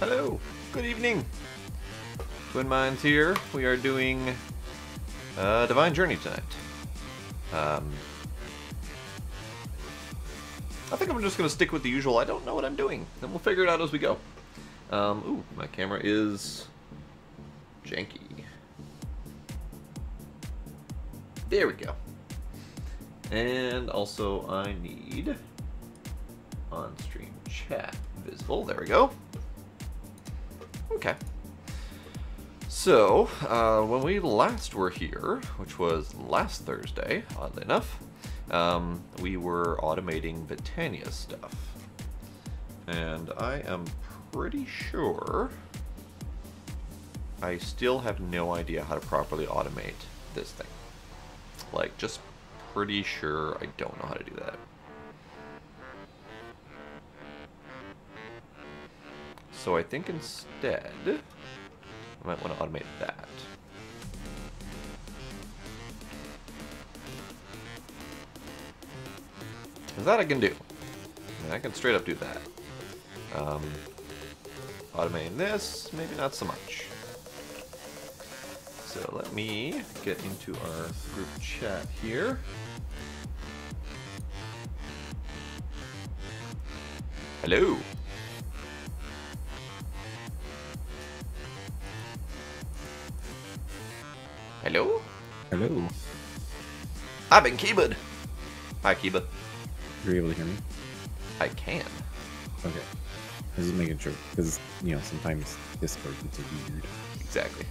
Hello, good evening. Twin Minds here. We are doing Divine Journey tonight. I think I'm just going to stick with the usual, I don't know what I'm doing. Then we'll figure it out as we go. Ooh, my camera is janky. There we go. And also I need on-stream chat visible. There we go. Okay. So, when we last were here, which was last Thursday, oddly enough, we were automating Vitania stuff. And I am pretty sure I still have no idea how to properly automate this thing. Like, just pretty sure I don't know how to do that. So I think instead, I might want to automate that. Because that I can do. I mean, I can straight up do that. Automating this, maybe not so much. So let me get into our group chat here. Hello. Hello? Hello. I've been Keebud. Hi, Kiba. You're able to hear me? I can. Okay. I was just making sure, because, you know, sometimes Discord gets weird. Exactly.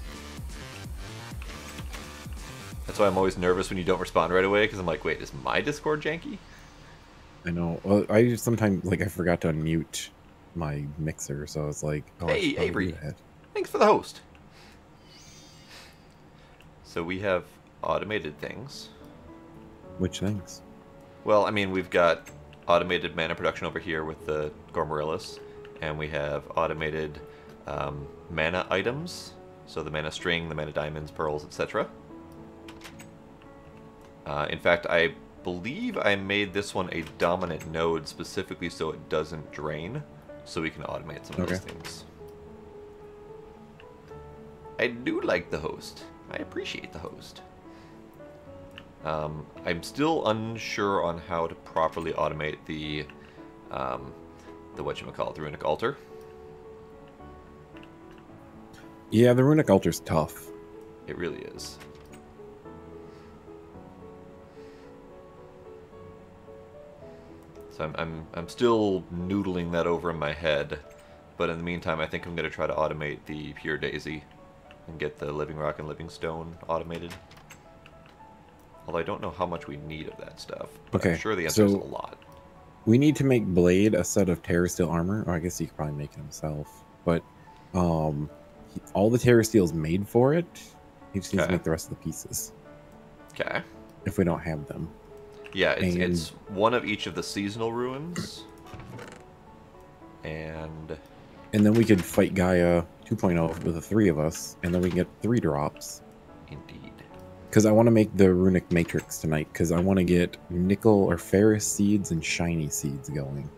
That's why I'm always nervous when you don't respond right away, because I'm like, wait, is my Discord janky? I know. Well, I just sometimes, like, I forgot to unmute my mixer, so I was like, oh, I Hey, should probably Avery. do that. Thanks for the host. So we have automated things. Which things? Well, I mean, we've got automated mana production over here with the Gormarillis, and we have automated mana items, so the mana string, the mana diamonds, pearls, etc. In fact, I believe I made this one a dominant node specifically so it doesn't drain, so we can automate some of those things. I do like the host. I appreciate the host. I'm still unsure on how to properly automate the whatchamacallit, the Runic Altar. Yeah, the Runic Altar's tough. It really is. So I'm still noodling that over in my head, but in the meantime, I think I'm going to try to automate the Pure Daisy and get the Living Rock and Living Stone automated. Although I don't know how much we need of that stuff. But Okay, I'm sure the answer is a so lot. we need to make Blade a set of Terra Steel armor, or I guess he could probably make it himself. But all the Terra Steel's made for it. He just needs to make the rest of the pieces. Okay. If we don't have them. Yeah, it's one of each of the seasonal ruins. And then we could fight Gaia 2.0 with the three of us, and then we can get 3 drops. Indeed. Because I want to make the Runic Matrix tonight, because I want to get nickel or ferrous seeds and shiny seeds going.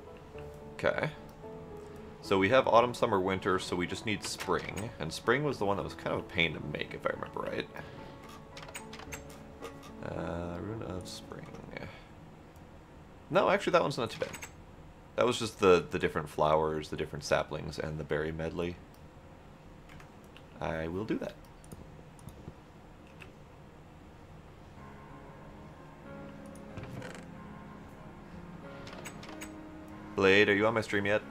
Okay. So we have autumn, summer, winter, so we just need spring. And spring was the one that was kind of a pain to make, if I remember right. Rune of Spring. No, actually that one's not too bad. That was just the different flowers, the different saplings, and the berry medley. I will do that. Blade, are you on my stream yet?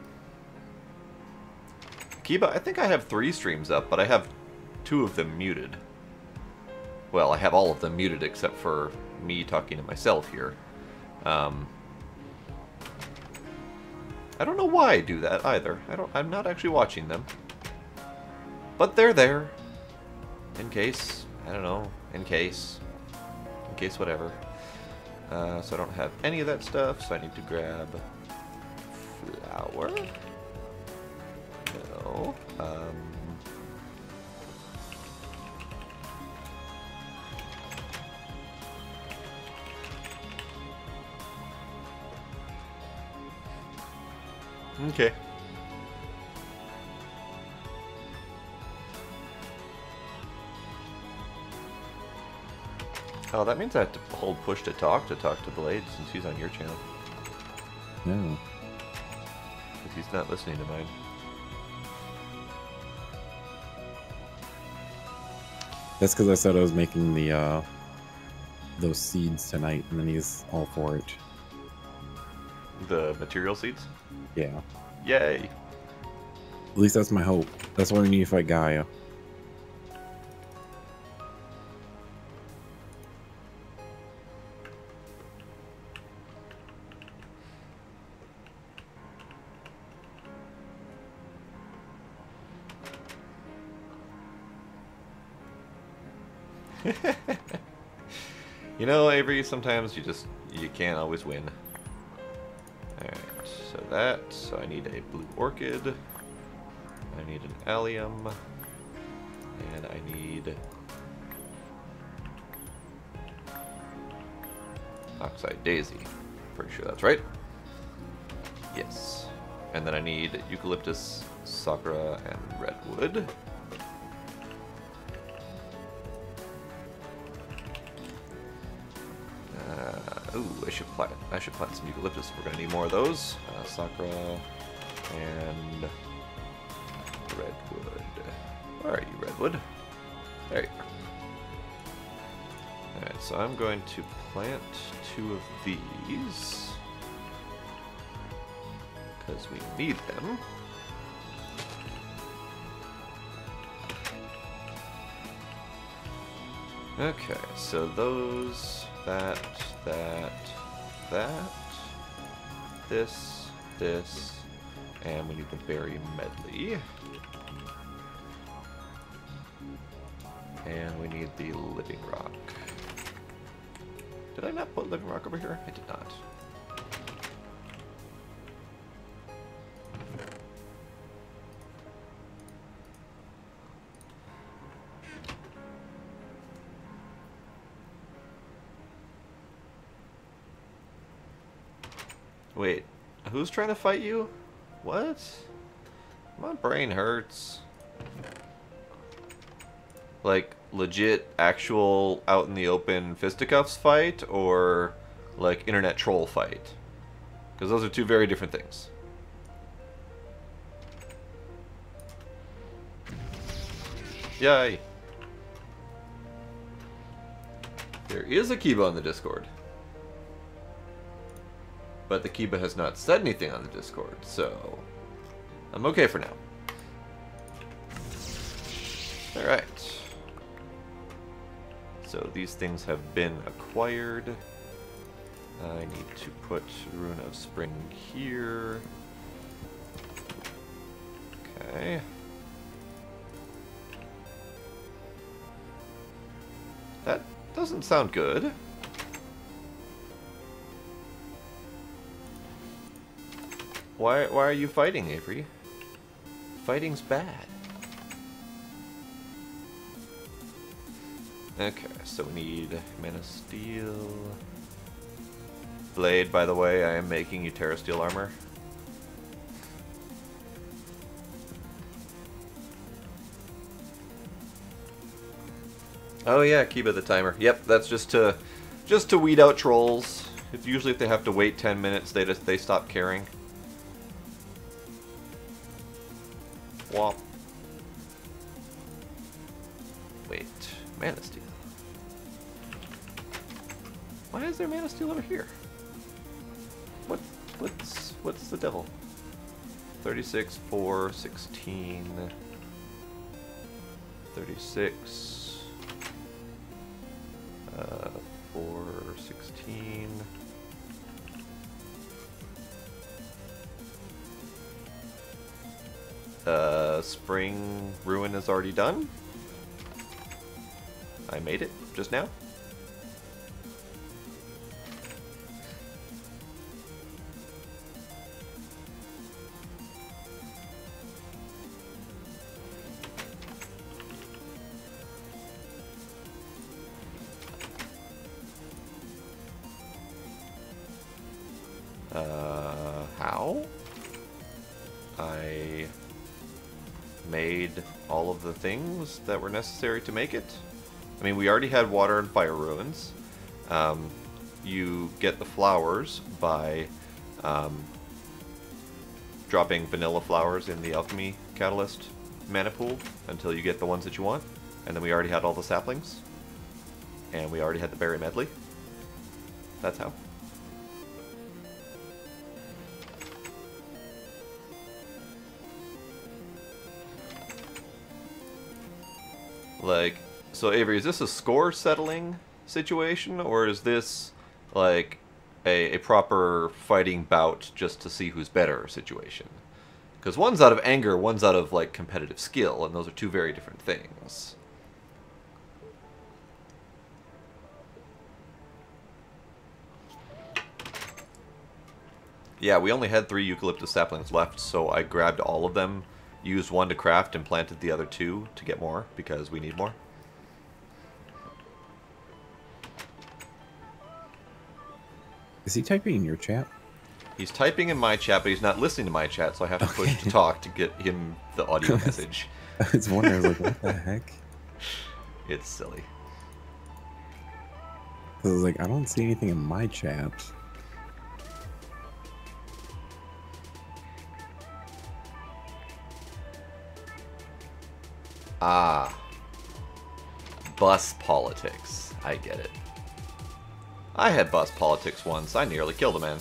Kiba, I think I have 3 streams up, but I have 2 of them muted. Well, I have all of them muted except for me talking to myself here. I don't know why I do that either. I'm not actually watching them. But they're there. In case. I don't know. In case whatever. So I don't have any of that stuff, so I need to grab flour. No. Okay. Oh, that means I have to hold push to talk to Blade since he's on your channel. No. Because he's not listening to mine. That's because I said I was making the those seeds tonight, and then he's all for it. The material seeds? Yeah. Yay! At least that's my hope. That's what I need to fight Gaia. You know, Avery, sometimes you can't always win. Alright, so I need a blue orchid. I need an allium. And I need oxide daisy. Pretty sure that's right. Yes. And then I need eucalyptus, sakura, and redwood. Ooh, I should plant some eucalyptus. We're gonna need more of those. Sakura and redwood. Where are you, redwood? There you are. Alright, so I'm going to plant 2 of these because we need them. Okay, so those, that, this, and we need the berry medley. And we need the living rock. Did I not put living rock over here? I did not. Wait, who's trying to fight you? What? My brain hurts. Like, legit, actual, out in the open fisticuffs fight, or, like, internet troll fight? Because those are 2 very different things. Yay! There is a Kiba on the Discord. But the Kiba has not said anything on the Discord, so I'm okay for now. Alright. So these things have been acquired. I need to put Rune of Spring here. Okay. That doesn't sound good. Why are you fighting, Avery? Fighting's bad. Okay, so we need Mana Steel. Blade, by the way, I am making you Terra Steel armor. Oh yeah, Kiba the timer. Yep, that's just to weed out trolls. Usually if they have to wait 10 minutes, they stop caring. Womp. Wait, Mana Steel. Why is there Mana Steel over here? What's the devil? 36, 4, 16, 36, 4, 16. Spring Ruin is already done. I made it just now. How? I made all of the things that were necessary to make it. I mean, we already had water and fire ruins. You get the flowers by dropping vanilla flowers in the alchemy catalyst mana pool until you get the ones that you want. And then we already had all the saplings. And we already had the berry medley. That's how. Like, so Avery, is this a score settling situation, or is this like a proper fighting bout just to see who's better situation? Because one's out of anger, one's out of like competitive skill, and those are two very different things. Yeah, we only had 3 eucalyptus saplings left, so I grabbed all of them, used one to craft, and planted the other 2 to get more, because we need more. Is he typing in your chat? He's typing in my chat, but he's not listening to my chat, so I have to push to talk to get him the audio message. I was wondering, I was like, what the heck? It's silly. I was like, I don't see anything in my chat. Ah. Bus politics. I get it. I had bus politics once. I nearly killed a man.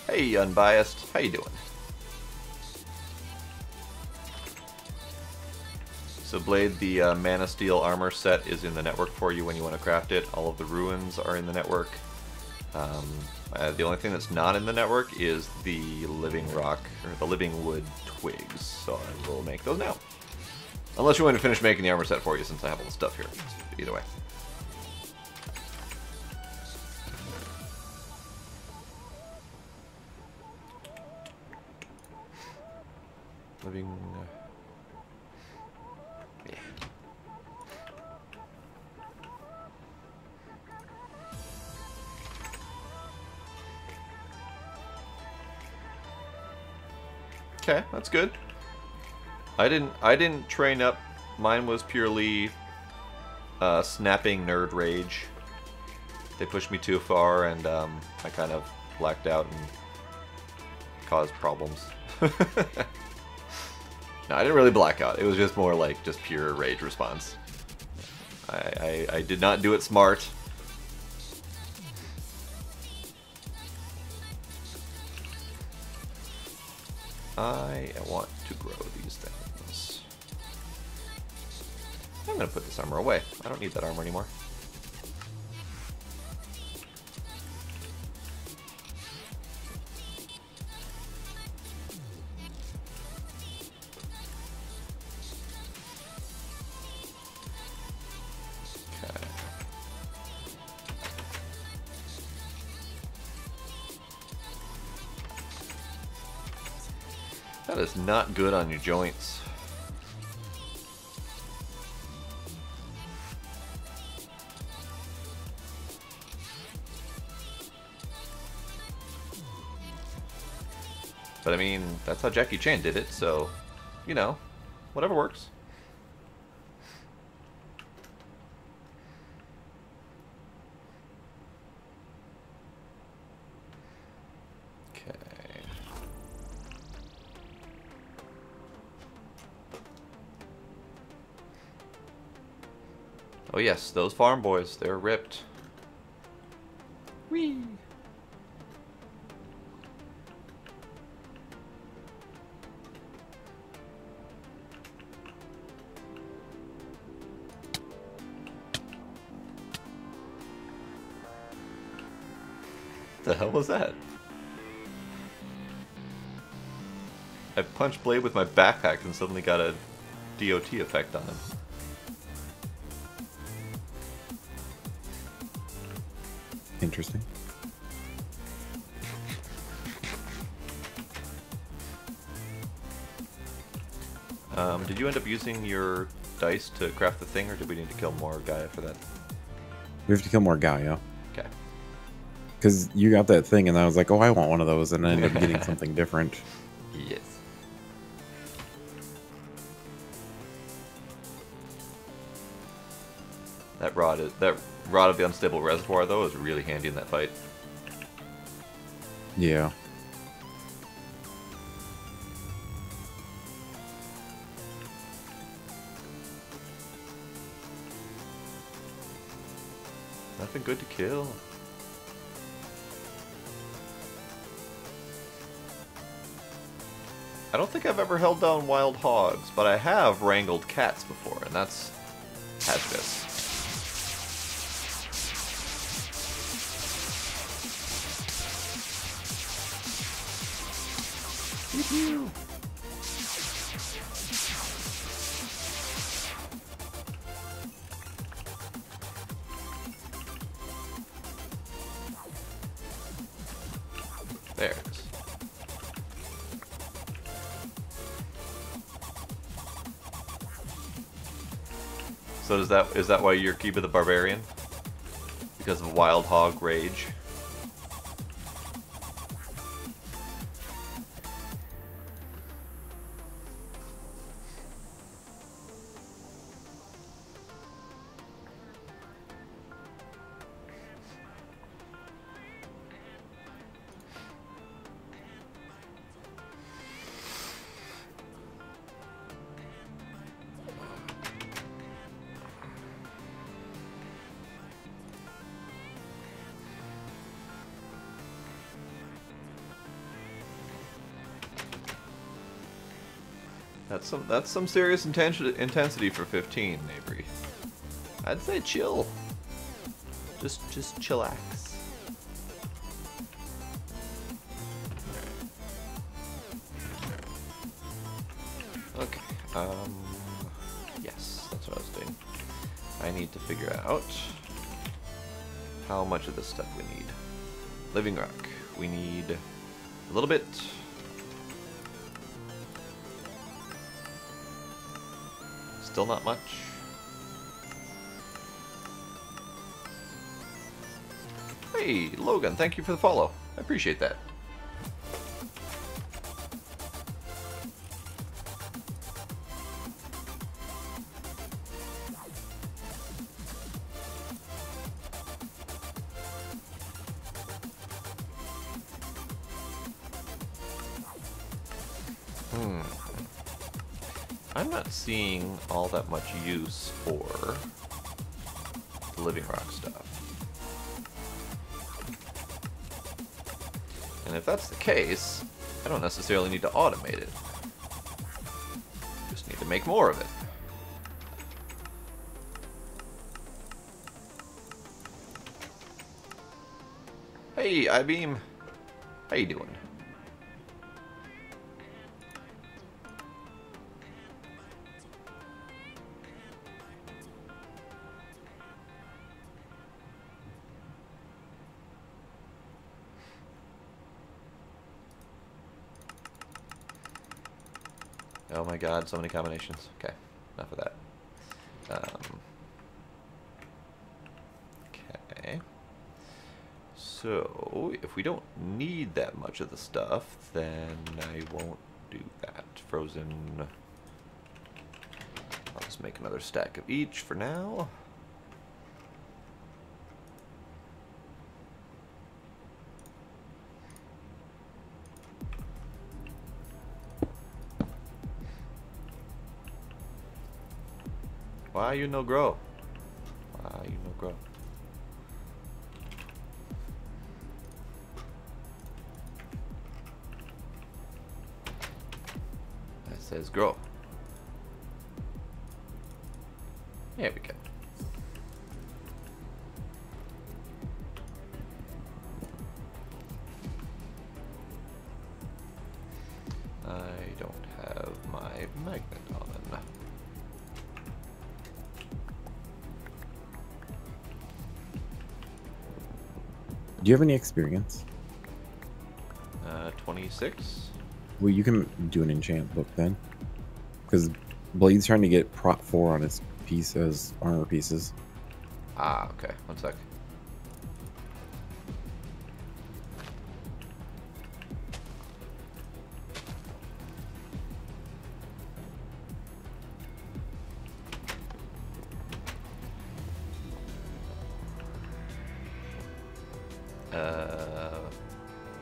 Hey, Unbiased. How you doing? So Blade, the Mana Steel armor set is in the network for you when you want to craft it. All of the ruins are in the network. The only thing that's not in the network is the living rock, or the living wood twigs. So I will make those now. Unless you want to finish making the armor set for you, since I have all the stuff here. Either way. Living... yeah. Okay, that's good. I didn't train up. Mine was purely snapping nerd rage. They pushed me too far, and I kind of blacked out and caused problems. No, I didn't really black out. It was just more like just pure rage response. I did not do it smart. I want to grow these things. I'm going to put this armor away. I don't need that armor anymore. That is not good on your joints. But I mean, that's how Jackie Chan did it, so, you know, whatever works. Oh yes, those farm boys, they're ripped. Whee! The hell was that? I punched Blade with my backpack and suddenly got a DOT effect on him. Interesting. Did you end up using your dice to craft the thing, or did we need to kill more Gaia for that? We have to kill more Gaia. Okay. Because you got that thing, and I was like, oh, I want one of those, and I ended up getting something different. Yes. That rod of the unstable reservoir though is really handy in that fight. Yeah. Nothing good to kill. I don't think I've ever held down wild hogs, but I have wrangled cats before, and that's hazardous. Pew. There it is. So is that why you're Kiba the Barbarian? Because of wild hog rage? That's some serious intensity for 15, Avery. I'd say chill. Just chillax. Okay. Yes, that's what I was doing. I need to figure out how much of this stuff we need. Living rock. We need a little bit. Still not much. Hey, Logan, thank you for the follow. I appreciate that. I'm not seeing all that much use for the living rock stuff. And if that's the case, I don't necessarily need to automate it. Just need to make more of it. Hey, iBeam. How you doing? Oh my god, so many combinations. Okay, enough of that. Okay. So, if we don't need that much of the stuff, then I won't do that. Frozen. I'll just make another stack of each for now. Why you no grow? Why you no grow? That says grow. There we go. I don't have my magnet on. Do you have any experience? 26. Well, you can do an enchant book then. Because Blade's trying to get prot 4 on his piece as armor pieces. Ah, okay. One sec.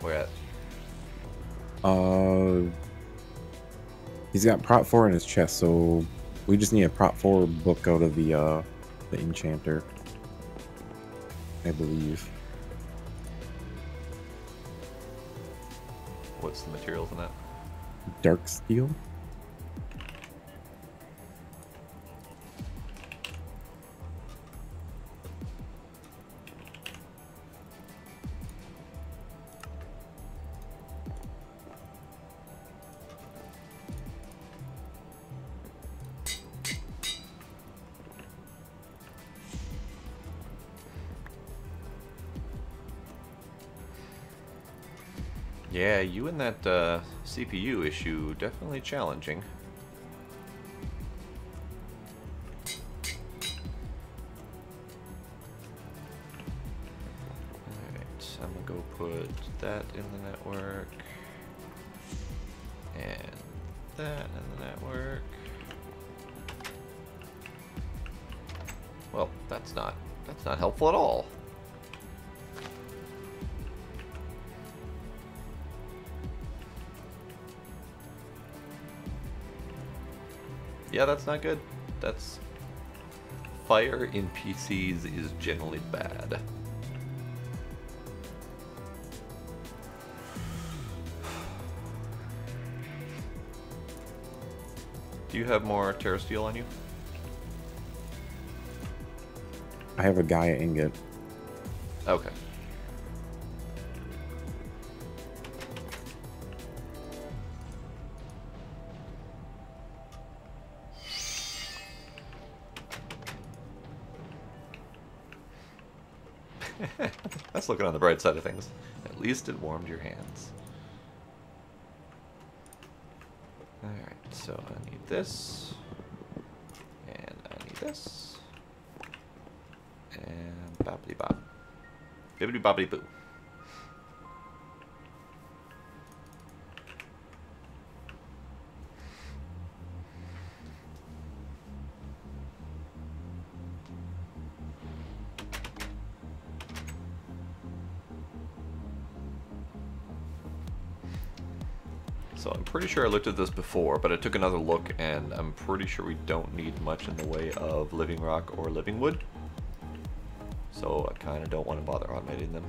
Where at? He's got prot 4 in his chest, so we just need a prot 4 book out of the enchanter, I believe. What's the materials in that? Dark steel. Yeah, you and that CPU issue definitely challenging. Alright, I'm gonna go put that in the network. And that in the network. Well, that's not helpful at all. Yeah, that's not good. That's... Fire in PCs is generally bad. Do you have more Terra Steel on you? I have a Gaia ingot. Okay. That's looking on the bright side of things. At least it warmed your hands. Alright, so I need this. And I need this. And boppity bop. Bibbity boppity boo. So I'm pretty sure I looked at this before, but I took another look and I'm pretty sure we don't need much in the way of living rock or living wood. So I kind of don't want to bother automating them.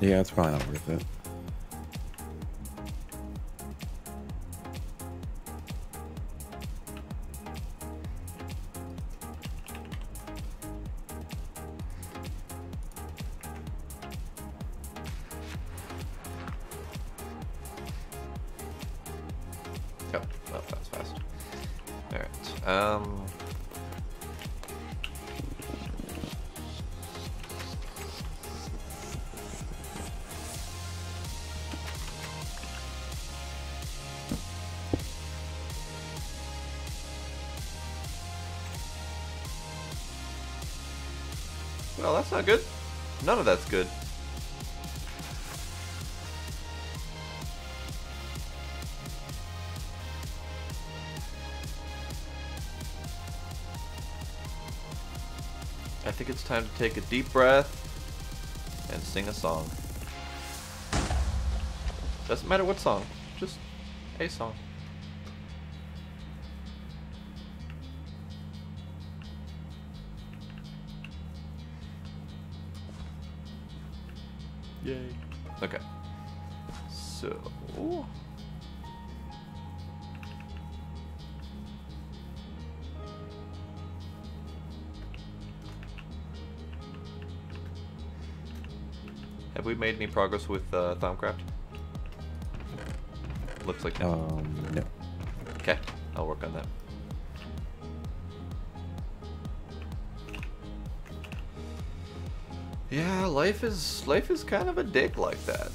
Yeah, it's probably not worth it. Oh, well, that was fast. Alright, well, that's not good. None of that's good. I think it's time to take a deep breath and sing a song. Doesn't matter what song, just a song. Yay. Okay. So... Have we made any progress with Thaumcraft? Looks like no. No. Okay, I'll work on that. Yeah, life is kind of a dick like that,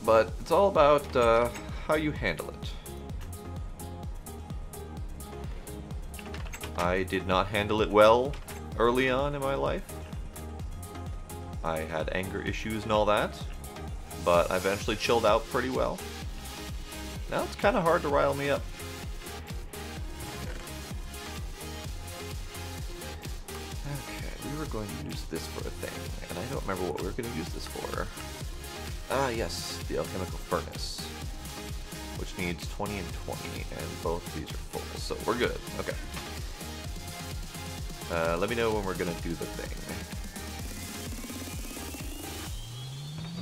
but it's all about how you handle it. I did not handle it well early on in my life. I had anger issues and all that, but I eventually chilled out pretty well. Now it's kind of hard to rile me up. Okay, we were going to use this for a thing, and I don't remember what we were going to use this for. Ah, yes, the alchemical furnace, which needs 20 and 20, and both of these are full, so we're good. Okay. Let me know when we're going to do the thing.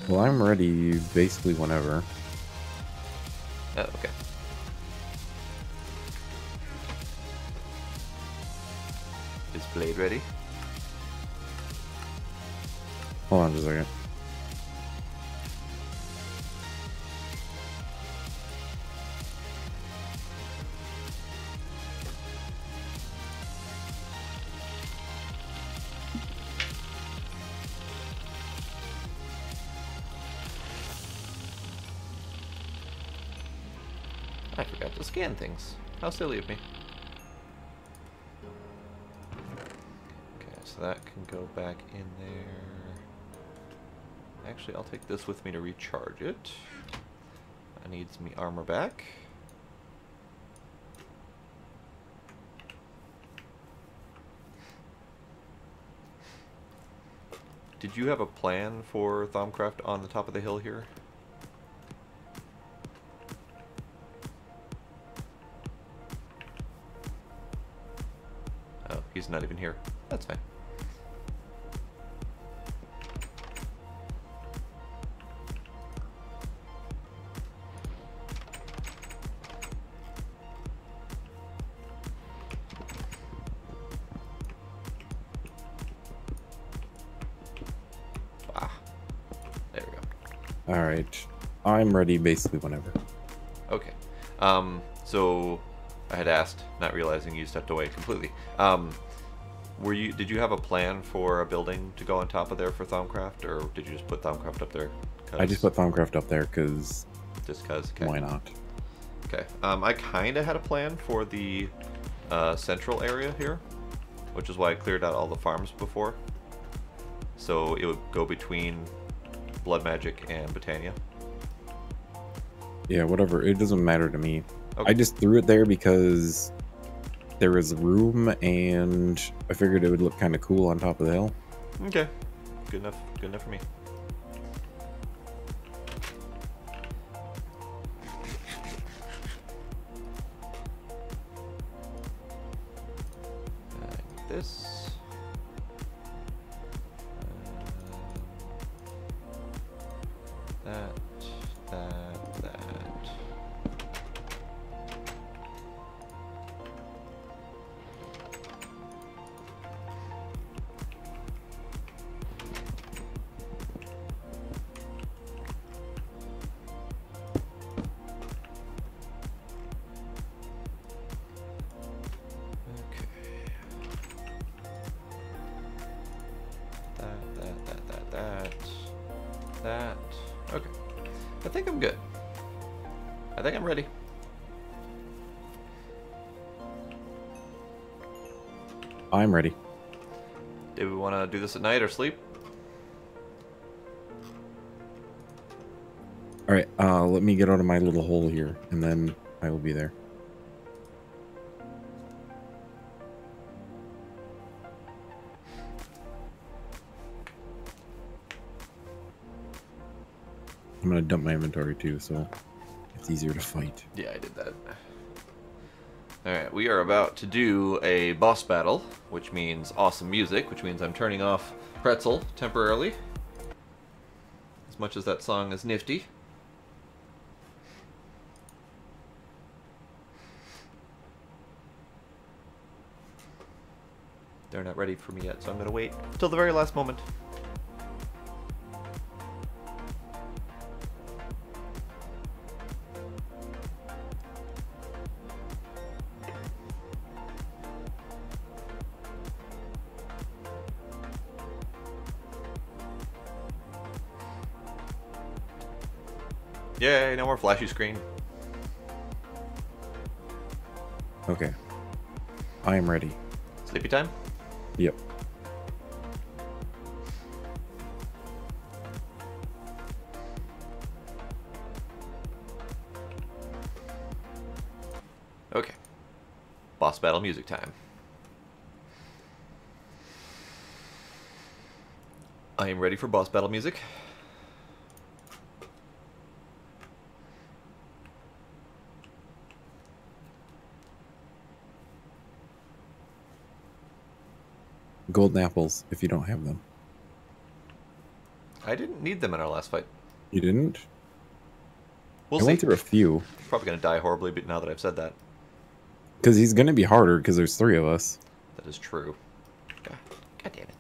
Well, I'm ready basically whenever. Oh, okay. Is Blade ready? Hold on just a second. I forgot to scan things. How silly of me. Okay, so that can go back in there. Actually, I'll take this with me to recharge it. I need me armor back. Did you have a plan for Thaumcraft on the top of the hill here? Oh, he's not even here. That's fine. Ah, there we go. All right, I'm ready basically whenever. Okay. So I had asked, not realizing you stepped away completely. Did you have a plan for a building to go on top of there for Thaumcraft, or did you just put Thaumcraft up there? I just put Thaumcraft up there because. Just cause. Okay. Why not? Okay. I kind of had a plan for the central area here, which is why I cleared out all the farms before. So it would go between Blood Magic and Botania. Yeah, whatever. It doesn't matter to me. Okay. I just threw it there because there was room, and I figured it would look kind of cool on top of the hill. Okay. Good enough. Good enough for me. This. That. That. Okay. I think I'm good. I think I'm ready. I'm ready. Do we want to do this at night or sleep? All right, let me get out of my little hole here, and then I will be there. I'm gonna dump my inventory too, so it's easier to fight. Yeah, I did that. Alright, we are about to do a boss battle, which means awesome music, which means I'm turning off Pretzel temporarily. As much as that song is nifty. They're not ready for me yet, so I'm gonna wait till the very last moment. Yay, no more flashy screen. Okay. I am ready. Sleepy time? Yep. Okay. Boss battle music time. I am ready for boss battle music. Golden apples, if you don't have them. I didn't need them in our last fight. You didn't? We'll I see. went through a few. Probably gonna die horribly, but now that I've said that. Because he's going to be harder because there's 3 of us. That is true. God damn it.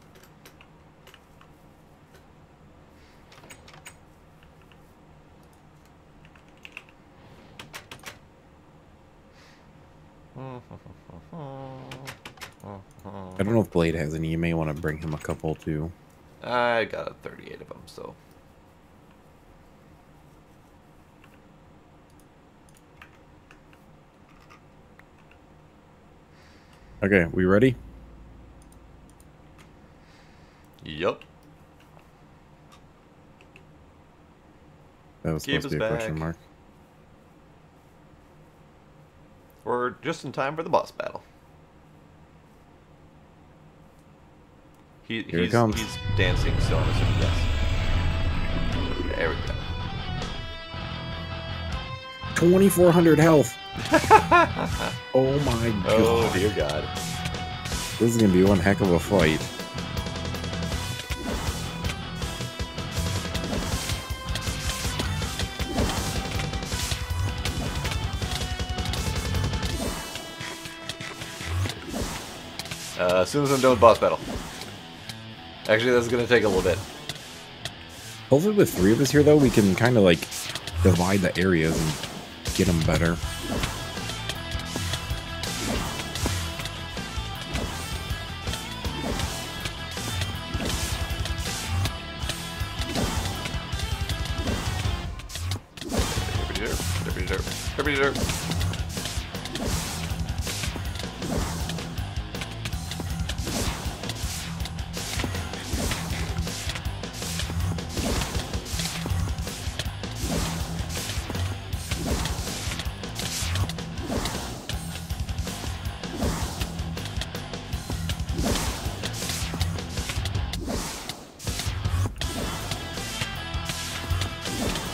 I don't know if Blade has any. You may want to bring him a couple too. I got 38 of them, so. Okay, we ready? Yup. That was Keep supposed to be us a question back. mark. We're just in time for the boss battle. Here it comes. He's dancing, so I'm assuming yes. There we go. 2,400 health. Oh my god. Oh dear God. This is going to be one heck of a fight. As soon as I'm done with boss battle. Actually, that's going to take a little bit. Hopefully with 3 of us here, though, we can kind of, like, divide the areas and get them better.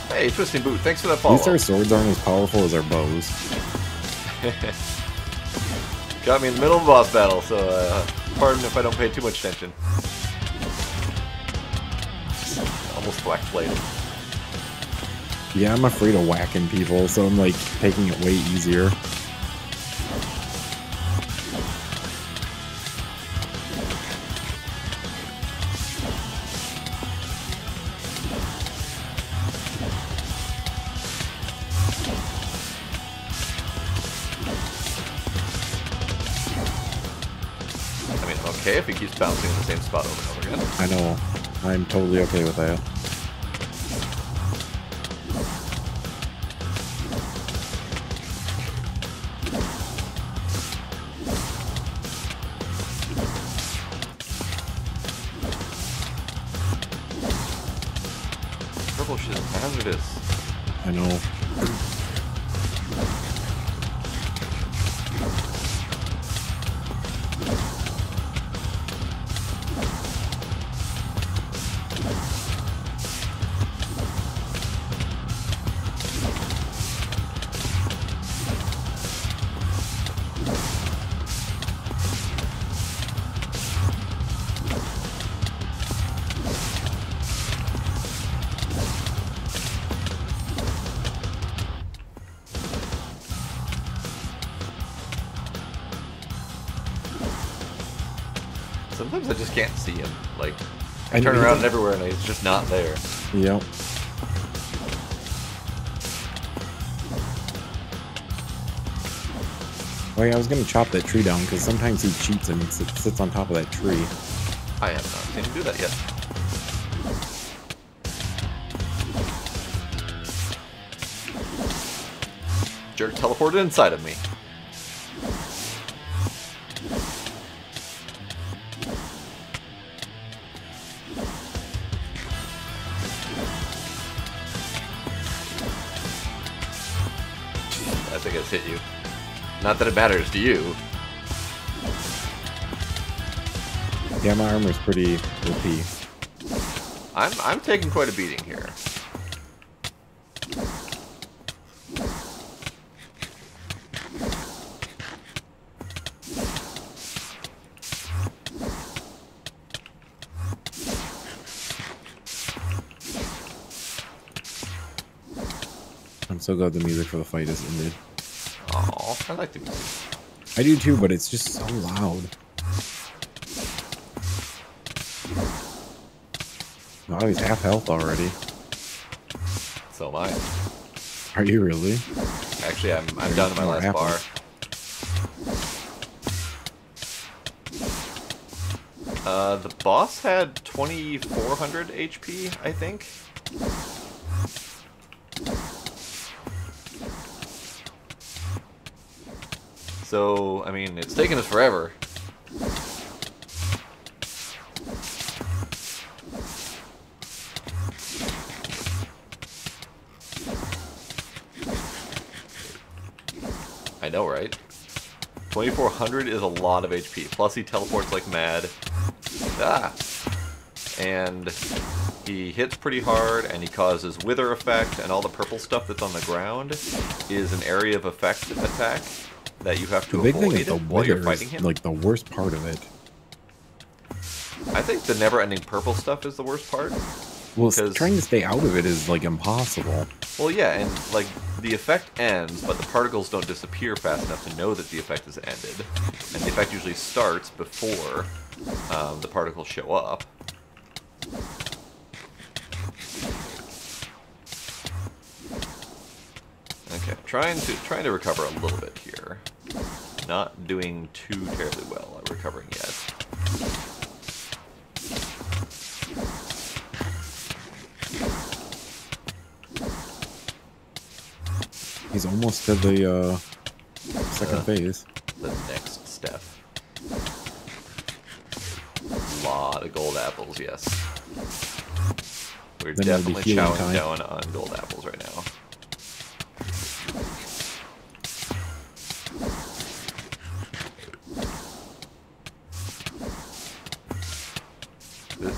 Hey, Twisting Boot, thanks for that At follow. least our swords aren't as powerful as our bows. Got me in the middle of a boss battle, so pardon if I don't pay too much attention. Almost black-bladed. Yeah, I'm afraid of whacking people, so I'm, like, taking it way easier. I mean, I'm okay if he keeps bouncing in the same spot over and over again. I know. I'm totally okay with that. Purple shit is hazardous. I know. Sometimes I just can't see him. Like, I I turn know. around everywhere and he's just not there. Yep. Oh yeah, I was gonna chop that tree down because sometimes he cheats and sits on top of that tree. I have not seen him do that yet. Jerk teleported inside of me. I think it's hit you. Not that it matters to you. Yeah, my armor's pretty OP. I'm taking quite a beating here. I'm so glad the music for the fight is ended. Oh, I like the music. I do too, but it's just so loud. Wow, he's half health already. So am I. Are you really? Actually, I'm down to my last bar. The boss had 2,400 HP, I think. So, I mean, it's taken us forever. I know, right? 2,400 is a lot of HP. Plus he teleports like mad. Ah! And he hits pretty hard, and he causes wither effect, and all the purple stuff that's on the ground is an area of effect attack that you have to avoid while you're fighting him. Like the worst part of it. I think the never-ending purple stuff is the worst part. Well, trying to stay out of it is like impossible. Well, yeah, and like the effect ends, but the particles don't disappear fast enough to know that the effect has ended, and the effect usually starts before the particles show up. Okay, trying to recover a little bit here. Not doing too terribly well at recovering yet. He's almost to the second phase. The next step. A lot of gold apples, yes. We're Then definitely chowing down on gold apples right now.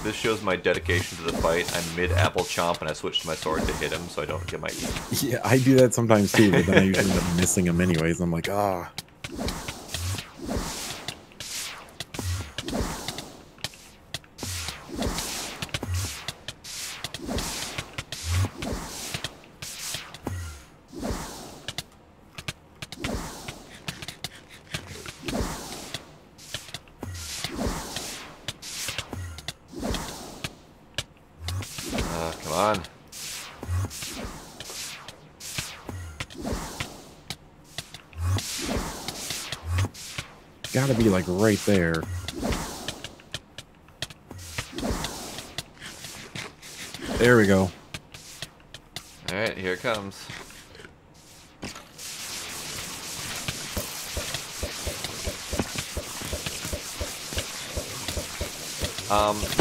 This shows my dedication to the fight. I'm mid-apple chomp and I switch to my sword to hit him so I don't get my eat. Yeah, I do that sometimes too, but then I usually end up missing him anyways. I'm like, ah. Come on. Gotta be like right there. There we go. Alright, here it comes.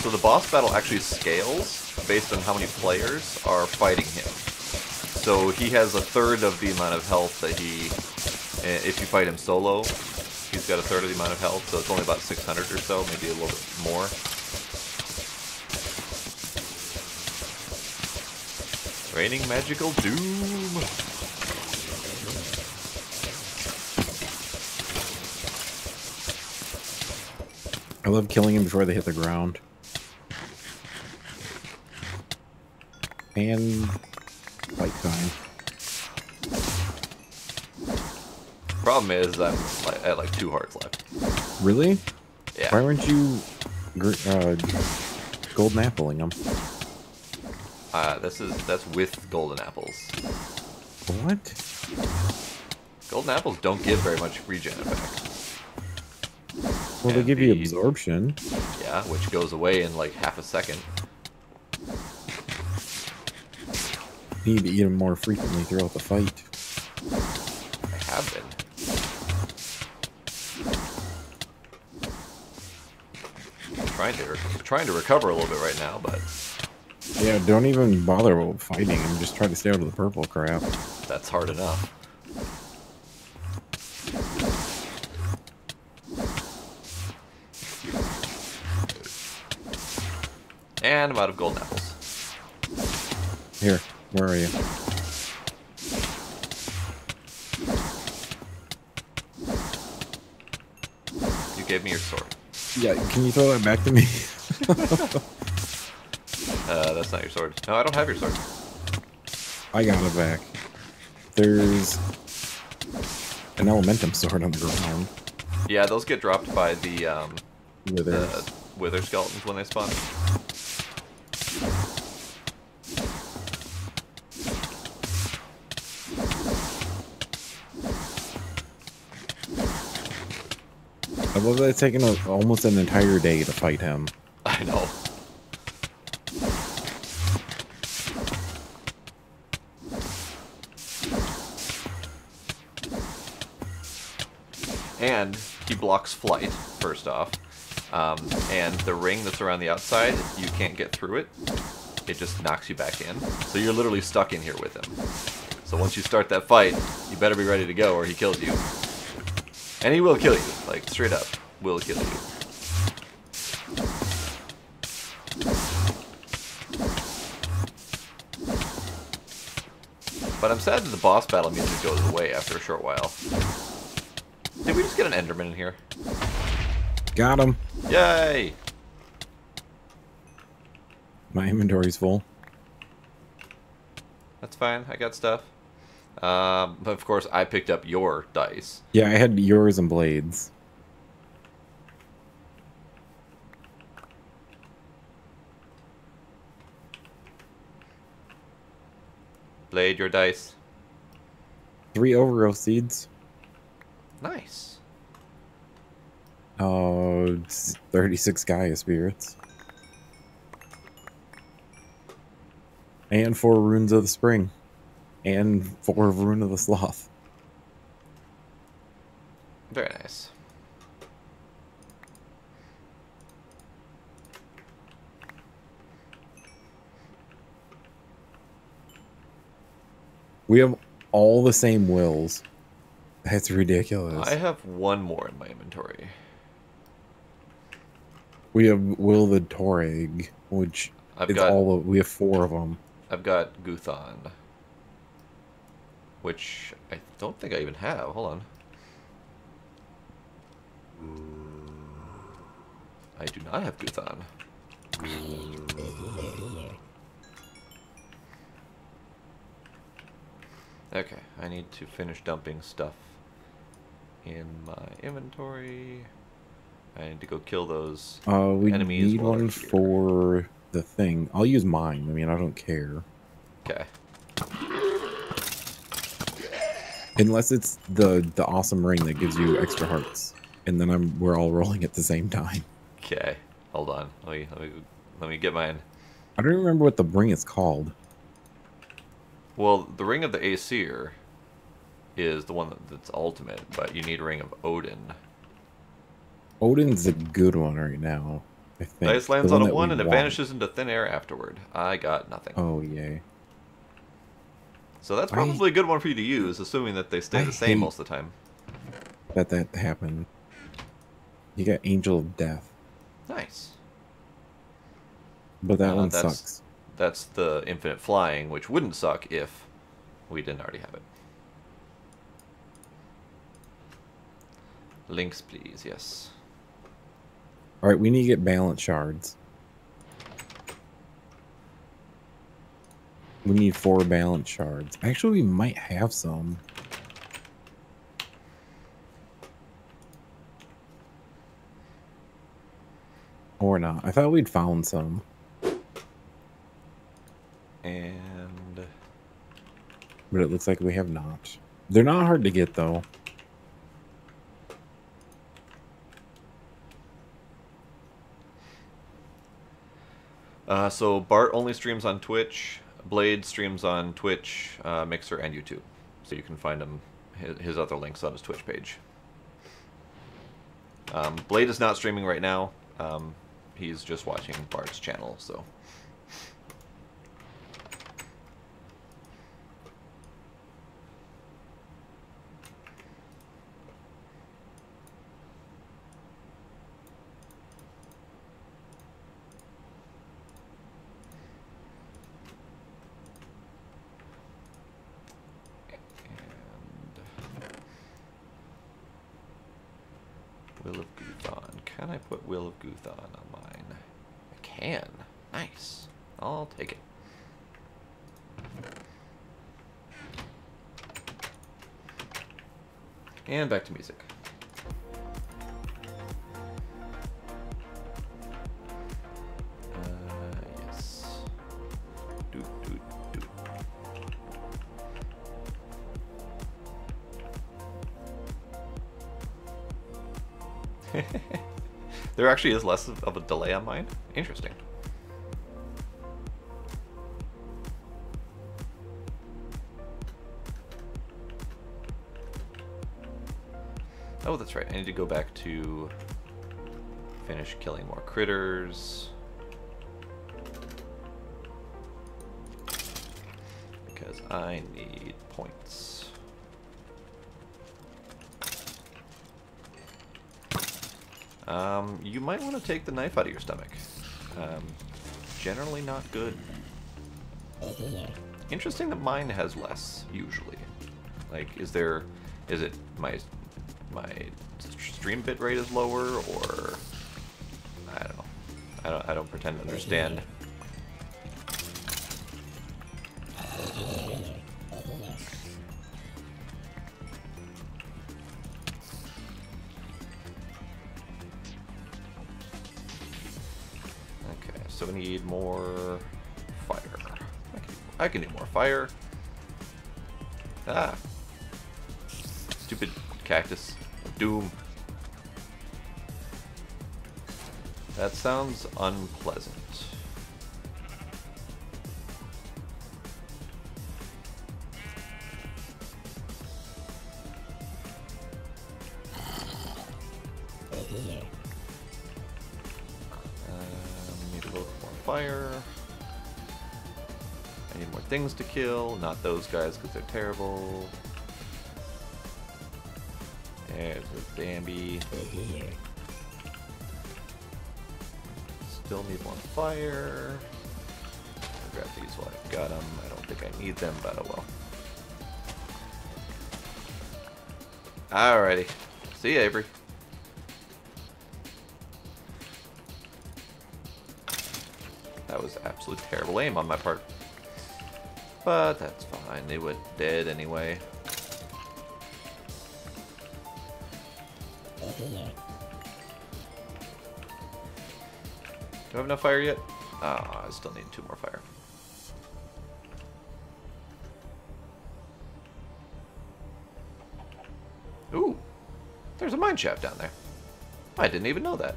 So the boss battle actually scales based on how many players are fighting him. So he has a third of the amount of health that he, if you fight him solo, he's got a third of the amount of health, so it's only about 600 or so, maybe a little bit more. Raining magical doom! I love killing him before they hit the ground. And fight time. Problem is, I'm at like 2 hearts left. Really? Yeah. Why weren't you golden appling them? That's with golden apples. What? Golden apples don't give very much regen effect. Well, they give you absorption. Yeah, which goes away in like half a second. You need to eat them more frequently throughout the fight. I have been. Trying to recover a little bit right now, but yeah, don't even bother fighting him. Just try to stay out of the purple crap. that's hard enough. And I'm out of golden apples. Here, where are you? You gave me your sword. Yeah, can you throw that back to me? That's not your sword. No, I don't have your sword. I got it back. There's an elementum sword on the ground. Yeah, those get dropped by the Withers. wither skeletons when they spawn. I love that it's taken almost an entire day to fight him. I know. And he blocks flight, first off. And the ring that's around the outside, you can't get through it. It just knocks you back in. So you're literally stuck in here with him. So once you start that fight, you better be ready to go or he kills you. And he will kill you, like straight up, will kill you. But I'm sad that the boss battle music goes away after a short while. Did we just get an Enderman in here? Got him. Yay! My inventory's full. That's fine, I got stuff. But of course, I picked up your dice. Yeah, I had yours and Blades. Blade, your dice. 3 overgrowth seeds. Nice. 36 Gaia spirits. And 4 runes of the spring. And 4 of Rune of the Sloth. Very nice. We have all the same wills. That's ridiculous. I have one more in my inventory. We have Will the Toreg, which we have 4 of them. I've got Guthon, which I don't think I even have. Hold on. I do not have Guthon. Okay, I need to finish dumping stuff in my inventory. I need to go kill those We enemies. need one for the thing. I'll use mine. I mean, I don't care. Okay. Unless it's the awesome ring that gives you extra hearts, and then we're all rolling at the same time. Okay. Hold on. Let me get mine. I don't remember what the ring is called. Well, the Ring of the Aesir is the one that's ultimate, but you need Ring of Odin. Odin's a good one right now, I think. Dice lands on a 1 and it vanishes into thin air afterward. I got nothing. Oh, yay. So that's probably a good one for you to use, assuming that they stay the same most of the time. That happened. You got Angel of Death. Nice. But that one sucks. That's the infinite flying, which wouldn't suck if we didn't already have it. Links, please. Yes. All right, we need to get balance shards. We need 4 balance shards. Actually, we might have some. Or not. I thought we'd found some. And... But it looks like we have not. They're not hard to get, though. So Bart only streams on Twitch. Blade streams on Twitch, Mixer, and YouTube. So you can find him, his other links on his Twitch page. Blade is not streaming right now. He's just watching Bart's channel, so... Will of Guthon. Can I put Will of Guthon on mine? I can. Nice. I'll take it. And back to music. Yes. Doot, doot, doot. There actually is less of a delay on mine. Interesting. Oh, that's right. I need to go back to finish killing more critters. Because I need points. You might want to take the knife out of your stomach. Generally not good. Interesting that mine has less, usually. Like, is it my stream bit rate is lower, or I don't know. I don't pretend to understand. Okay, so we need more fire. I can do more fire. Ah. Stupid cactus. Doom. That sounds unpleasant. Need a little more fire. I need more things to kill, not those guys because they're terrible. There's a Bambi. Still need more fire. I'll grab these while I've got them. I don't think I need them, but oh well. Alrighty. See ya, Avery. That was absolute terrible aim on my part. But that's fine. They were dead anyway. Do I have enough fire yet? Ah, I still need 2 more fire. Ooh, there's a mine shaft down there. I didn't even know that.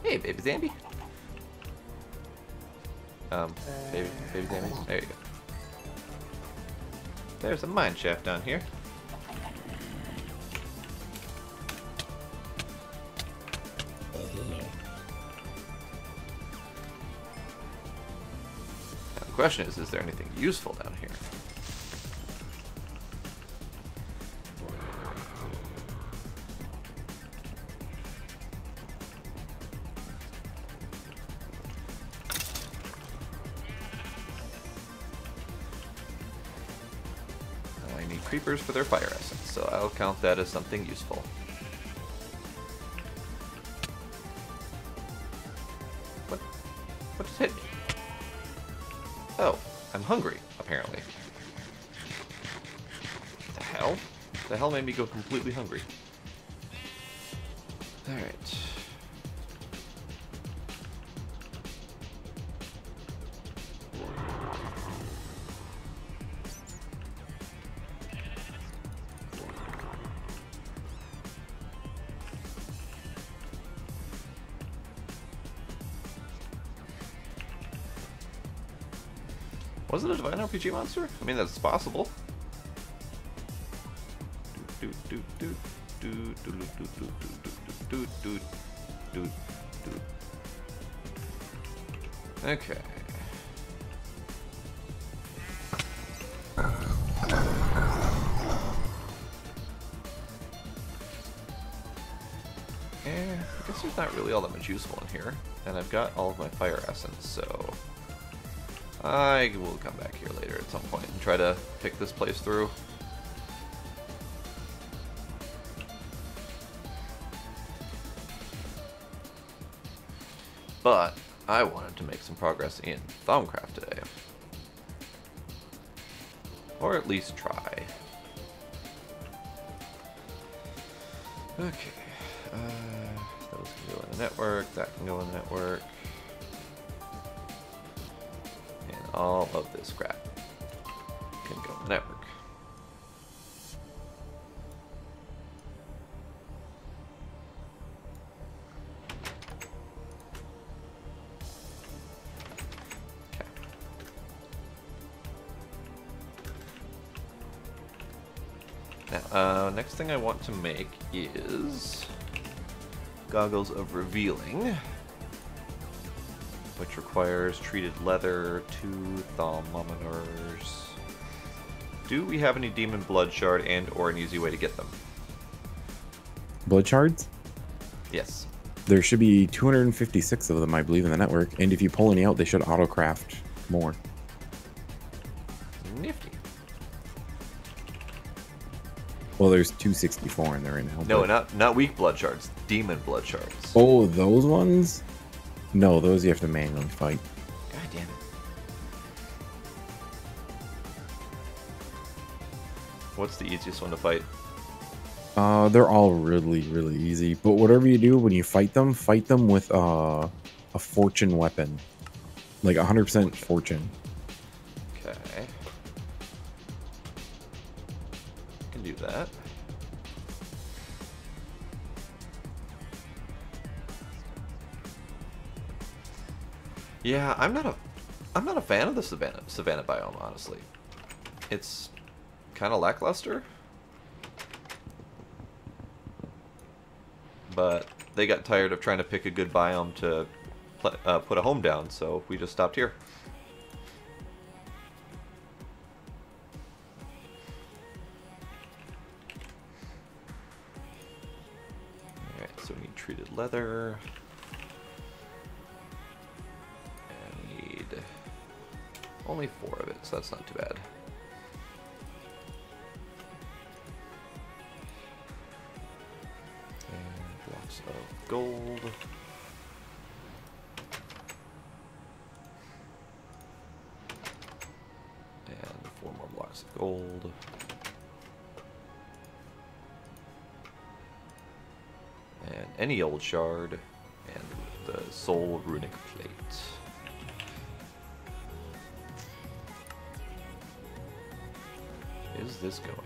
Hey, baby Zambi. Baby Zambi. There you go. There's a mine shaft down here. The question is there anything useful down here? I need creepers for their fire essence, so I'll count that as something useful. What just hit me? Oh, I'm hungry, apparently. The hell? The hell made me go completely hungry? Alright. Was it a Divine RPG monster? I mean, that's possible. Okay. I guess there's not really all that much useful in here. And I've got all of my fire essence, so I will come back here later at some point and try to pick this place through. But I wanted to make some progress in Thaumcraft today. Or at least try. Okay. Those can go in the network, that can go in the network. And all of this crap can go in the network. Now, next thing I want to make is Goggles of Revealing, which requires treated leather, 2 thermometers. Do we have any demon blood shard and or an easy way to get them? Blood shards? Yes. There should be 256 of them, I believe, in the network. And if you pull any out, they should auto-craft more. Nifty. Well, there's 264 in there right now. No, but... not weak blood shards. Demon blood shards. Oh, those ones? No, those you have to manually fight. God damn it. What's the easiest one to fight? They're all really, really easy. But whatever you do when you fight them with a fortune weapon. Like 100% fortune. Okay. Can do that. Yeah, I'm not a fan of the savannah biome, honestly. It's kind of lackluster. But they got tired of trying to pick a good biome to put a home down, so we just stopped here. Alright, so we need treated leather. And we need only 4 of it, so that's not too bad. Of gold. And 4 more blocks of gold. And any old shard. And the soul runic plate. Is this going?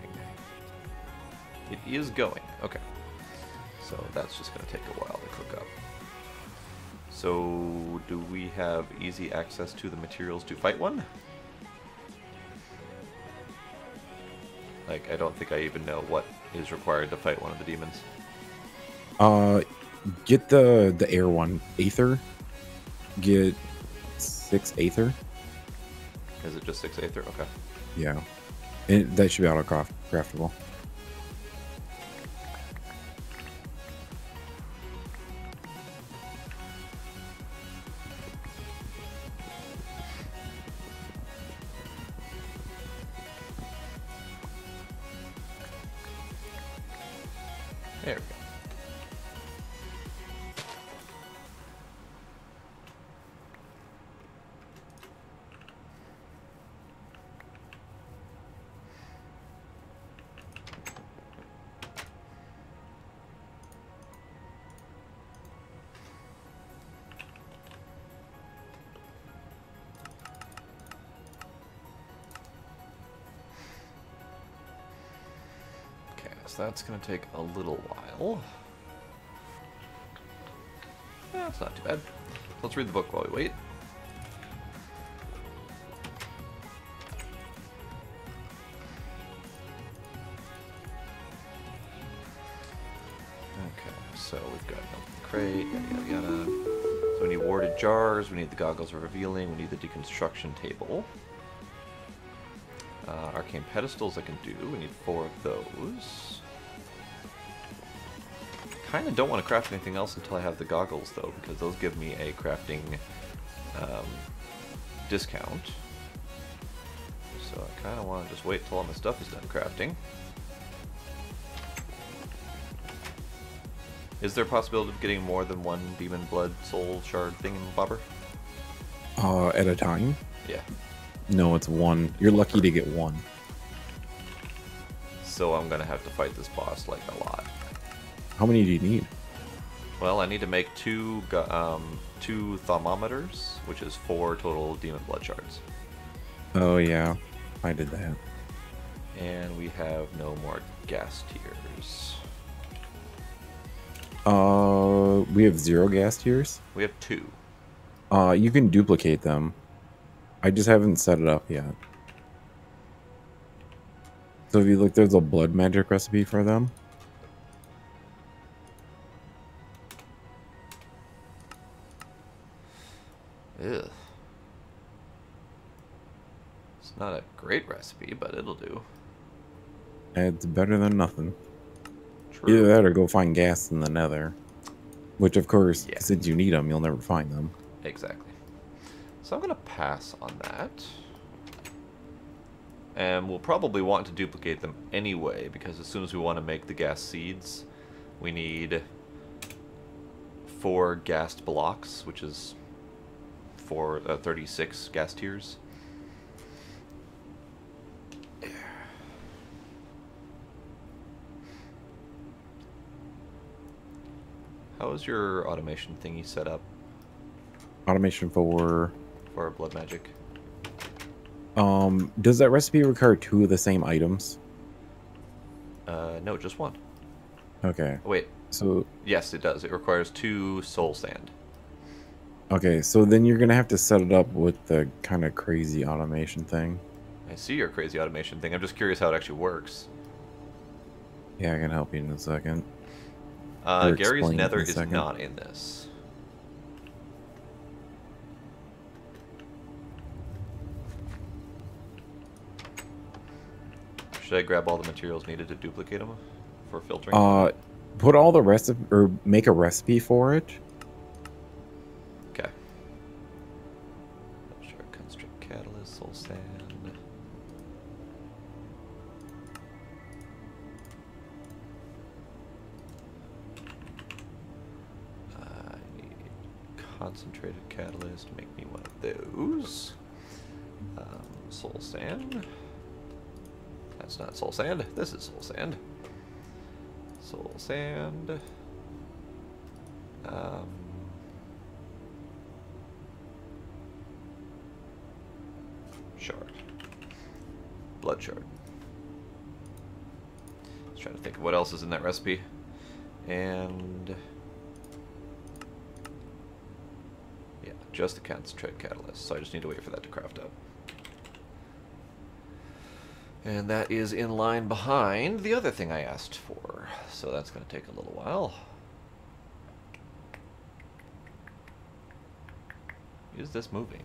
It is going. Okay. So that's just going to take a while to cook up. So do we have easy access to the materials to fight one? Like, I don't think I even know what is required to fight one of the demons. Get the air one, Aether. Get 6 Aether. Is it just 6 Aether? Okay. Yeah. And that should be auto-craftable. There we go. So that's going to take a little while. Yeah, it's not too bad. Let's read the book while we wait. Okay, so we've got the crate, yada yada yada. So we need warded jars, we need the goggles of revealing, we need the deconstruction table. Arcane pedestals I can do, we need 4 of those. Kind of don't want to craft anything else until I have the goggles though, because those give me a crafting discount. So I kind of want to just wait till all my stuff is done crafting. Is there a possibility of getting more than one demon blood soul shard thing in Bobber? At a time? Yeah. No, it's one. You're lucky to get one. So I'm gonna have to fight this boss like a lot. How many do you need? Well, I need to make two thermometers, which is 4 total demon blood shards. Oh yeah, I did that. And we have no more gas tiers. We have 0 gas tiers. We have 2. You can duplicate them. I just haven't set it up yet. So if you look, there's a blood magic recipe for them. Ugh. It's not a great recipe, but it'll do. It's better than nothing. True. Either that or go find gas in the nether. Which, of course, Yeah. since you need them, you'll never find them. Exactly. So I'm going to pass on that. And we'll probably want to duplicate them anyway, because as soon as we want to make the gas seeds, we need 4 gassed blocks, which is 36 gas tiers. How is your automation thingy set up Automation for... for blood magic? Does that recipe require 2 of the same items? No, just 1. Okay. Oh, wait. So... Yes, it does. It requires 2 soul sand. Okay, so then you're gonna have to set it up with the kind of crazy automation thing. I see your crazy automation thing. I'm just curious how it actually works. Yeah, I can help you in a second. Or Gary's explain Nether in a is second. not in this. Should I grab all the materials needed to duplicate them for filtering? Put all the recipe, or make a recipe for it. Okay. Sure, constrict catalyst, soul sand. I need concentrated catalyst. Make me one of those. Soul sand. That's not soul sand. This is soul sand. Soul sand. Shard. Blood shard. Just trying to think of what else is in that recipe. And yeah, just the concentrate catalyst. So I just need to wait for that to craft up. And that is in line behind the other thing I asked for. So that's going to take a little while. Is this moving?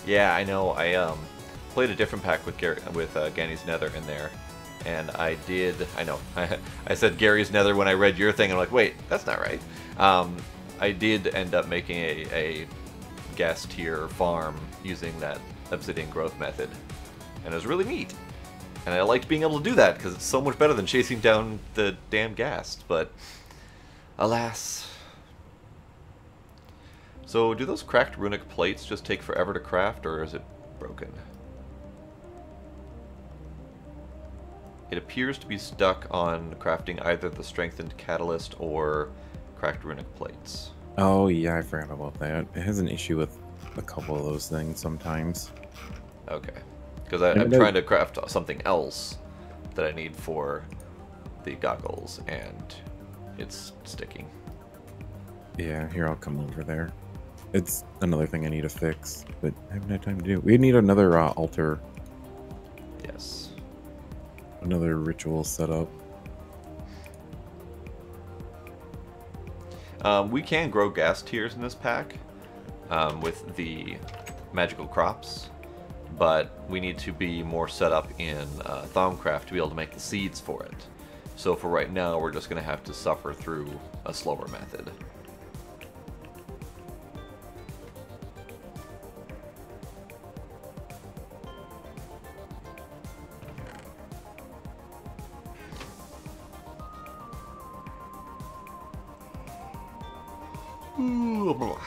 Yeah, I know. I played a different pack with Gary's Nether in there. And I know, I said Gary's Nether when I read your thing, and I'm like, wait, that's not right. I did end up making a gas tier farm using that obsidian growth method. And it was really neat. And I liked being able to do that, because it's so much better than chasing down the damn ghast, but alas. So do those cracked runic plates just take forever to craft, or is it broken? It appears to be stuck on crafting either the strengthened catalyst or cracked runic plates. Oh yeah, I forgot about that. It has an issue with a couple of those things sometimes. Okay. Because I'm trying to craft something else that I need for the goggles, and it's sticking. Yeah, here, I'll come over there. It's another thing I need to fix, but I haven't had time to do. We need another altar. Yes. Another ritual setup. We can grow gas tiers in this pack with the magical crops, but we need to be more set up in Thaumcraft to be able to make the seeds for it. So for right now, we're just going to have to suffer through a slower method. Ooh, blah.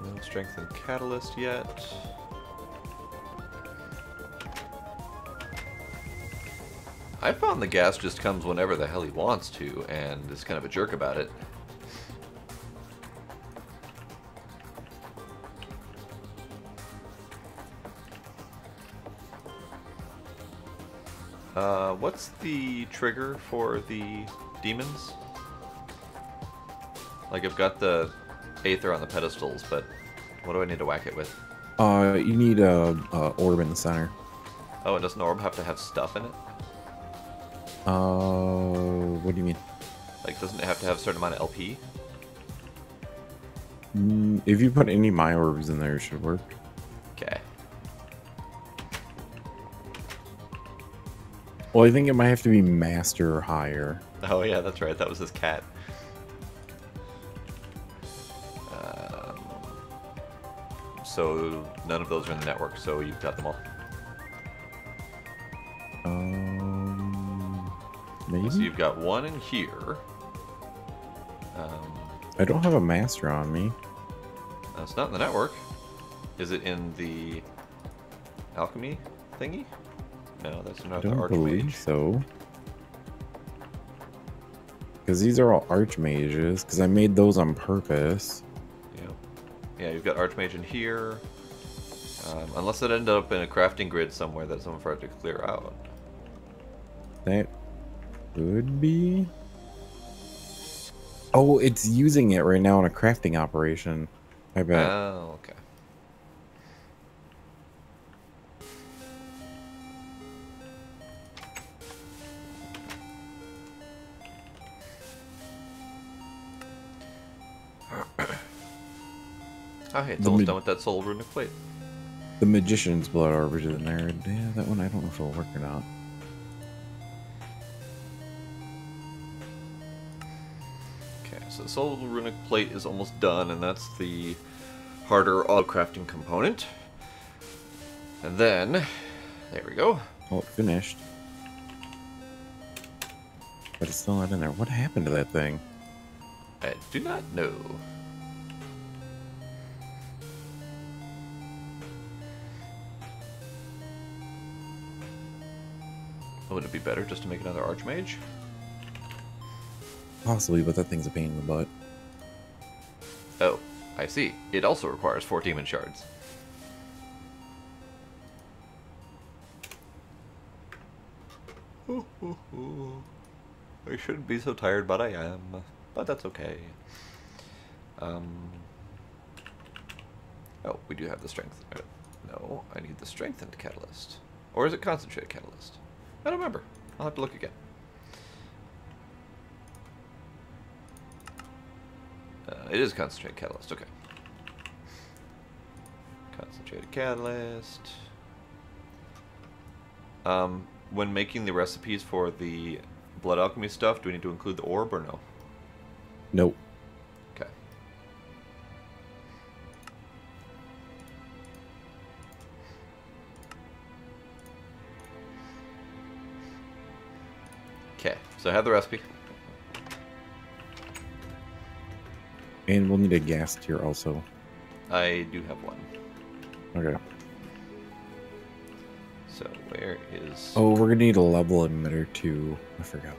No strength and catalyst yet. I found the gas just comes whenever the hell he wants to, and is kind of a jerk about it. What's the trigger for the demons? Like, I've got the Aether on the pedestals, but what do I need to whack it with? You need a orb in the center. Oh, and doesn't the orb have to have stuff in it? What do you mean? Like, doesn't it have to have a certain amount of LP? If you put any my orbs in there, it should work. Okay. Well, I think it might have to be master or higher. Oh yeah, that's right. That was his cat. So none of those are in the network, so you've got them all. Maybe? So you've got one in here. I don't have a master on me. It's not in the network. Is it in the alchemy thingy? No, that's I not the don't believe archmage. so. Because these are all archmages, because I made those on purpose. Yeah, you've got archmage in here. Unless it ended up in a crafting grid somewhere that someone forgot to clear out. That could be. Oh, it's using it right now in a crafting operation. I bet. Oh, okay. Oh, hey, it's almost done with that soul runic plate. The magician's blood orb is in there. Yeah, that one I don't know if it'll work or not. Okay, so the soul runic plate is almost done, and that's the harder auto crafting component. And then, there we go. Oh, it finished. But it's still not in there. What happened to that thing? I do not know. Would it be better just to make another archmage? Possibly, but that thing's a pain in the butt. Oh, I see. It also requires 4 demon shards. I shouldn't be so tired, but I am. But that's okay. Oh, we do have the strength. No, I need the strengthened catalyst. Or is it concentrated catalyst? I don't remember. I'll have to look again. It is concentrated catalyst. Okay. Concentrated catalyst. When making the recipes for the blood alchemy stuff, do we need to include the orb or no? Nope. Okay. Okay, so I have the recipe. And we'll need a gas tier also. I do have one. Okay. So where is... Oh, we're gonna need a level emitter too. I forgot.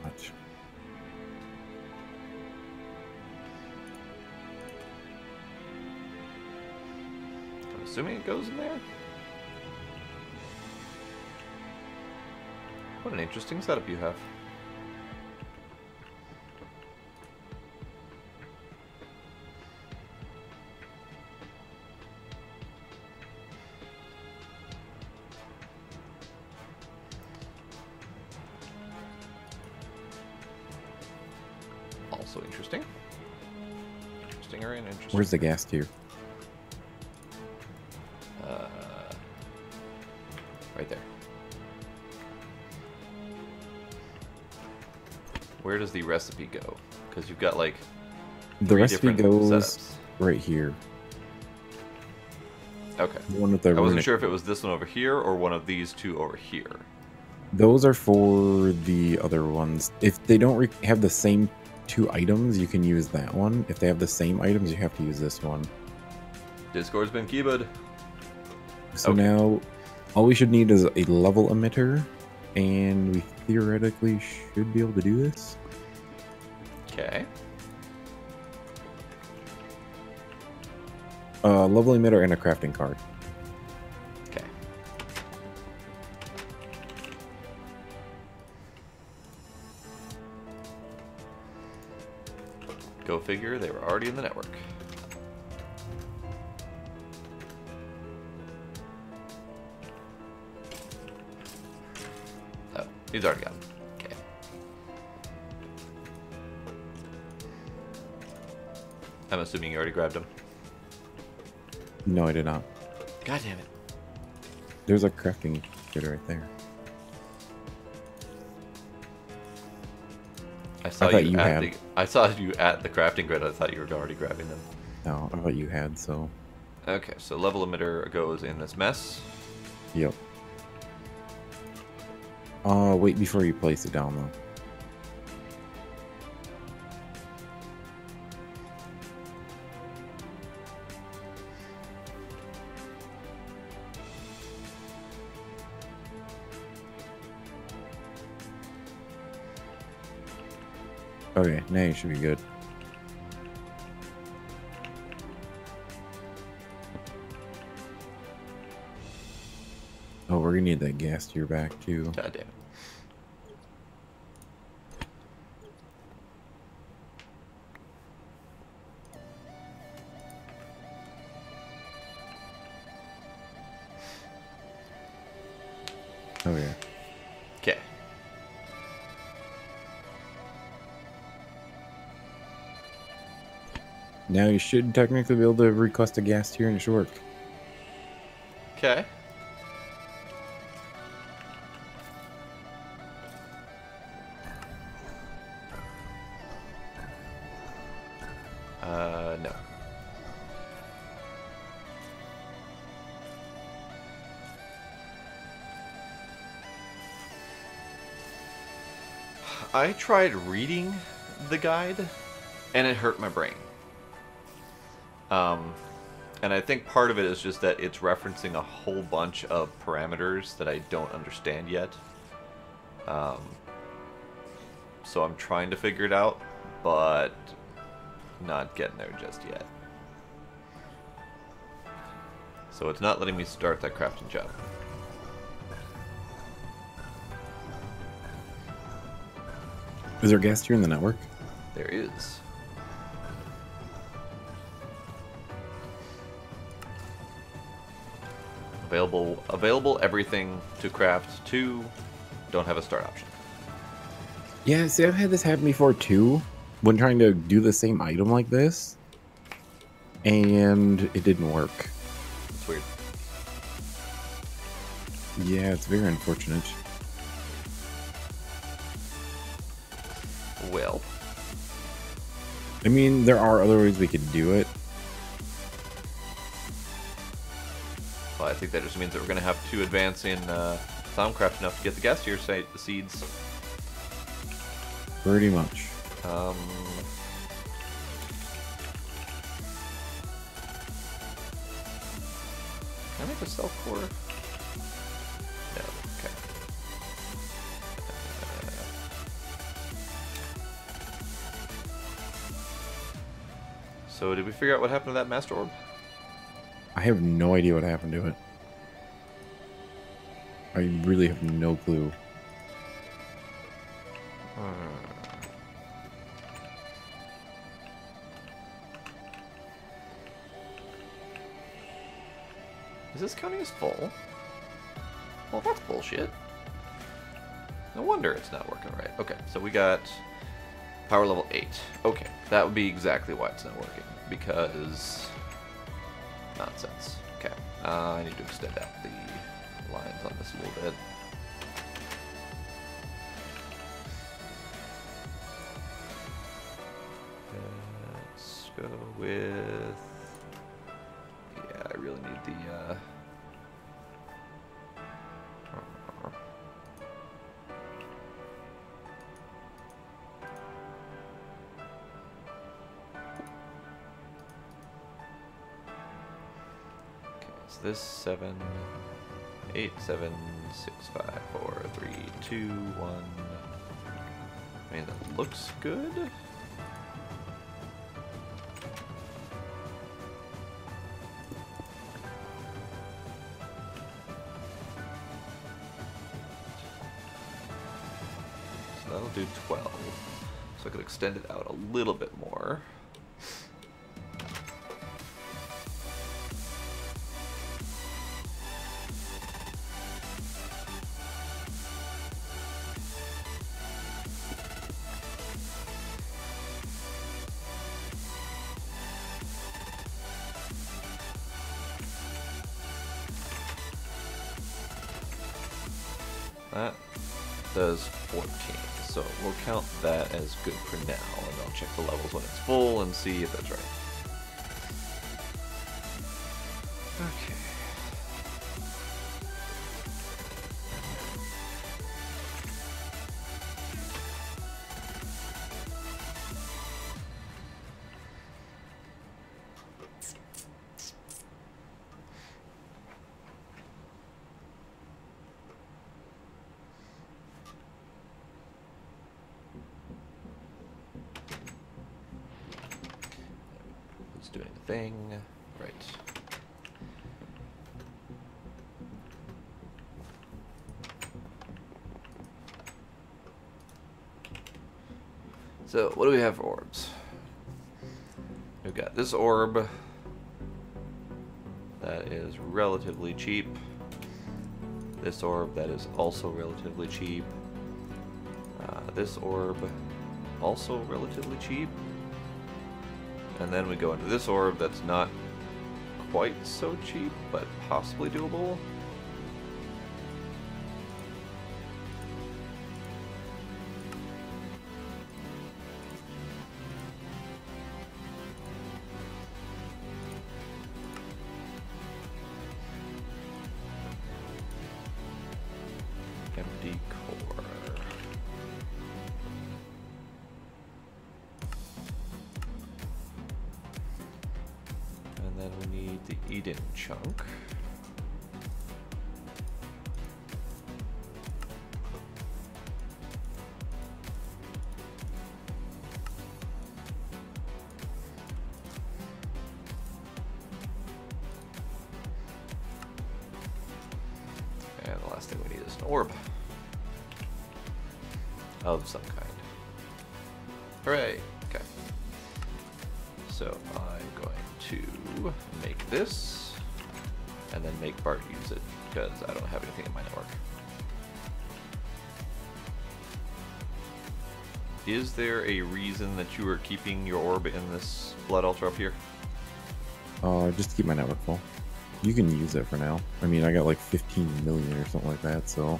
I'm assuming it goes in there? What an interesting setup you have. Also interesting. Interesting and interesting. Where's the gas tier? Right there. Where does the recipe go? Because you've got like The recipe goes setups. right here. Okay. The one with the I wasn't runic. sure if it was this one over here or one of these two over here. Those are for the other ones. If they don't have the same 2 items, you can use that one. If they have the same items, you have to use this one. Discord's been keyboard. So Okay. now, all we should need is a level emitter, and we theoretically should be able to do this. Okay. Level emitter and a crafting card. Okay. Go figure, they were already in the network. Oh, he's already got them. Okay. I'm assuming you already grabbed him. No, I did not. God damn it. There's a crafting kit right there. I saw thought you you at had. the I saw you at the crafting grid. I thought you were already grabbing them. No, I thought you had, so... Okay, so level emitter goes in this mess. Yep. Wait before you place it down, though. Okay, now you should be good. Oh, we're gonna need that gas tier back, too. God damn it. Oh, yeah. Okay. Now you should technically be able to request a gas tier and it should work. Okay. No. I tried reading the guide, and it hurt my brain. And I think part of it is just that it's referencing a whole bunch of parameters that I don't understand yet. So I'm trying to figure it out, but not getting there just yet. So it's not letting me start that crafting job. Is there a gas tier in the network? There is. Available everything to craft. 2 don't have a start option. Yeah, see, I've had this happen before, too. When trying to do the same item like this. And it didn't work. It's weird. Yeah, it's very unfortunate. Well, I mean, there are other ways we could do it. I think that just means that we're going to have to advance in Thaumcraft enough to get the gas tier seeds. Pretty much. Can I make a self core? No. Okay. So did we figure out what happened to that master orb? I have no idea what happened to it. I really have no clue. Is this counting as full? Well, that's bullshit. No wonder it's not working right. Okay, so we got power level 8. Okay, that would be exactly why it's not working. Because... nonsense. Okay, I need to extend out the lines on this a little bit. go with... Yeah, I really need the... So this 7, 8, 7, 6, 5, 4, 3, 2, 1. I mean, that looks good. So that'll do 12. So I could extend it out a little bit more. That does 14, so we'll count that as good for now, and I'll check the levels when it's full and see if that's right. Okay. Doing the thing. Right. So, what do we have for orbs? We've got this orb that is relatively cheap. This orb that is also relatively cheap. This orb also relatively cheap. And then we go into this orb that's not quite so cheap, but possibly doable. Empty core. And then we need the Eden chunk. And the last thing we need is an orb of some kind. Hooray! Okay. So I'm going to make this, and then make Bart use it, because I don't have anything in my network. Is there a reason that you are keeping your orb in this Blood Altar up here? Just to keep my network full. You can use it for now. I mean, I got like 15 million or something like that, so...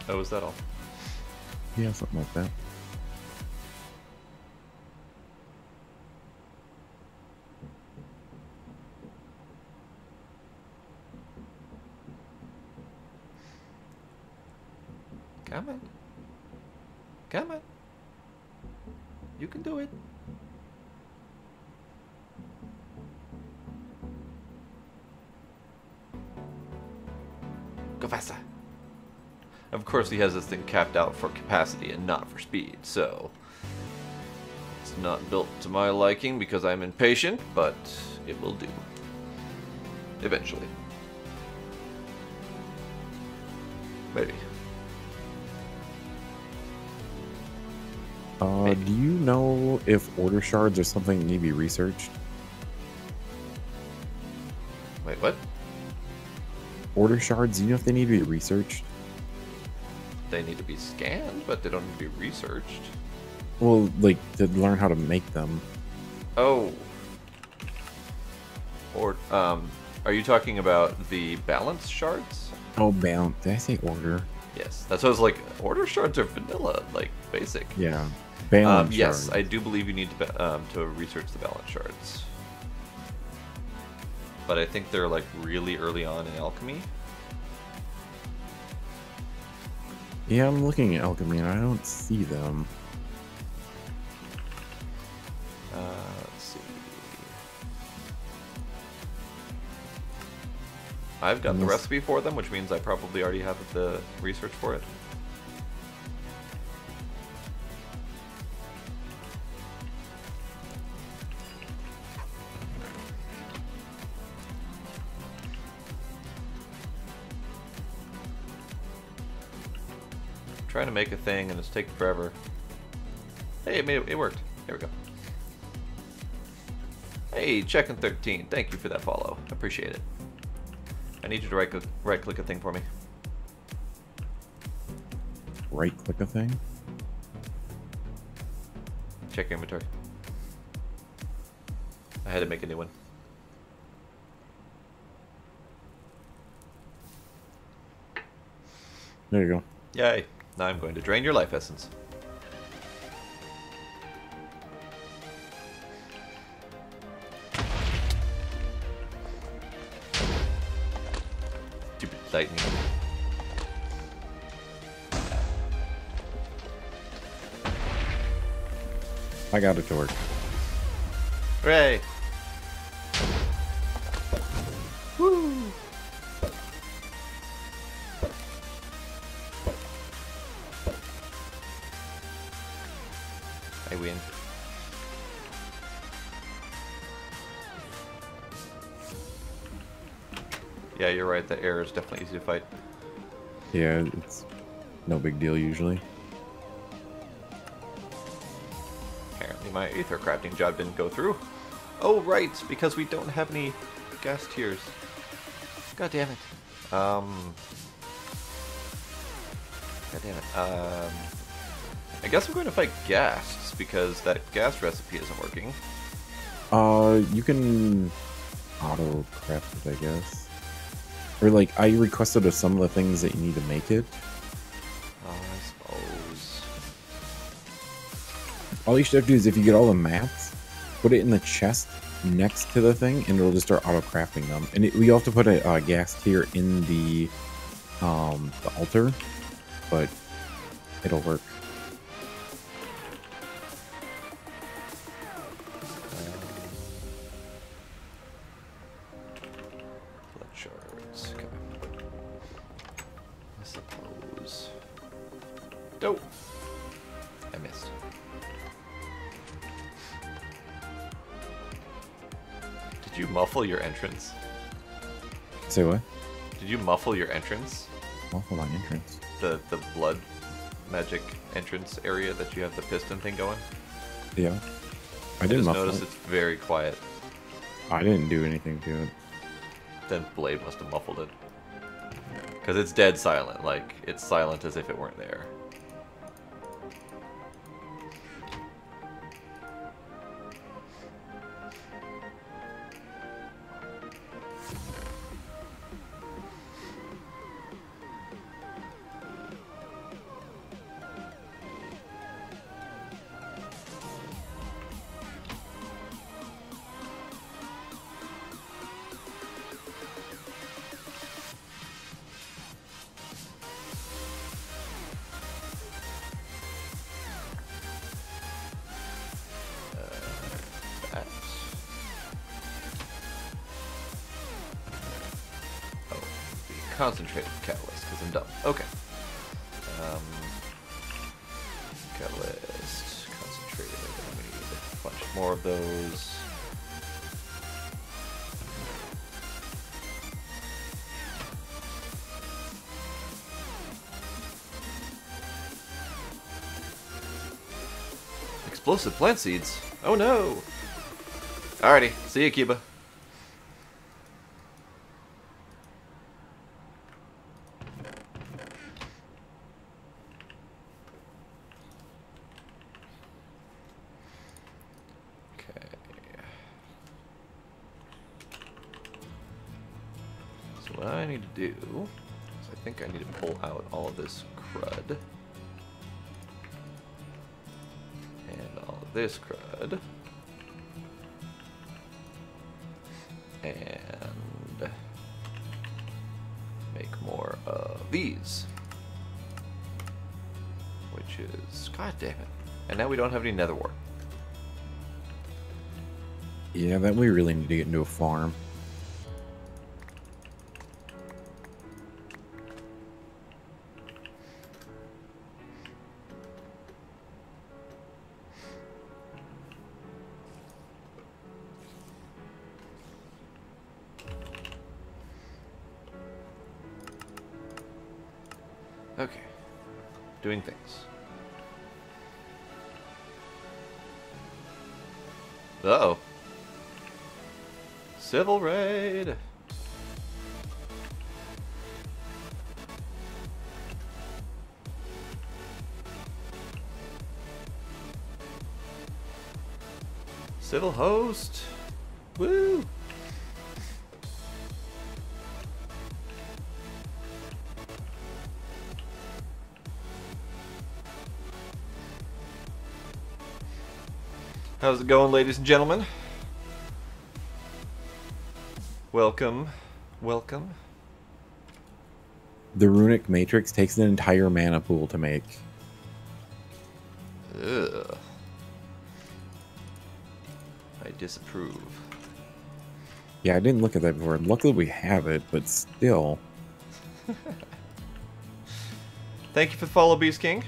Oh, is that all? Yeah, something like that. Come on. Come on. You can do it. Go faster. Of course, he has this thing capped out for capacity and not for speed, so it's not built to my liking because I'm impatient, but it will do. Eventually. Maybe. Do you know if order shards are something that need to be researched? Wait, what? Order shards, do you know if they need to be researched? They need to be scanned, but they don't need to be researched. Well, like, to learn how to make them. Oh. Or, are you talking about the balance shards? Oh, bound. Did I say order? Yes. That's what I was like, order shards are vanilla, like, basic. Yeah. Balance Yes, shards. I do believe you need to research the balance shards. But I think they're like really early on in alchemy. Yeah, I'm looking at alchemy and I don't see them. Let's see. I've got the Unless- recipe for them, which means I probably already have the research for it. Trying to make a thing and it's taking forever. Hey, it worked. There we go. Hey, Checkin' 13, thank you for that follow. Appreciate it. I need you to right click a thing for me. Right click a thing? Check your inventory. I had to make a new one. There you go. Yay. Now I'm going to drain your life essence. Stupid lightning. I got a torch. Hooray! Woo! I win. Yeah, you're right. The air is definitely easy to fight. Yeah, it's no big deal usually. Apparently my aether crafting job didn't go through. Oh, right, because we don't have any gas tiers. God damn it. God damn it. I guess I'm going to fight Ghasts because that gas recipe isn't working. You can auto craft it, I guess. Or like, I requested of some of the things that you need to make it. I suppose. All you should have to do is if you get all the mats, put it in the chest next to the thing, and it'll just start auto crafting them. And we have to put a gas tier in the altar, but it'll work. Blood shards. Okay. I suppose. Dope. I missed. Did you muffle your entrance? Say what? Did you muffle your entrance? Muffle my entrance. The blood magic entrance area that you have the piston thing going? Yeah. I I didn't just muffle noticed it. it's very quiet. I didn't do anything to it. Then Blade must have muffled it. Because it's dead silent. Like, it's silent as if it weren't there. That. Oh, the concentrated catalyst, because I'm dumb. Okay. Catalyst, concentrated. We need a bunch more of those. Explosive plant seeds. Oh no! Alrighty, see ya, Cuba. Okay. So what I need to do is I think I need to pull out all of this crud. And all of this crud. And make more of these. Which is, god damn it. And now we don't have any nether wart. Yeah, that we really need to get into a farm. Okay. Doing things. Uh-oh. Civil raid! Civil host! Woo! How's it going, ladies and gentlemen? Welcome. Welcome. The runic matrix takes an entire mana pool to make. Ugh. I disapprove. Yeah, I didn't look at that before. Luckily we have it, but still. Thank you for the follow, Beast King.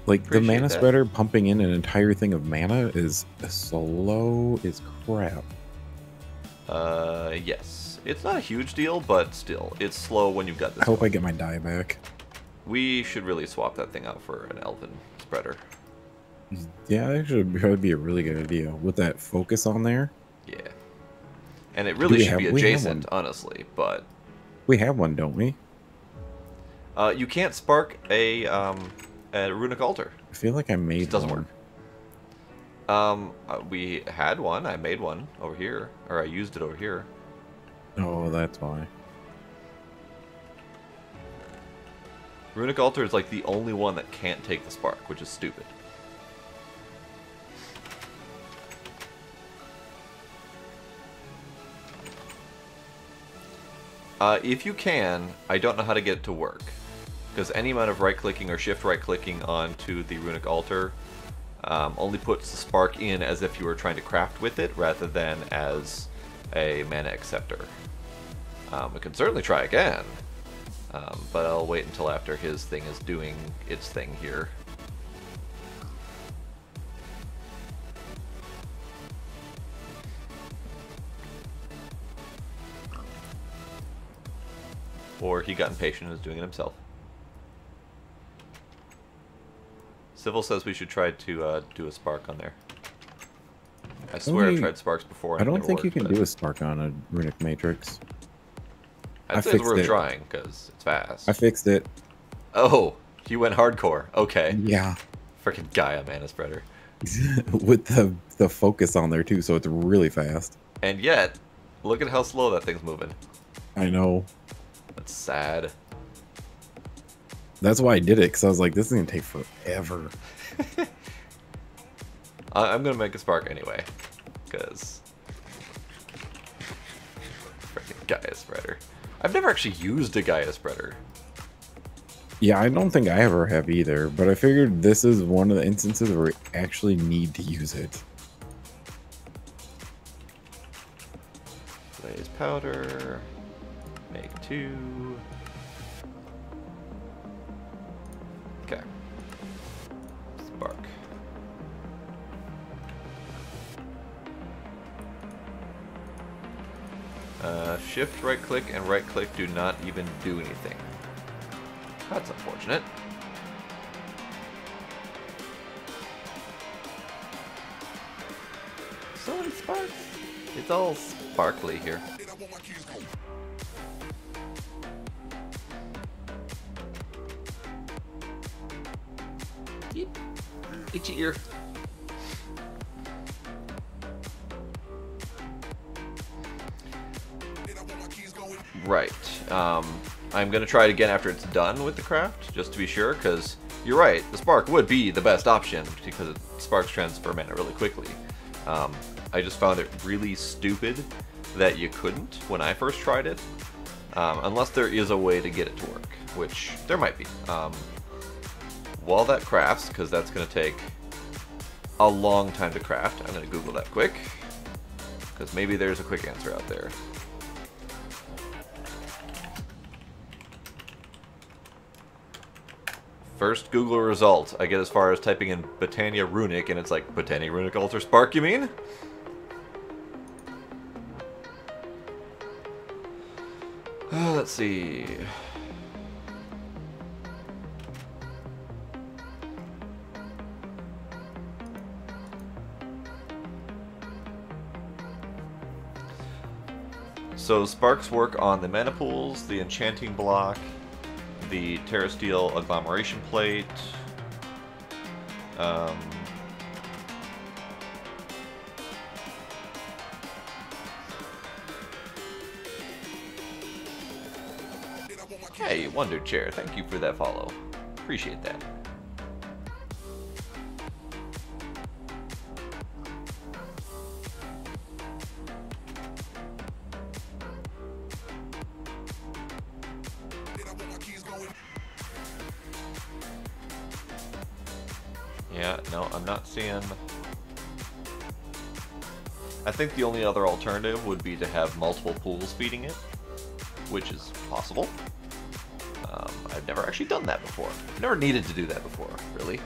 Like, the Appreciate mana that. spreader pumping in an entire thing of mana is slow as crap. Yes. It's not a huge deal, but still, it's slow when you've got this. I hope I going. get my die back. We should really swap that thing out for an elven spreader. Yeah, that should probably be a really good idea. With that focus on there. Yeah. And it really we should be have- we have adjacent, one. honestly, but We have one, don't we? you can't spark a runic altar. I feel like I made It doesn't one. work. We had one. I made one over here, or I used it over here. Oh, that's why. Runic altar is like the only one that can't take the spark, which is stupid. If you can, I don't know how to get it to work. Because any amount of right-clicking or shift right-clicking onto the runic altar only puts the spark in as if you were trying to craft with it, rather than as a mana acceptor. We can certainly try again, but I'll wait until after his thing is doing its thing here. Or he got impatient and is doing it himself. Civil says we should try to do a spark on there. I swear I've tried sparks before. I don't think you can do a spark on a runic matrix. I'd say it's worth trying because it's fast. I fixed it. Oh, you went hardcore. Okay. Yeah. Freaking Gaia mana spreader. With the focus on there too, so it's really fast. And yet, look at how slow that thing's moving. I know. That's sad. That's why I did it, because I was like, this is going to take forever. I'm going to make a spark anyway. Because... freaking Gaia spreader. I've never actually used a Gaia spreader. Yeah, I don't think I ever have either, but I figured this is one of the instances where we actually need to use it. Blaze powder. Make 2. Okay. Spark. Shift right click and right click do not even do anything. That's unfortunate. So many sparks. It's all sparkly here. Yep. Itchy ear. Right. I'm going to try it again after it's done with the craft, just to be sure, because you're right. The Spark would be the best option because it sparks transfer mana really quickly. I just found it really stupid that you couldn't when I first tried it, unless there is a way to get it to work, which there might be. While that crafts, because that's going to take a long time to craft, I'm going to Google that quick, because maybe there's a quick answer out there. First Google result, I get as far as typing in Botania Runic, and it's like, Botania Runic Alter Spark, you mean? Let's see. So sparks work on the mana pools, the enchanting block, the Terra Steel agglomeration plate. Hey, Wonder Chair, thank you for that follow. Appreciate that. Yeah, no, I'm not seeing... I think the only other alternative would be to have multiple pools feeding it, which is possible. I've never actually done that before. I've never needed to do that before, really.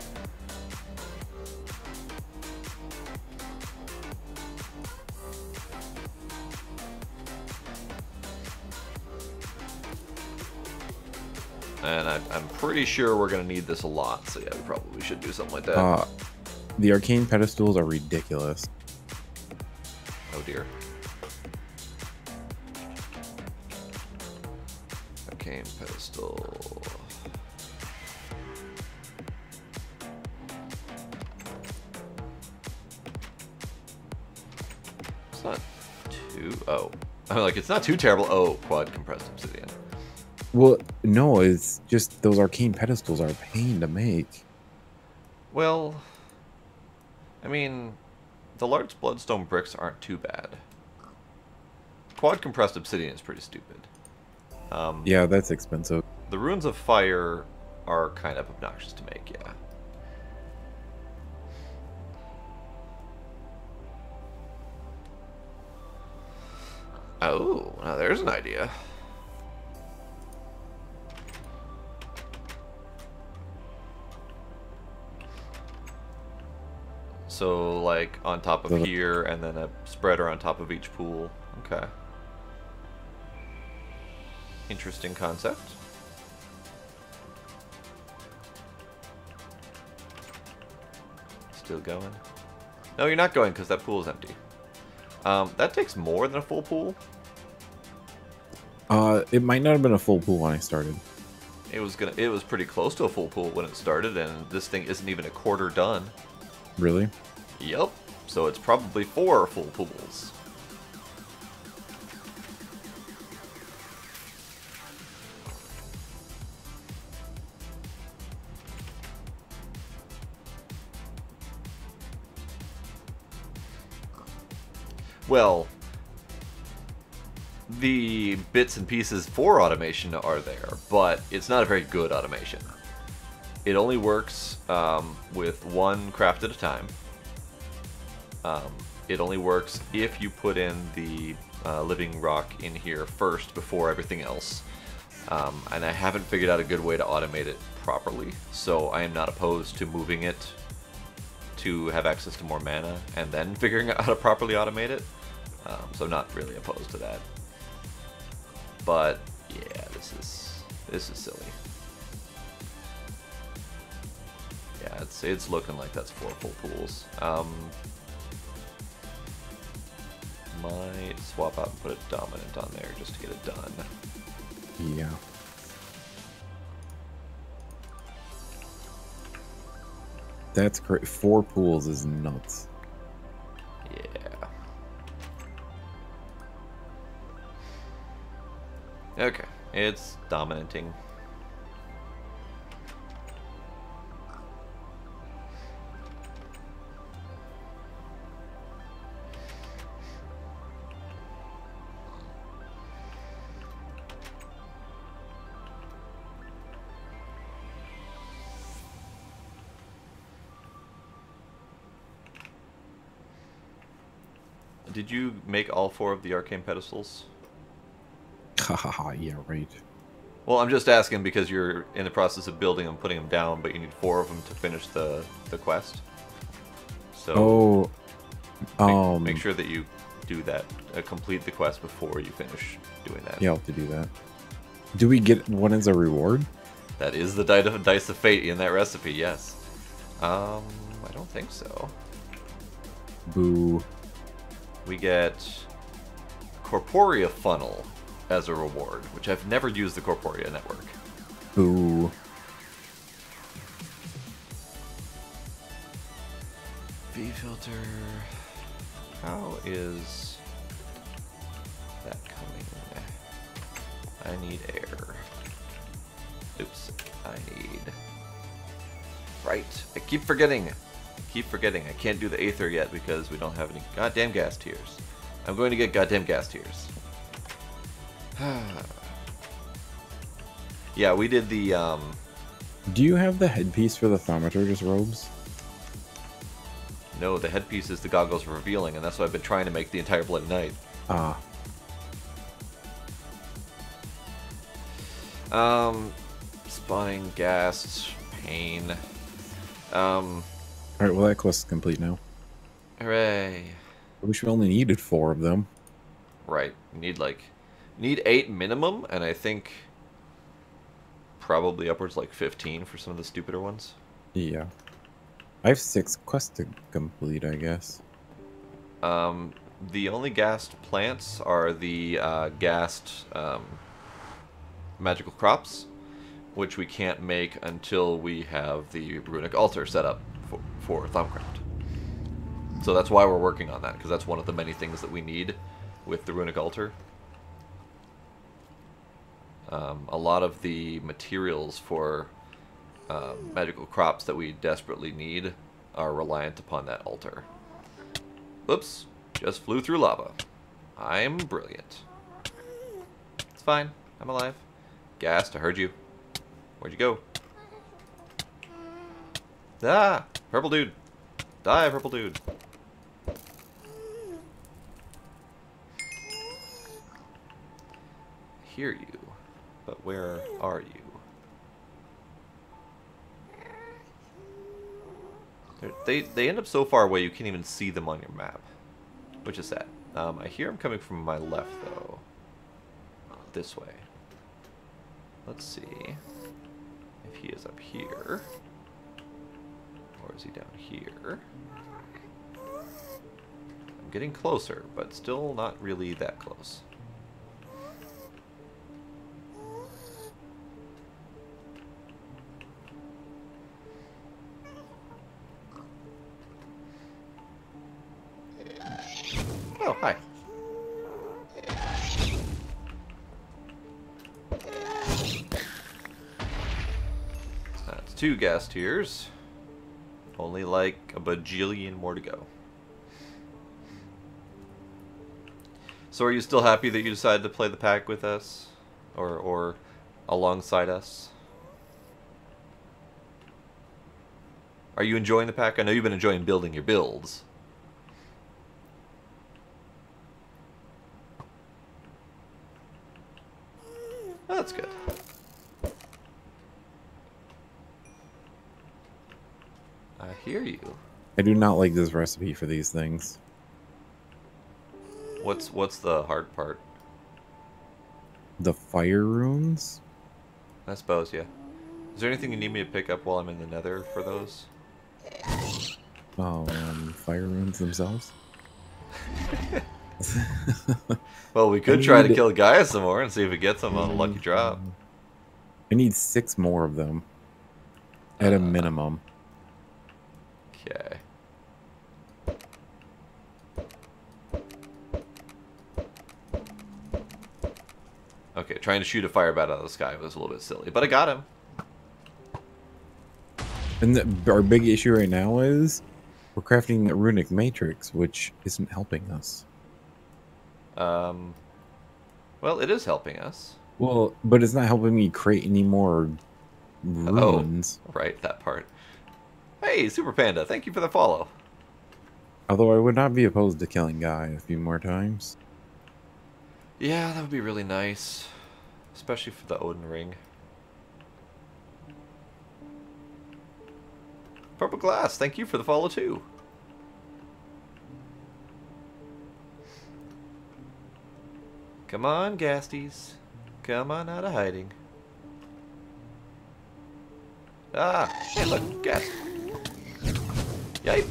And I'm pretty sure we're going to need this a lot, so yeah, we probably should do something like that. The arcane pedestals are ridiculous. Oh dear. Arcane pedestal. It's not too... Oh. I'm like, it's not too terrible. Oh, quad compressed obsidian. Well, no, it's just those arcane pedestals are a pain to make. Well, I mean, the large bloodstone bricks aren't too bad. Quad compressed obsidian is pretty stupid. Yeah, that's expensive. The runes of fire are kind of obnoxious to make, yeah. Oh, now there's an idea. So, like, on top of here, and then a spreader on top of each pool. Okay. Interesting concept. Still going? No, you're not going, because that pool is empty. That takes more than a full pool. It might not have been a full pool when I started. It was pretty close to a full pool when it started, and this thing isn't even a quarter done. Really? Yep. So it's probably 4 full pools. Well, the bits and pieces for automation are there, but it's not a very good automation. It only works with 1 craft at a time. It only works if you put in the living rock in here first before everything else. And I haven't figured out a good way to automate it properly, so I am not opposed to moving it to have access to more mana and then figuring out how to properly automate it. So I'm not really opposed to that. But yeah, this is silly. Yeah, it's looking like that's 4 full pools. Might swap out and put a dominant on there just to get it done. Yeah. That's great. 4 pools is nuts. Yeah. Okay, it's dominating. Did you make all 4 of the arcane pedestals? Haha, yeah, right. Well, I'm just asking because you're in the process of building them, putting them down, but you need 4 of them to finish the quest. So make sure that you do that, complete the quest before you finish doing that. Yeah, I'll have to do that. Do we get one as a reward? That is the dice of fate in that recipe, yes. I don't think so. Boo. We get Corporea Funnel as a reward, which I've never used the Corporea network. Boo. V-filter. How is that coming? I need air. Oops. I need... Right. I keep forgetting. I can't do the Aether yet because we don't have any goddamn gas tiers. I'm going to get goddamn gas tiers. Yeah, we did the, Do you have the headpiece for the thaumaturgus robes? No, the headpiece is the goggles of revealing, and that's what I've been trying to make the entire Bloody Night. Ah. Spawning, gas, pain. Alright, well that quest is complete now. Hooray. I wish we only needed 4 of them. Right. Need 8 minimum, and I think probably upwards like 15 for some of the stupider ones. Yeah. I have 6 quests to complete, I guess. The only gassed plants are the gassed magical crops, which we can't make until we have the runic altar set up for Thaumcraft. So that's why we're working on that, because that's one of the many things that we need with the runic altar. A lot of the materials for magical crops that we desperately need are reliant upon that altar. Oops, just flew through lava. I'm brilliant. It's fine, I'm alive. Gassed, I heard you. Where'd you go? Ah! Purple dude! Die, purple dude! Hear you, but where are you? They end up so far away you can't even see them on your map, which is sad. I hear them coming from my left though. This way. Let's see if he is up here, or is he down here? I'm getting closer, but still not really that close. Oh, hi. That's 2 gas tiers. Only like a bajillion more to go. So are you still happy that you decided to play the pack with us? Or alongside us? Are you enjoying the pack? I know you've been enjoying building your builds. Oh, that's good. I hear you. I do not like this recipe for these things. What's the hard part? The fire runes? I suppose, yeah. Is there anything you need me to pick up while I'm in the nether for those? Oh, fire runes themselves? Well, we could try to kill Gaia some more and see if it gets them on a lucky drop. I need 6 more of them. At a minimum. Okay. Okay, trying to shoot a fire bat out of the sky was a little bit silly, but I got him. And our big issue right now is we're crafting a runic matrix, which isn't helping us. Well, it is helping us. Well, but it's not helping me create any more runes. Oh, right, that part. Hey, Super Panda, thank you for the follow. Although I would not be opposed to killing Guy a few more times. Yeah, that would be really nice. Especially for the Odin ring. Purple Glass, thank you for the follow too. Come on, Gasties. Come on out of hiding. Ah, hey look, Gast. Yipe.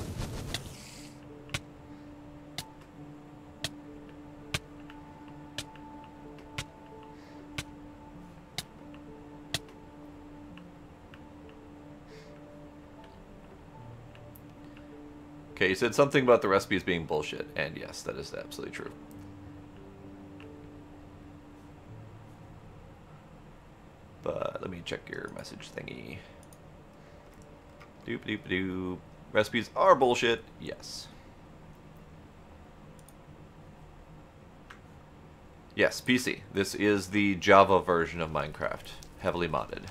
Okay, you said something about the recipes being bullshit, and yes, that is absolutely true. But let me check your message thingy. Doop doop doop. Recipes are bullshit, yes. Yes, PC. This is the Java version of Minecraft, heavily modded.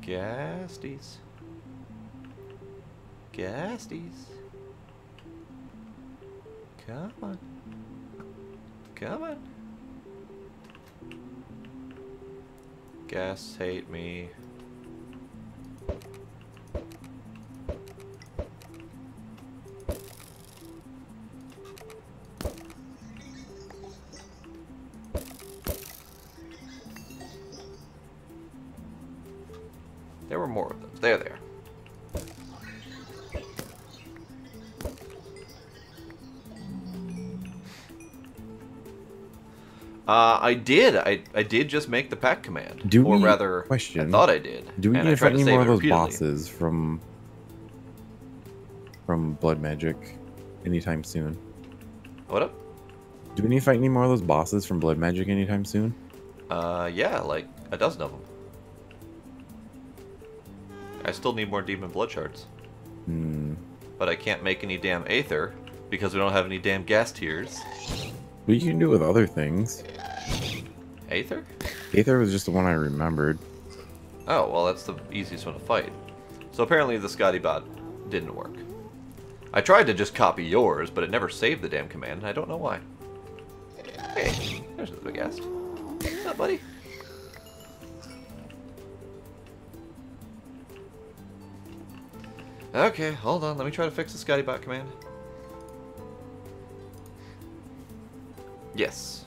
Gasties. Gasties. Come on. Come on. Gas hate me. There were more of them. There. I did. I did just make the pack command. Or rather, I thought I did. Do we need to fight any more of those bosses from Blood Magic anytime soon? What up? Do we need to fight any more of those bosses from Blood Magic anytime soon? Yeah, like a dozen of them. I still need more Demon Blood Shards. But I can't make any damn Aether because we don't have any damn gas tiers. But you can do it with other things. Aether? Aether was just the one I remembered. Oh, well that's the easiest one to fight. So apparently the Scotty bot didn't work. I tried to just copy yours, but it never saved the damn command, and I don't know why. Hey, there's the big ghast. What's up, buddy? Okay, hold on. Let me try to fix the Scotty bot command. Yes.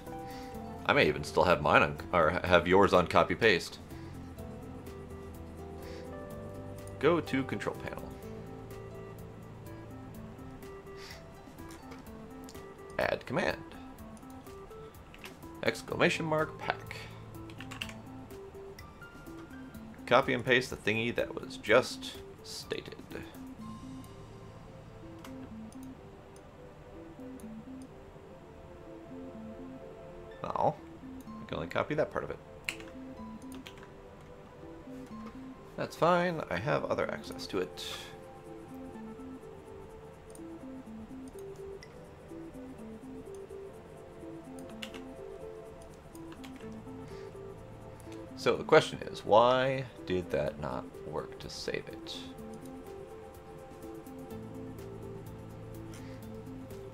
I may even still have mine on, or have yours on copy paste. Go to control panel. Add command. Exclamation mark pack. Copy and paste the thingy that was just stated. Oh, I can only copy that part of it. That's fine, I have other access to it. So the question is, why did that not work to save it?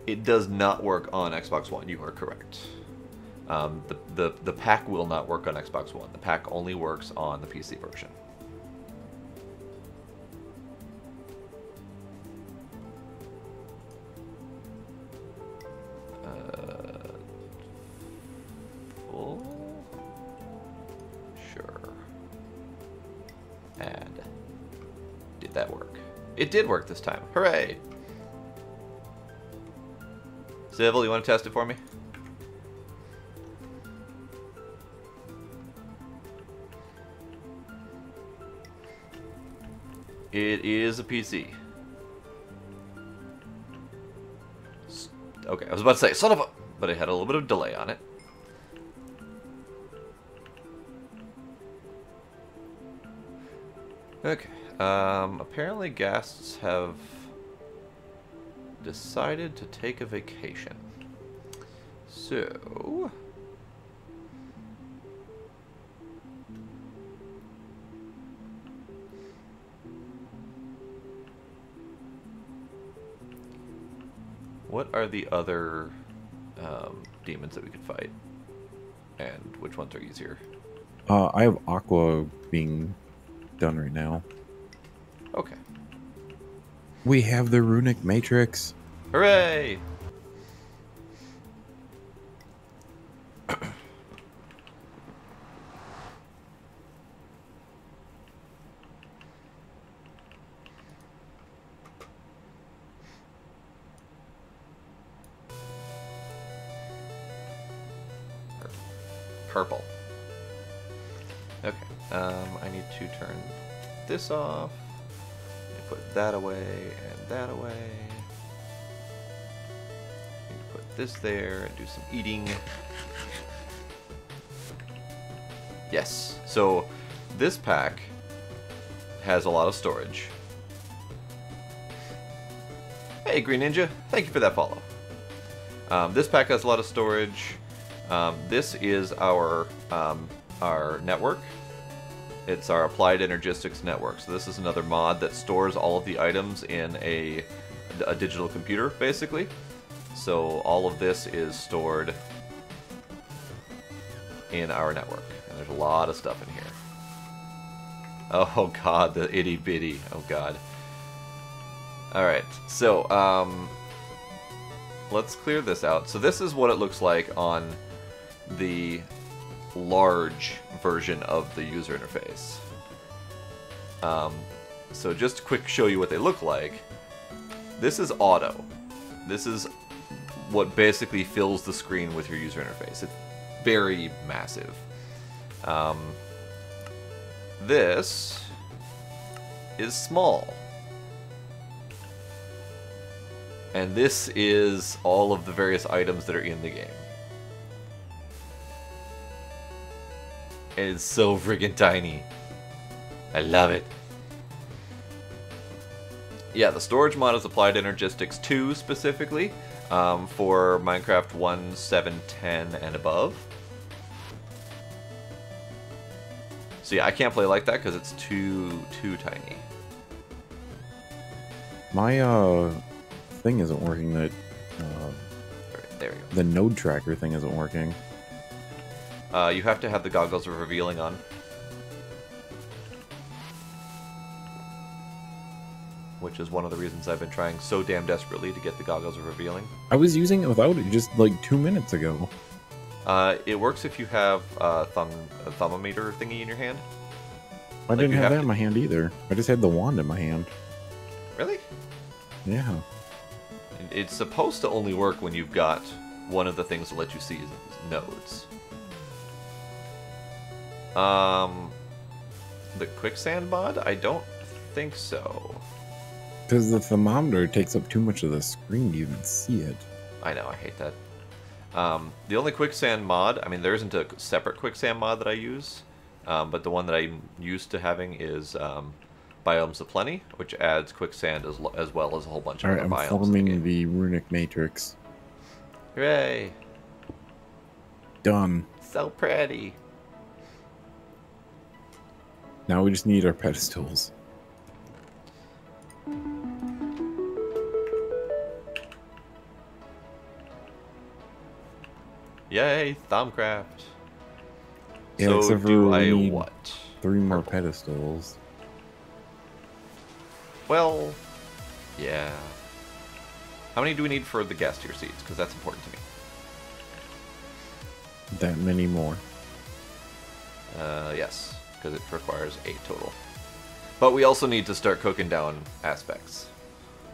It does not work on Xbox One, you are correct. The pack will not work on Xbox One. The pack only works on the PC version. Full? Sure. Add. Did that work? It did work this time. Hooray! Civil, you want to test it for me? It is a PC. Okay, I was about to say, son of a... But it had a little bit of delay on it. Okay, apparently ghasts have decided to take a vacation. So... what are the other demons that we could fight? And which ones are easier? I have Aqua being done right now. Okay. We have the Runic Matrix. Hooray! Purple. Okay. I need to turn this off. Put that away and that away. Need to put this there and do some eating. Yes. So this pack has a lot of storage. Hey, Green Ninja. Thank you for that follow. This pack has a lot of storage. This is our network. It's our Applied Energistics network. So this is another mod that stores all of the items in a digital computer, basically. So all of this is stored in our network. And there's a lot of stuff in here. Oh god, the itty bitty. Oh god. Alright, so let's clear this out. So this is what it looks like on the large version of the user interface. So just to quick show you what they look like. This is auto. This is what basically fills the screen with your user interface. It's very massive. This is small. And this is all of the various items that are in the game. It's so friggin' tiny. I love it. Yeah, the storage mod is Applied Energistics 2 specifically for Minecraft 1.7.10 and above. So yeah, I can't play like that because it's too tiny. My thing isn't working. That Right, there we go. the node tracker thing isn't working. You have to have the goggles of revealing on. Which is one of the reasons I've been trying so damn desperately to get the goggles of revealing. I was using it without it just like 2 minutes ago. It works if you have a thermometer thingy in your hand. I Like, didn't you have have that to- in my hand either. I just had the wand in my hand. Really? Yeah. It's supposed to only work when you've got one of the things to let you see nodes. The quicksand mod? I don't think so. Because the thermometer takes up too much of the screen to even see it. I know, I hate that. The only quicksand mod, I mean, there isn't a separate quicksand mod that I use, but the one that I'm used to having is Biomes of Plenty, which adds quicksand as well as a whole bunch of Alright, other I'm biomes. forming the Runic Matrix. Hooray! Done. So pretty. Now we just need our pedestals. Yay, Thumbcraft. Yeah, So except for do we I need what? 3 more Purple. pedestals. Well, yeah. How many do we need for the gas tier seats? Because that's important to me. That many more. Yes, because it requires 8 total. But we also need to start cooking down aspects.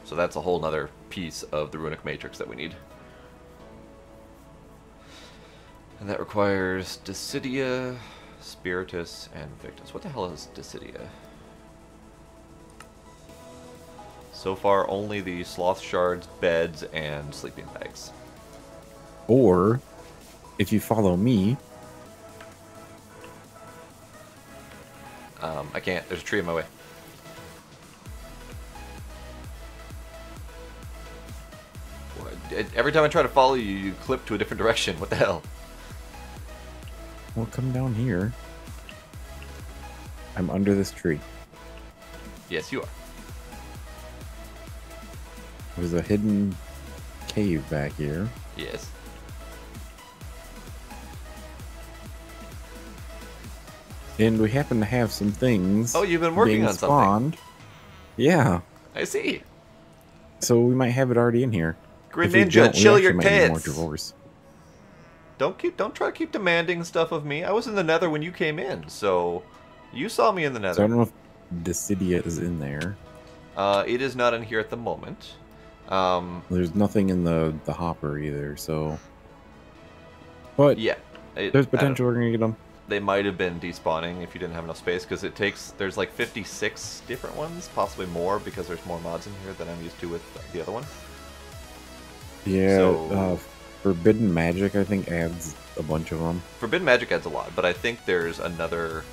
So that's a whole nother piece of the Runic Matrix that we need. And that requires Dissidia, Spiritus, and Victus. What the hell is Dissidia? So far, only the Sloth Shards, Beds, and Sleeping Bags. Or, if you follow me, I can't. There's a tree in my way. Every time I try to follow you, you clip to a different direction. What the hell? well, come down here. I'm under this tree. Yes, you are. There's a hidden cave back here. Yes. And we happen to have some things. Oh, you've been working being on something. spawned. Yeah. I see. So we might have it already in here. Green If we Ninja, don't, we chill actually your might need more tits. drawers. Don't try to keep demanding stuff of me. I was in the Nether when you came in, so you saw me in the Nether. So I don't know if Dissidia is in there. It is not in here at the moment. There's nothing in the hopper either, so... But Yeah. there's potential we're going to get them. They might have been despawning if you didn't have enough space, because it takes... There's like 56 different ones, possibly more, because there's more mods in here than I'm used to with the other one. Yeah, So- Forbidden Magic, I think, adds a bunch of them. Forbidden Magic adds a lot, but I think there's another...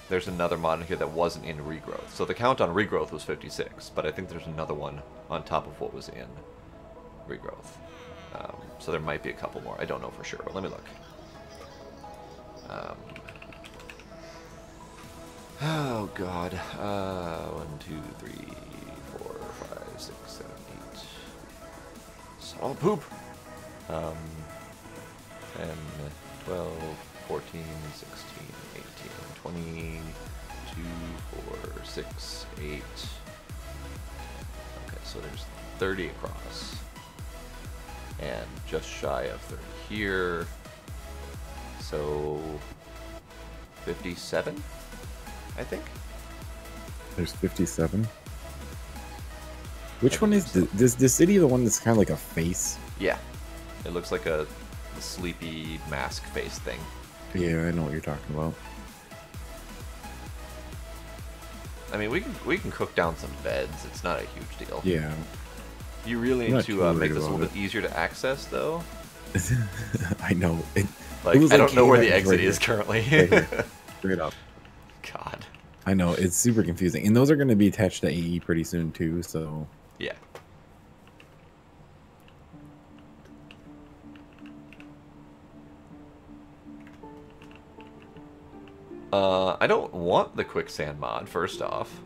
there's another mod in here that wasn't in Regrowth. So the count on Regrowth was 56, but I think there's another one on top of what was in Regrowth. So there might be a couple more. I don't know for sure, but let me look. Oh god. 1, 2, 3, 4, 5, 6, 7, 8. Solid poop. 10, 12, 14, 16, 18, 20, 2, 4, 6, 8. Okay, so there's 30 across. And just shy of 30 here. So 57, I think. There's 57. Which one is this city? The one that's kind of like a face? Yeah, it looks like a sleepy mask face thing. Yeah, I know what you're talking about. I mean, we can cook down some beds. It's not a huge deal. Yeah. You really I'm need not to too worried make this a little about bit easier to access, though. I know. Like, was I like don't know where the cave exit right is here. currently. Right here. Straight up. God. I know, it's super confusing. And those are going to be attached to AE pretty soon, too, so... Yeah. I don't want the quicksand mod, first off.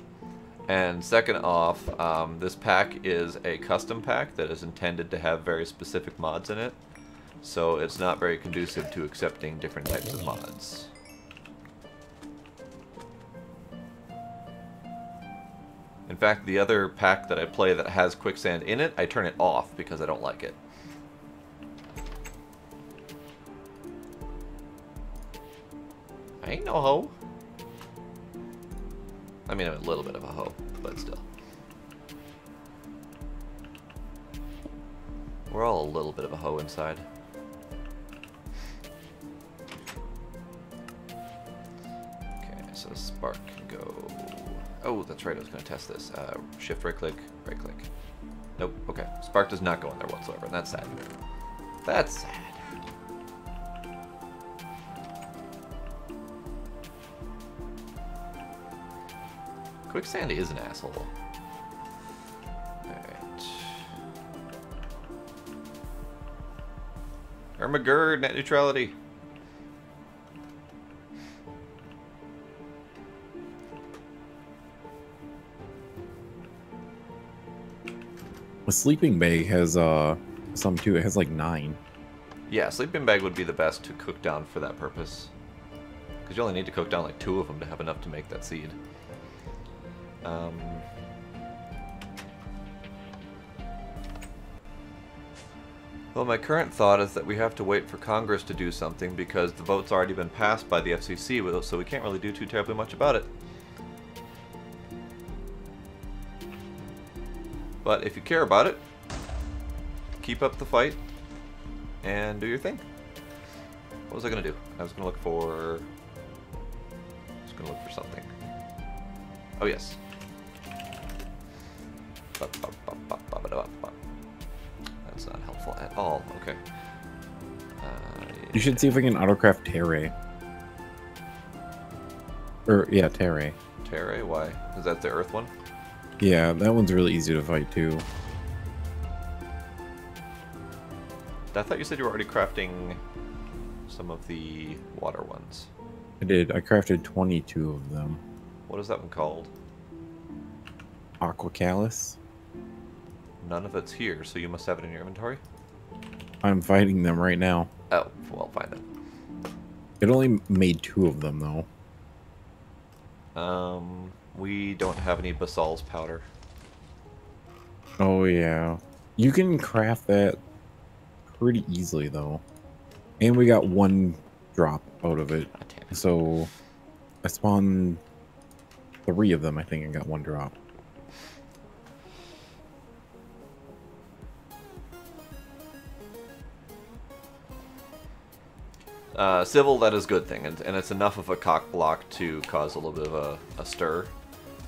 And second off, this pack is a custom pack that is intended to have very specific mods in it. So it's not very conducive to accepting different types of mods. In fact, the other pack that I play that has quicksand in it, I turn it off because I don't like it. I ain't no hoe. I mean, I'm a little bit of a hoe, but still. We're all a little bit of a hoe inside. Okay, so Spark can go... Oh, that's right, I was going to test this. Shift right click, right click. Nope, okay. Spark does not go in there whatsoever, and that's sad. That's sad. Quicksand is an asshole. Alright. Ermagerd, net neutrality. A sleeping bag has some too. It has like 9. Yeah, sleeping bag would be the best to cook down for that purpose. Because you only need to cook down like 2 of them to have enough to make that seed. Well, my current thought is that we have to wait for Congress to do something because the vote's already been passed by the FCC, so we can't really do too terribly much about it. But if you care about it, keep up the fight and do your thing. What was I gonna do? I was gonna look for... something. Oh, yes. That's not helpful at all. Okay. You should see if we can autocraft Terre. Or, yeah, Terre. Terre? Why? Is that the Earth one? Yeah, that one's really easy to fight, too. I thought you said you were already crafting some of the water ones. I did. I crafted 22 of them. What is that one called? Aqua Callus. None of it's here, so you must have it in your inventory? I'm fighting them right now. Oh, well, fine then. It only made 2 of them, though. We don't have any Basal's powder. Oh, yeah. You can craft that pretty easily, though. And we got 1 drop out of it. God damn it. So, I spawned 3 of them, I think, and got 1 drop. Civil, that is a good thing, and it's enough of a cock block to cause a little bit of a stir.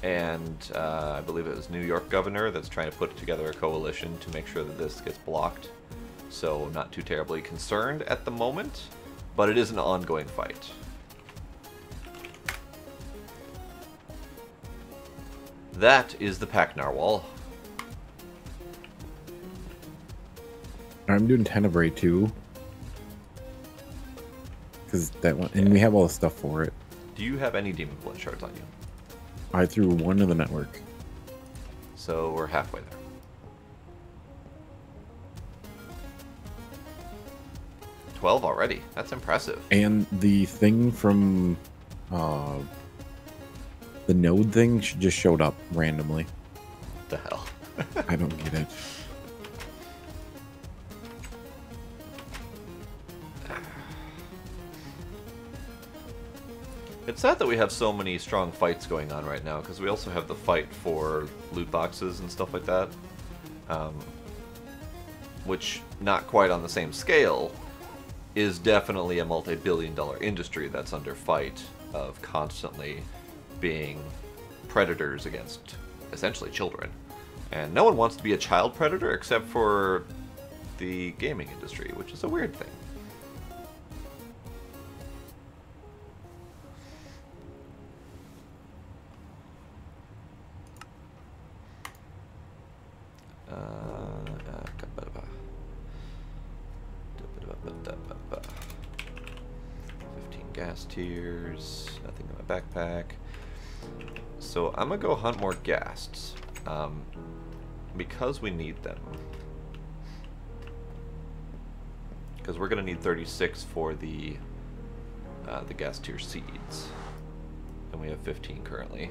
And I believe it was New York governor that's trying to put together a coalition to make sure that this gets blocked. So I'm not too terribly concerned at the moment, but it is an ongoing fight. That is the Pack Narwhal. I'm doing Tenebrae, too. Because that one... And we have all the stuff for it. Do you have any Demon Blood shards on you? I threw 1 in the network. So we're halfway there. $12 already. That's impressive. And the thing from... the node thing just showed up randomly. What the hell? I don't get it. It's sad that we have so many strong fights going on right now, because we also have the fight for loot boxes and stuff like that. Which, not quite on the same scale, is definitely a multi-billion-dollar industry that's under fight of constantly being predators against, essentially, children. And no one wants to be a child predator except for the gaming industry, which is a weird thing. Gas tiers, nothing in my backpack. So I'm gonna go hunt more ghasts, because we need them. Because we're gonna need 36 for the ghast tier seeds, and we have 15 currently.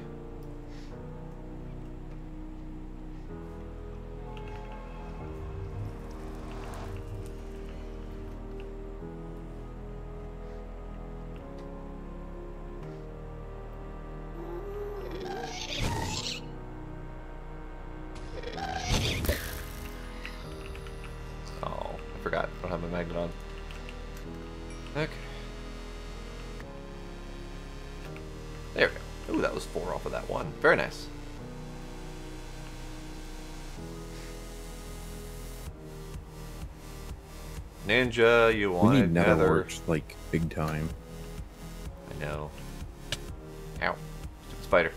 Forgot. I don't have my magnet on. Okay. There we go. Ooh, that was 4 off of that one. Very nice. Ninja, you want We need nether. netherworks, like, big time. I know. Ow. Stupid spider.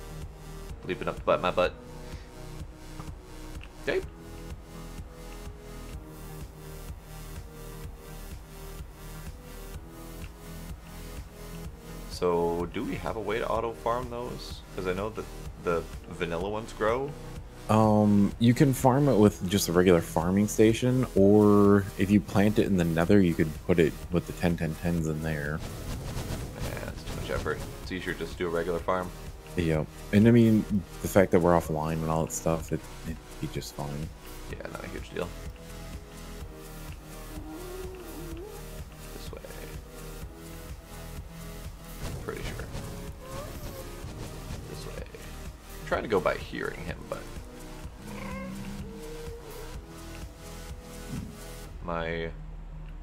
Leaping up my butt. Okay. So, do we have a way to auto-farm those? Because I know that the vanilla ones grow. You can farm it with just a regular farming station, or if you plant it in the nether, you could put it with the 10-10-10s in there. Yeah, it's too much effort. It's easier just to do a regular farm. Yep. And I mean, the fact that we're offline and all that stuff, it'd be just fine. Yeah, not a huge deal. This way. Pretty sure. This way. I'm trying to go by hearing him, but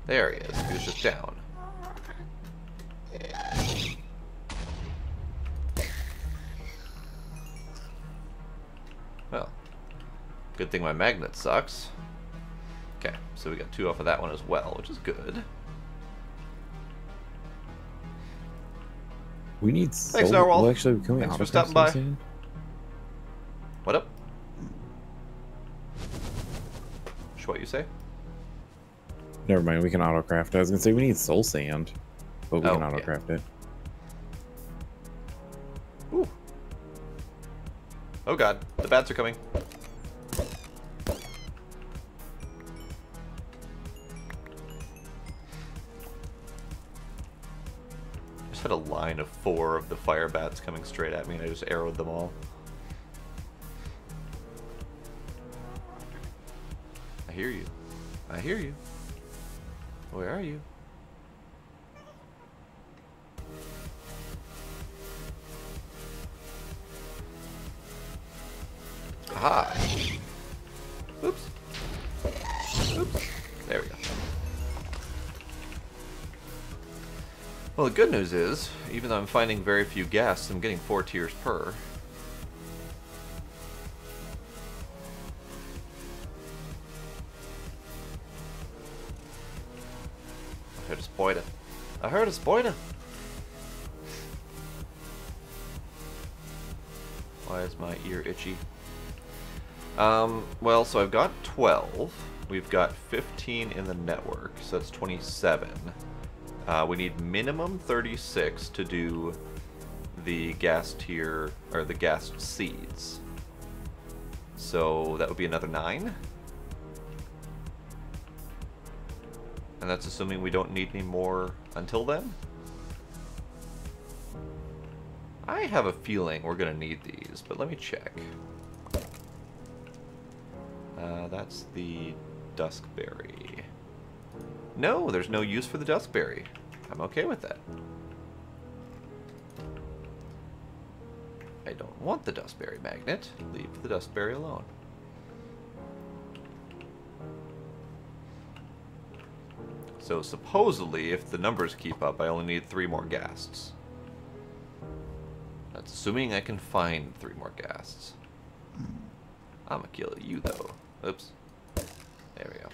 there he is. He was just down. Well, good thing my magnet sucks. Okay, so we got 2 off of that one as well, which is good. We need Thanks, soul. Narwhal. Well, actually, can we Thanks for autocraft stopping by. soul sand? What up? What you say? Never mind, we can autocraft it. I was gonna say we need soul sand, but we Oh, can autocraft it. Ooh. Oh god, the bats are coming. had a line of 4 of the fire bats coming straight at me, and I just arrowed them all. I hear you. I hear you. Where are you? Aha! Oops. Oops. There we go. Well, the good news is, even though I'm finding very few ghasts, I'm getting 4 tiers per. I heard a spider. I heard a spider! Why is my ear itchy? Well, so I've got 12. We've got 15 in the network, so that's 27. We need minimum 36 to do the ghast tier, or the ghast seeds. So that would be another 9. And that's assuming we don't need any more until then. I have a feeling we're going to need these, but let me check. That's the Duskberry. No, there's no use for the Duskberry. I'm okay with that. I don't want the Duskberry magnet. Leave the Duskberry alone. So supposedly, if the numbers keep up, I only need 3 more ghasts. That's assuming I can find 3 more ghasts. I'm gonna kill you though. Oops. There we go.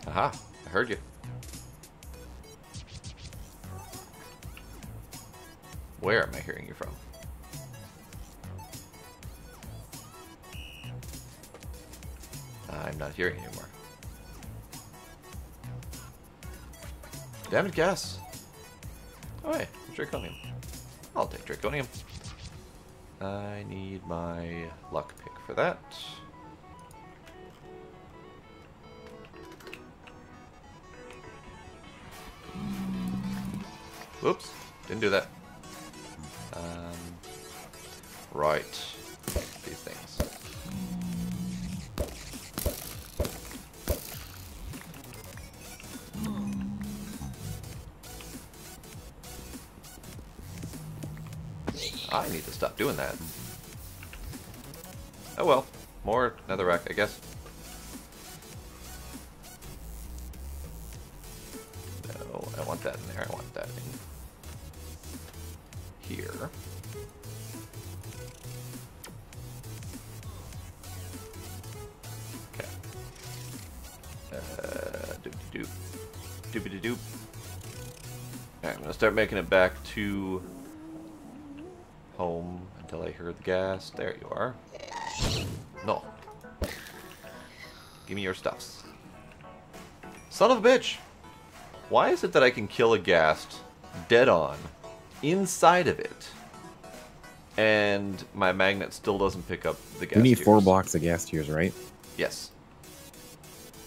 Aha, I heard you. Where am I hearing you from? I'm not hearing you anymore. Damn it, gas. Oh, hey, Draconium. I'll take Draconium. I need my luck pick for that. Whoops, didn't do that. Right, these things. I need to stop doing that. Oh well, more netherrack, I guess. No, I don't want that in there. I want that in here. Okay. Doop-de-doop. Doop-de-doop. Alright, I'm gonna start making it back to home until I hear the gas. There you are. No. Give me your stuffs. Son of a bitch! Why is it that I can kill a ghast dead on inside of it and my magnet still doesn't pick up the ghast? We need tiers? 4 blocks of ghast tiers, right? Yes.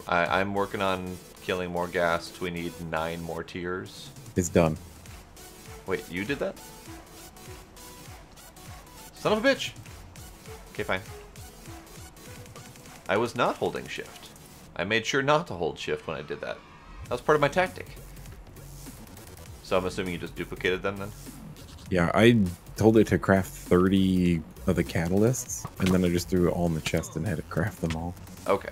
I'm working on killing more ghasts. We need 9 more tiers. It's done. Wait, you did that? Son of a bitch! Okay, fine. I was not holding shift. I made sure not to hold shift when I did that. That was part of my tactic. So I'm assuming you just duplicated them then? Yeah, I told it to craft 30 of the catalysts, and then I just threw it all in the chest and had it craft them all. Okay.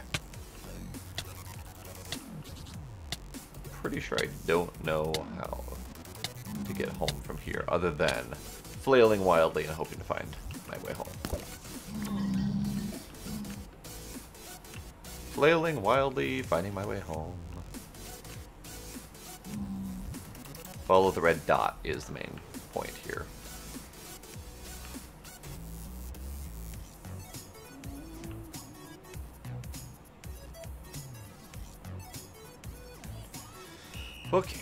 Pretty sure I don't know how to get home from here other than flailing wildly and hoping to find my way home. Flailing wildly, finding my way home. Follow the red dot is the main point here. Okay.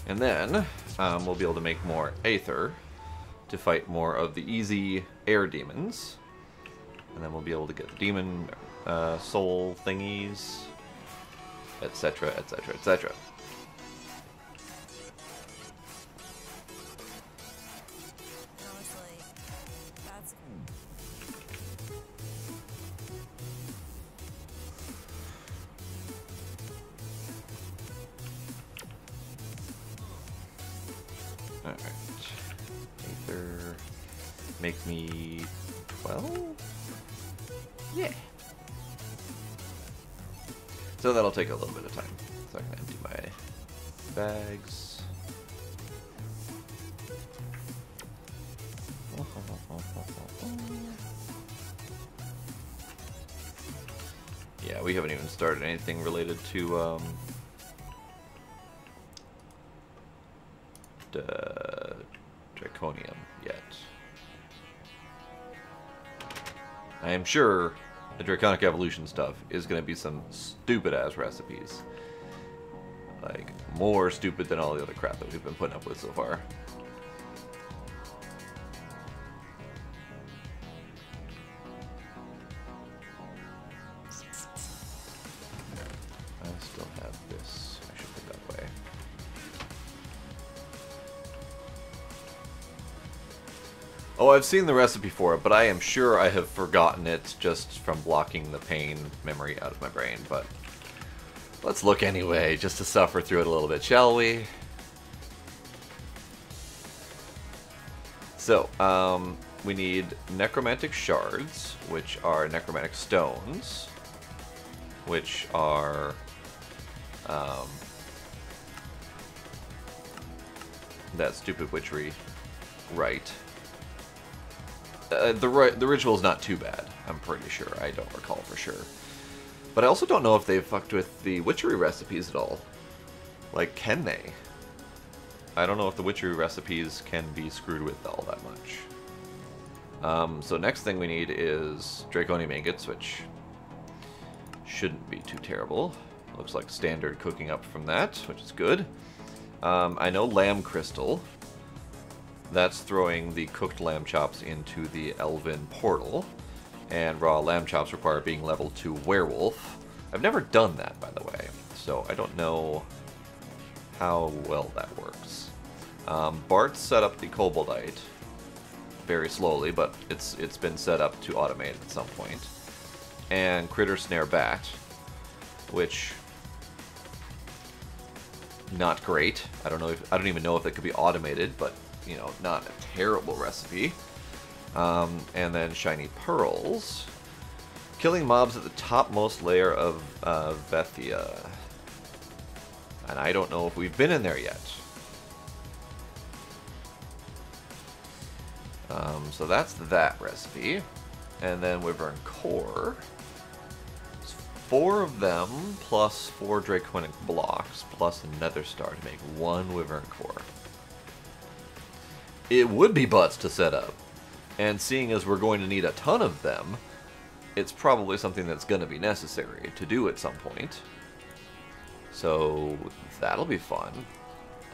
And then we'll be able to make more Aether to fight more of the easy air demons. And then we'll be able to get the demon soul thingies, etc., etc., etc. Alright. Aether. Make me 12? Yeah. So that'll take a little bit of time. So I can empty my bags. Yeah, we haven't even started anything related to the Draconium yet. I am sure the Draconic Evolution stuff is going to be some stupid-ass recipes. Like, more stupid than all the other crap that we've been putting up with so far. I still have this. I should put that away. Oh, I've seen the recipe for it, but I am sure I have forgotten it just from blocking the pain memory out of my brain. But let's look anyway, just to suffer through it a little bit, shall we? So, we need necromantic shards, which are necromantic stones, which are that stupid witchery rite. The ritual's not too bad, I'm pretty sure. I don't recall for sure. But I also don't know if they've fucked with the witchery recipes at all. Like, can they? I don't know if the witchery recipes can be screwed with all that much. So next thing we need is Draconium ingots, which shouldn't be too terrible. Looks like standard cooking up from that, which is good. I know lamb crystal. That's throwing the cooked lamb chops into the elven portal. And raw lamb chops require being leveled to werewolf. I've never done that, by the way, so I don't know how well that works. Bart set up the koboldite very slowly, but it's been set up to automate at some point. And critter snare bat, which not great. I don't even know if it could be automated, but you know, not a terrible recipe. And then shiny pearls. Killing mobs at the topmost layer of Vethia. And I don't know if we've been in there yet. So that's that recipe. And then Wyvern Core. It's 4 of them, plus 4 Draconic blocks, plus a Nether Star to make 1 Wyvern Core. It would be butts to set up. And seeing as we're going to need a ton of them, it's probably something that's going to be necessary to do at some point. So that'll be fun.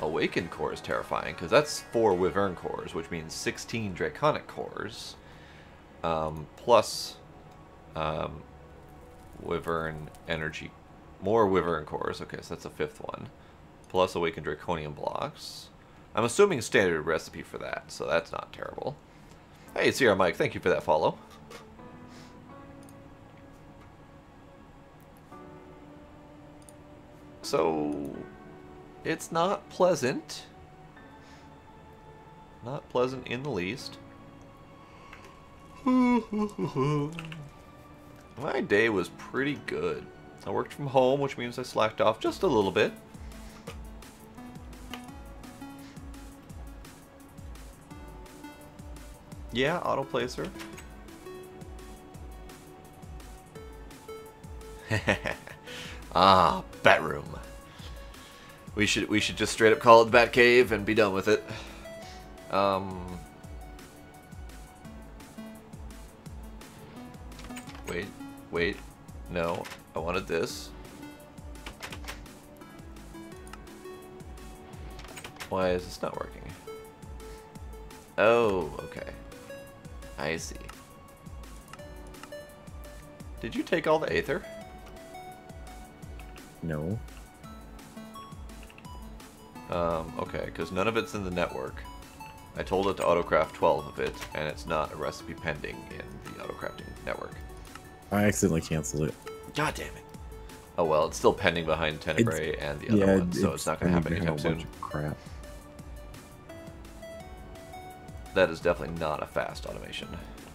Awakened Core is terrifying, because that's 4 Wyvern Cores, which means 16 Draconic Cores, plus Wyvern Energy. More Wyvern Cores, okay, so that's a 5th one. Plus Awakened Draconium blocks. I'm assuming standard recipe for that, so that's not terrible. Hey, Sierra Mike, thank you for that follow. So, it's not pleasant. Not pleasant in the least. My day was pretty good. I worked from home, which means I slacked off just a little bit. Yeah, autoplacer. Ah, Bat Room. We should just straight up call it the Bat Cave and be done with it. wait. No, I wanted this. Why is this not working? Oh, okay. I see. Did you take all the Aether? No. Okay, because none of it's in the network. I told it to autocraft 12 of it, and it's not a recipe pending in the autocrafting network. I accidentally canceled it. God damn it. Oh well, it's still pending behind Tenebrae and the other one, so it's not going to happen anytime soon. Crap. That is definitely not a fast automation.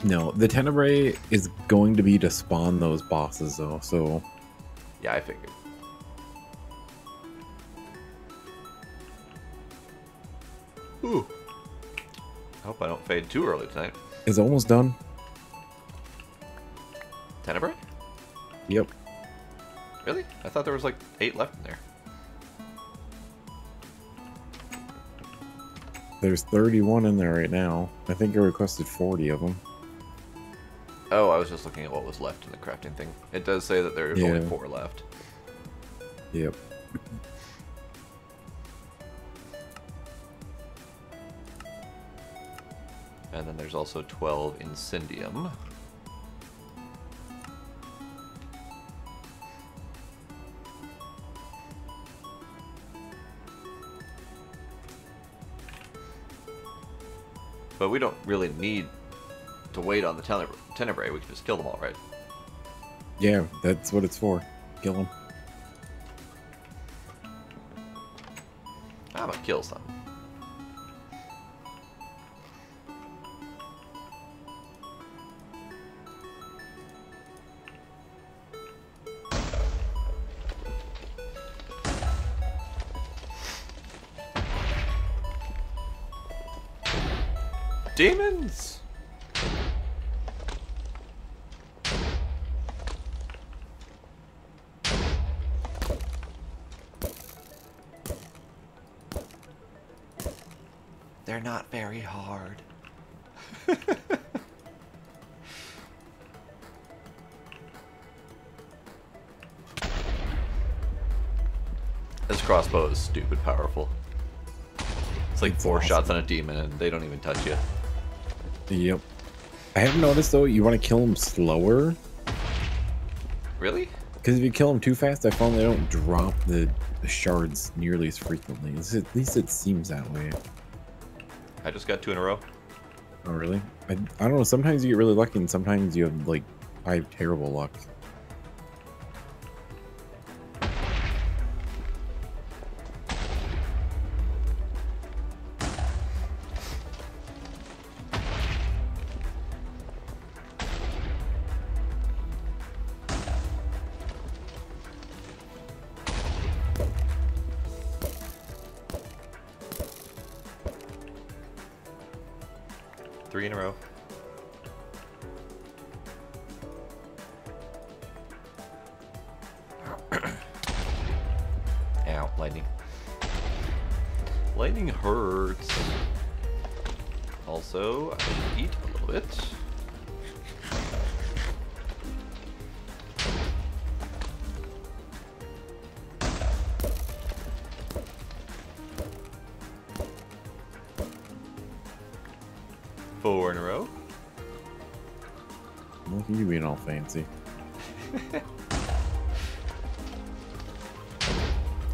No, the Tenebrae is going to be to spawn those bosses, though, so... Yeah, I figured. Ooh. I hope I don't fade too early tonight. It's almost done. Tenebrae? Yep. Really? I thought there was like 8 left in there. There's 31 in there right now. I think I requested 40 of them. Oh, I was just looking at what was left in the crafting thing. It does say that there's only 4 left. Yep. And then there's also 12 Incendium. But we don't really need to wait on the Tenebrae. We can just kill them all, right? Yeah, that's what it's for. Kill them. I'm gonna kill some. Demons! They're not very hard. This crossbow is stupid powerful. It's like 4 shots on a demon and they don't even touch you. Yep. I have noticed, though, you want to kill them slower. Really? Because if you kill them too fast, I found they don't drop the shards nearly as frequently. At least it seems that way. I just got 2 in a row. Oh, really? I don't know. Sometimes you get really lucky, and sometimes you have, like, I have terrible luck. Three in a row. Ow, lightning. Lightning hurts. Also, I should eat a little bit. Four in a row. Look at you being all fancy.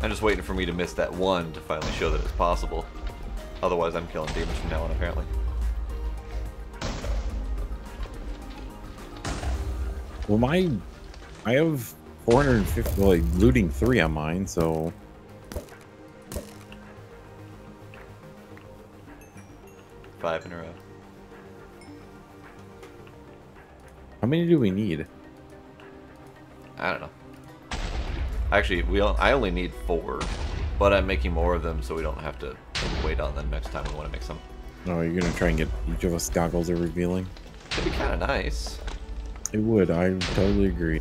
I'm just waiting for me to miss that one to finally show that it's possible. Otherwise, I'm killing demons from now on, apparently. Well, I have 450, like, looting 3 on mine, so... Five in a row. How many do we need? I don't know. Actually, I only need 4, but I'm making more of them so we don't have to wait on them next time we want to make some. Oh, you're gonna try and get each of us goggles are revealing? It'd be kind of nice. It would, I totally agree.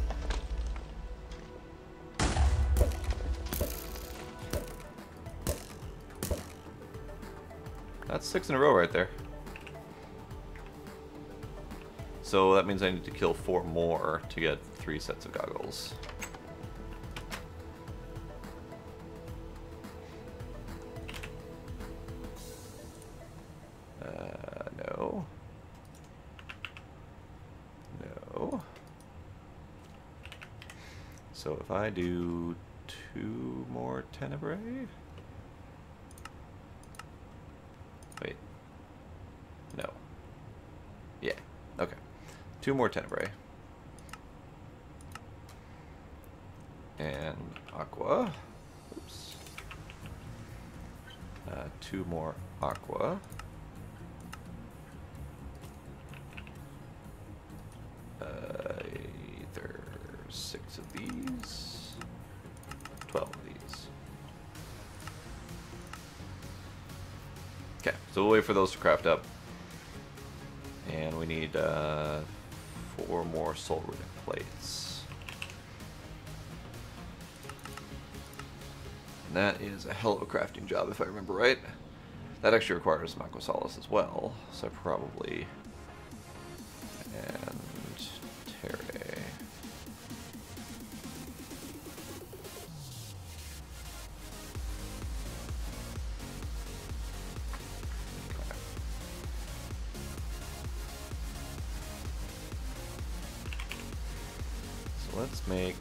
That's 6 in a row right there. So that means I need to kill 4 more to get 3 sets of goggles. No. No. So if I do 2 more Tenebrae... Wait. No. Yeah. Okay. 2 more Tenebrae. And Aqua. Oops. 2 more Aqua. Either 6 of these, 12 of these. Okay, so we'll wait for those to craft up. And we need 4 more soul runic plates. And that is a hell of a crafting job, if I remember right. That actually requires Mako Solace as well, so probably... And Terre. So let's make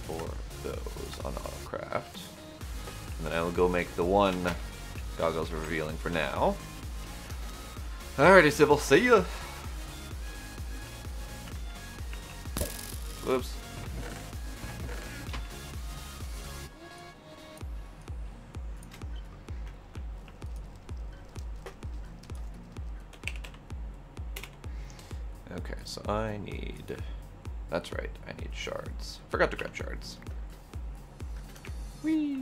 4 of those on autocraft. And then I will go make the 1 goggles revealing for now. Alrighty, Sybil, see ya! Whoops. Okay, so I need... That's right, I need shards. Forgot to grab shards. Whee!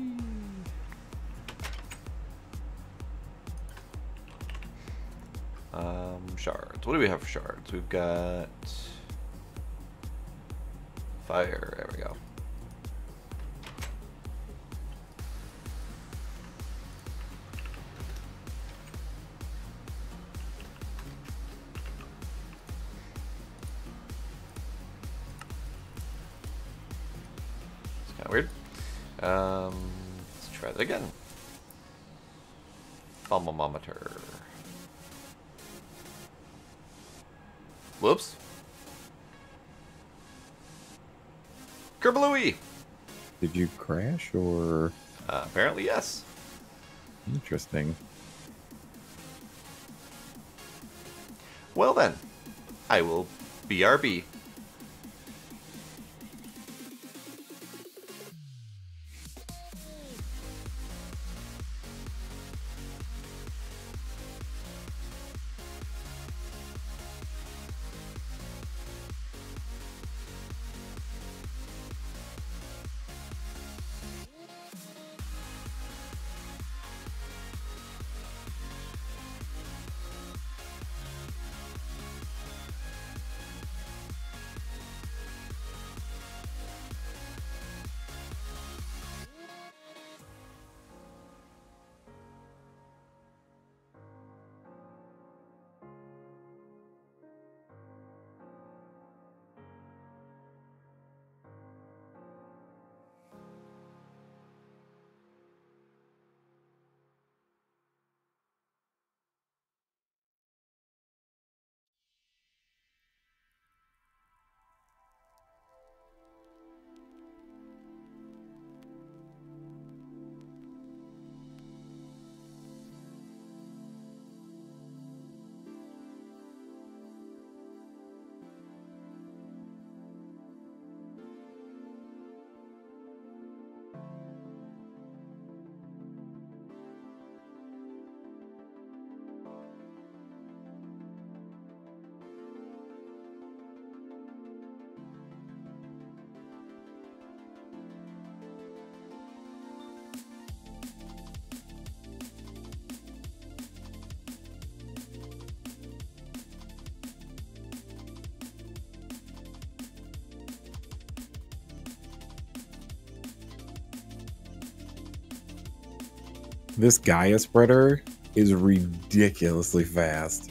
Shards. What do we have for shards? We've got... Fire, there we go. It's kind of weird. Let's try that again. Thermometer. Whoops. Kerbalooey! Did you crash or? Apparently, yes. Interesting. Well then, I will BRB. This Gaia spreader is ridiculously fast.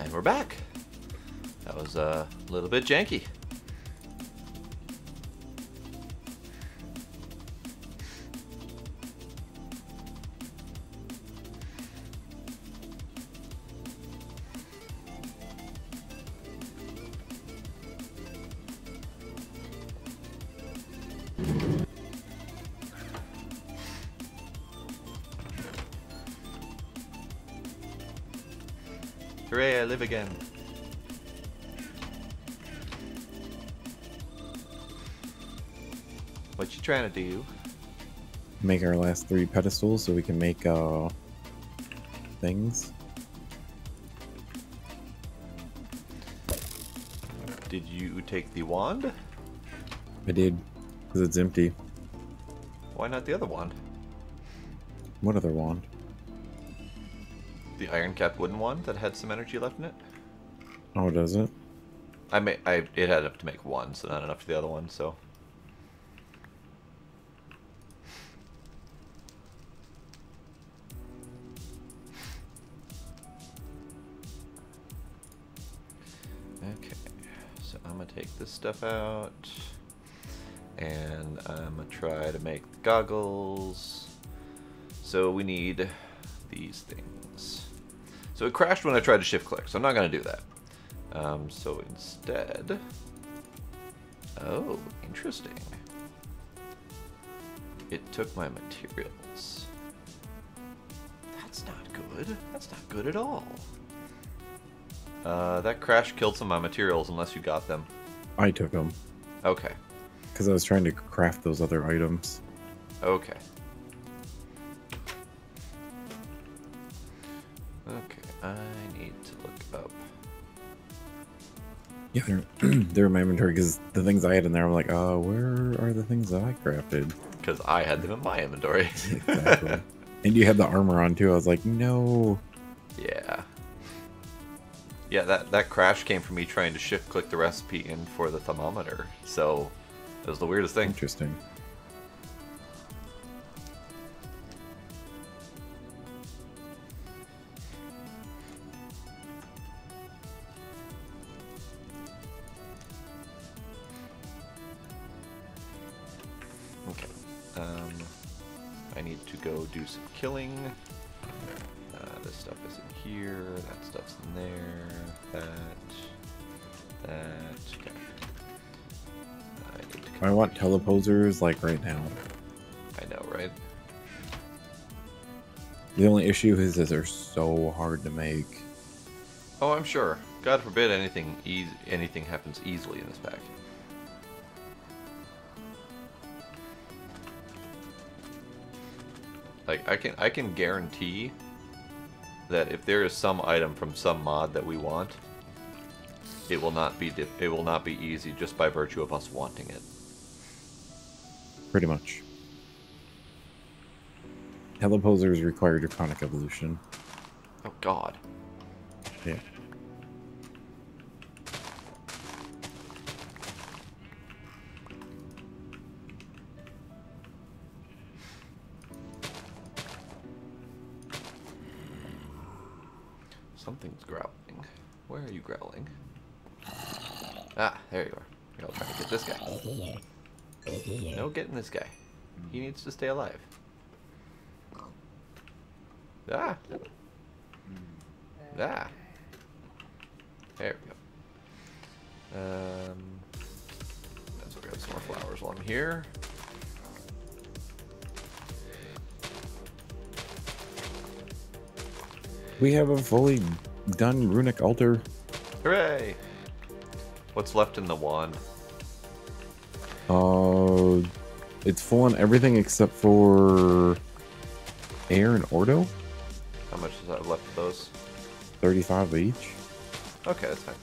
And we're back. That was a little bit janky. Hooray, I live again. What you trying to do? Make our last 3 pedestals so we can make things. Did you take the wand? I did, because it's empty. Why not the other wand? What other wand? The iron capped wooden wand that had some energy left in it? Oh, does it? It had enough to make one, so not enough for the other one, so. Okay, so I'm gonna take this stuff out, and I'm gonna try to make the goggles. So we need these things. So it crashed when I tried to shift click, so I'm not gonna do that. So instead, oh, interesting. It took my materials. That's not good. That's not good at all. That crash killed some of my materials unless you got them. I took them. Okay. Because I was trying to craft those other items. Okay. Okay, I need to look up. Yeah, they're in my inventory because the things I had in there, I'm like, where are the things that I crafted? Because I had them in my inventory. Exactly. And you had the armor on too. I was like, no. Yeah. Yeah, that crash came from me trying to shift click the recipe in for the thermometer. So it was the weirdest thing. Interesting. Okay. I need to go do some killing. This stuff is in here. That stuff's in there. That. Okay. I need to I want teleposers like right now. I know, right? The only issue is that they're so hard to make. Oh, I'm sure. God forbid anything happens easily in this pack. Like I can guarantee that if there is some item from some mod that we want, it will not be easy just by virtue of us wanting it. Pretty much. Teleposers require draconic evolution. Oh God. Yeah. Something's growling. Where are you growling? Ah, there you are. I'll try to get this guy. No getting this guy. He needs to stay alive. Ah. Ah. There we go. Let's grab some more flowers while I'm here. We have a fully done runic altar. Hooray! What's left in the wand? It's full on everything except for air and ordo. How much is that left of those? 35 each. Okay, that's fine.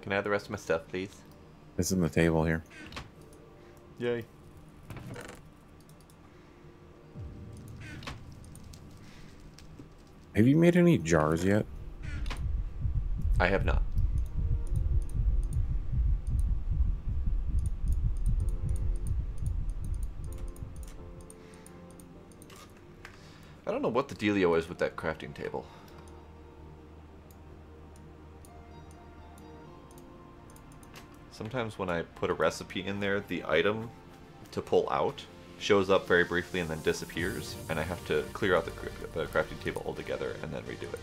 Can I have the rest of my stuff, please? It's in the table here. Yay. Have you made any jars yet? I have not. I don't know what the dealio is with that crafting table. Sometimes when I put a recipe in there, the item to pull out shows up very briefly and then disappears, and I have to clear out the crafting table altogether and then redo it.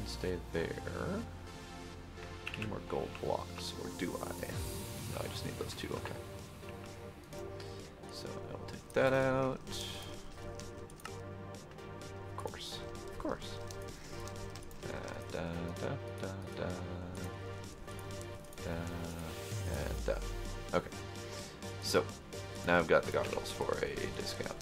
Stay there. Any more gold blocks, or do I? No, I just need those two, okay. So I'll take that out. Of course, of course. Da, da, da, da, da, and da. Okay, so now I've got the goggles for a discount.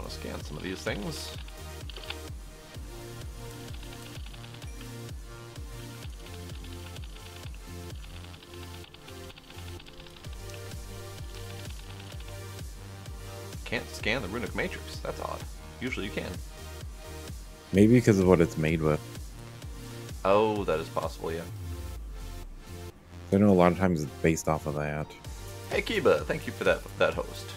Scan some of these things. Can't scan the runic matrix. That's odd. Usually you can. Maybe because of what it's made with. Oh, that is possible, yeah. I know a lot of times it's based off of that. Hey Kiba, thank you for that host.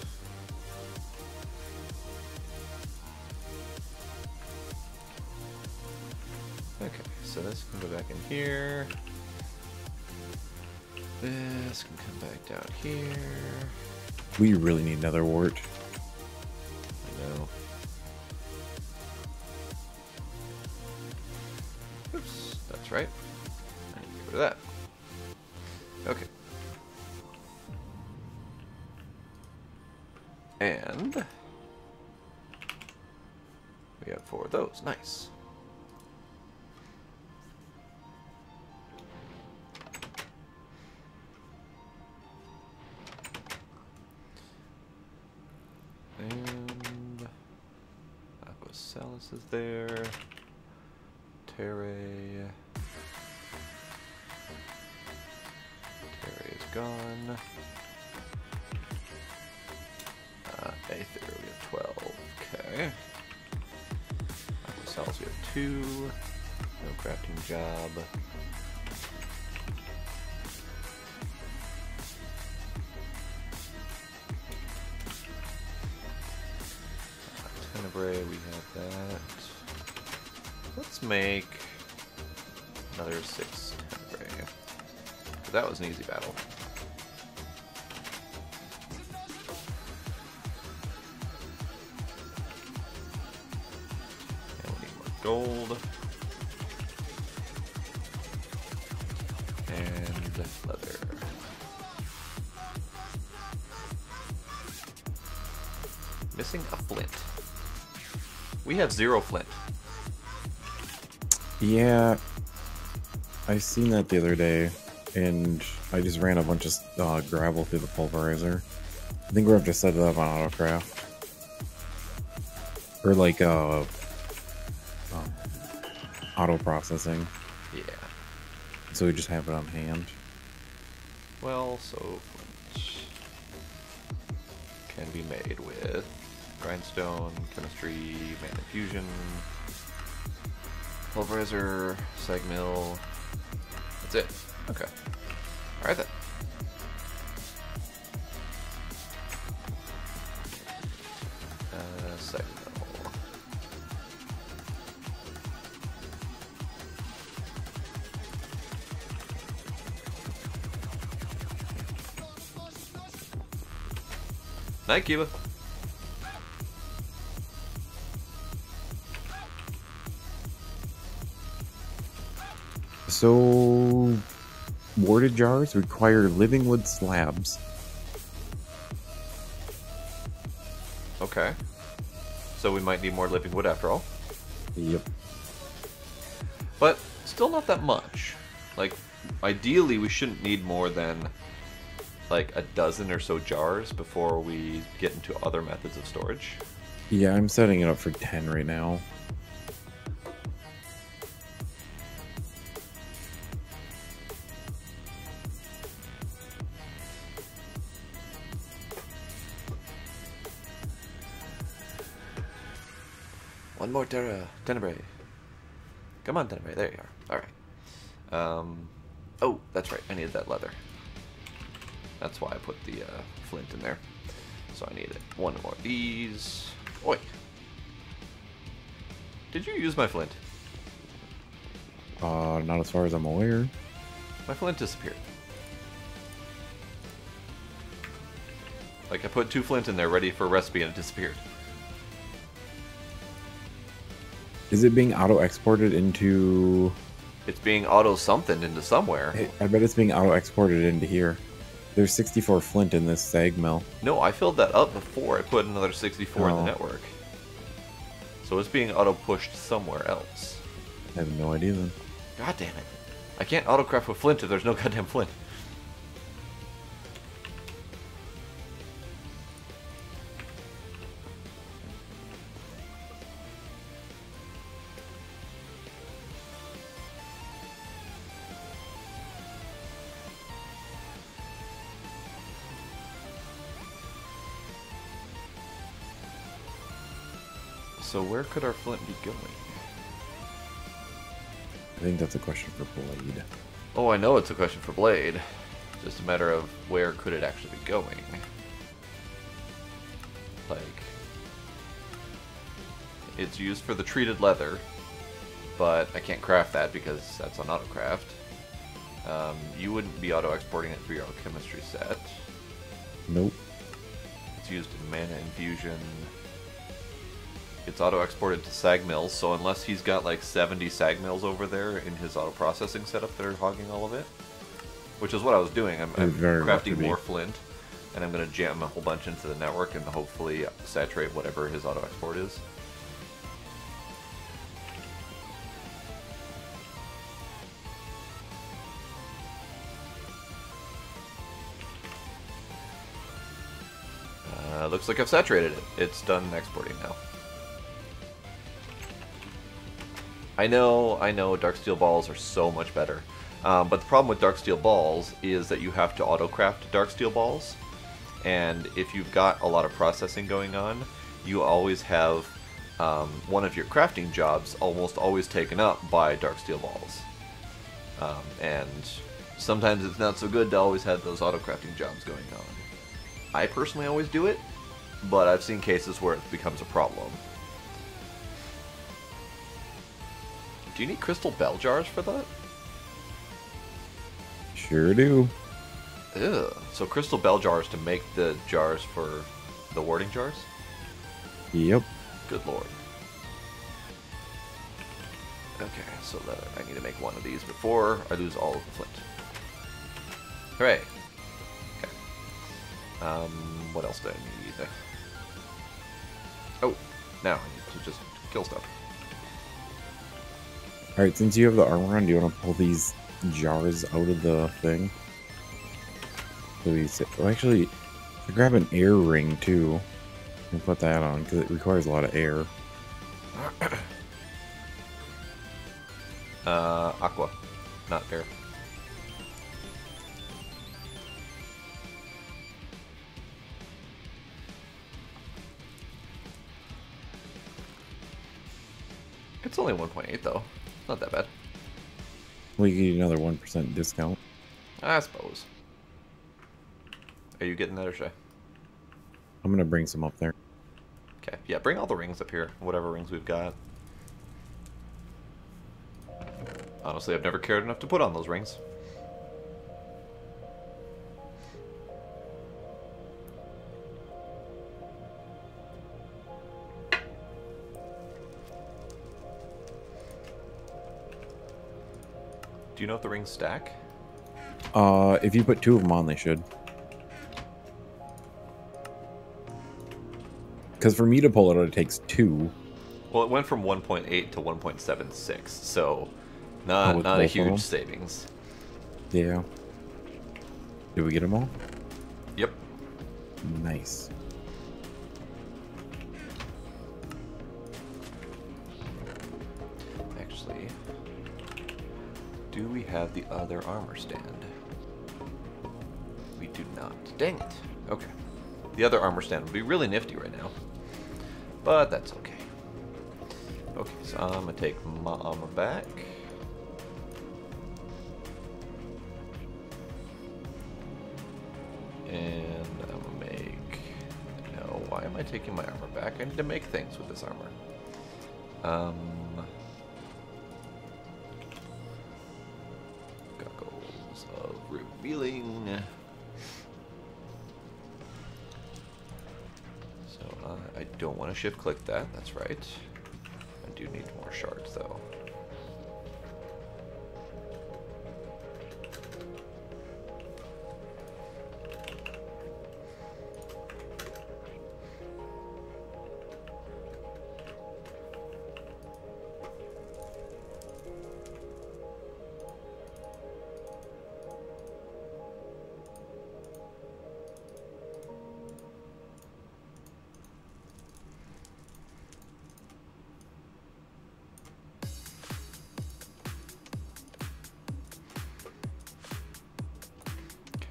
Okay, so this can go back in here. This can come back down here. We really need another wart. I know. Oops, that's right. I need to get rid of that. Okay. And we have 4 of those. Nice. And Aquacellus is there. Terre is gone. Aether, we have 12. Okay. Aquacellus, we have 2. No crafting job. Tenebrae, we have that. Let's make another 6 Tenebrae. That was an easy battle. And we need more gold. And leather. Missing a flint. We have 0 flint. Yeah, I seen that the other day, and I just ran a bunch of gravel through the pulverizer. I think we're going to have to set it up on autocraft. Or like auto processing. Yeah. So we just have it on hand. Well, so flint can be made with grindstone, chemistry, mana infusion, pulverizer, sag mill. That's it. Okay. Alright then. Sag mill. Night, Kiba. So warded jars require living wood slabs. Okay. So we might need more living wood after all. Yep. But still not that much. Like, ideally we shouldn't need more than like a dozen or so jars before we get into other methods of storage. Yeah, I'm setting it up for 10 right now. One more Tenebrae. Come on, Tenebrae. There you are. Alright. Oh, that's right. I needed that leather. That's why I put the flint in there. So I needed one more of these. Oi! Did you use my flint? Not as far as I'm aware. My flint disappeared. Like, I put 2 flint in there ready for a recipe and it disappeared. Is it being auto-exported into... It's being auto-something into somewhere. I bet it's being auto-exported into here. There's 64 flint in this sag mill. No, I filled that up before I put another 64 in the network. So it's being auto-pushed somewhere else. I have no idea then. God damn it. I can't auto-craft with flint if there's no goddamn flint. So where could our flint be going? I think that's a question for Blade. Oh, I know it's a question for Blade. Just a matter of where could it actually be going. Like, it's used for the treated leather, but I can't craft that because that's on autocraft. You wouldn't be auto-exporting it for your alchemistry set. Nope. It's used in mana infusion. It's auto-exported to sag mills, so unless he's got like 70 sag mills over there in his auto-processing setup that are hogging all of it, which is what I was doing. I'm crafting more flint, and I'm going to jam a whole bunch into the network and hopefully saturate whatever his auto-export is. Looks like I've saturated it. It's done exporting now. I know, Darksteel balls are so much better. But the problem with Darksteel balls is that you have to auto-craft Darksteel balls. And if you've got a lot of processing going on, you always have one of your crafting jobs almost always taken up by Darksteel balls. And sometimes it's not so good to always have those auto-crafting jobs going on. I personally always do it, but I've seen cases where it becomes a problem. Do you need crystal bell jars for that? Sure do. Ew. So crystal bell jars to make the jars for the warding jars? Yep. Good lord. Okay, so that I need to make one of these before I lose all of the flint. Hooray. Okay. What else do I need? Oh, now I need to just kill stuff. Alright, since you have the armor on, do you want to pull these jars out of the thing? So we sit, well, actually, I grab an air ring too and put that on because it requires a lot of air. Aqua, not air. It's only 1.8 though. Not that bad. Well, you get another 1% discount. I suppose. Are you getting that or should I? I'm gonna bring some up there. Okay, yeah, bring all the rings up here. Whatever rings we've got. Honestly, I've never cared enough to put on those rings. Do you know if the rings stack? If you put 2 of them on, they should. Because for me to pull it out, it takes 2. Well, it went from 1.8 to 1.76, so Oh, with not a both of them? huge savings. Yeah. Did we get them all? Yep. Nice. Actually, do we have the other armor stand? We do not. Dang it. Okay. The other armor stand would be really nifty right now. But that's okay. Okay, so I'm going to take my armor back. And I'm going to make... No, why am I taking my armor back? I need to make things with this armor. Goggles of revealing. So I don't want to shift click that, that's right. I do need more shards though.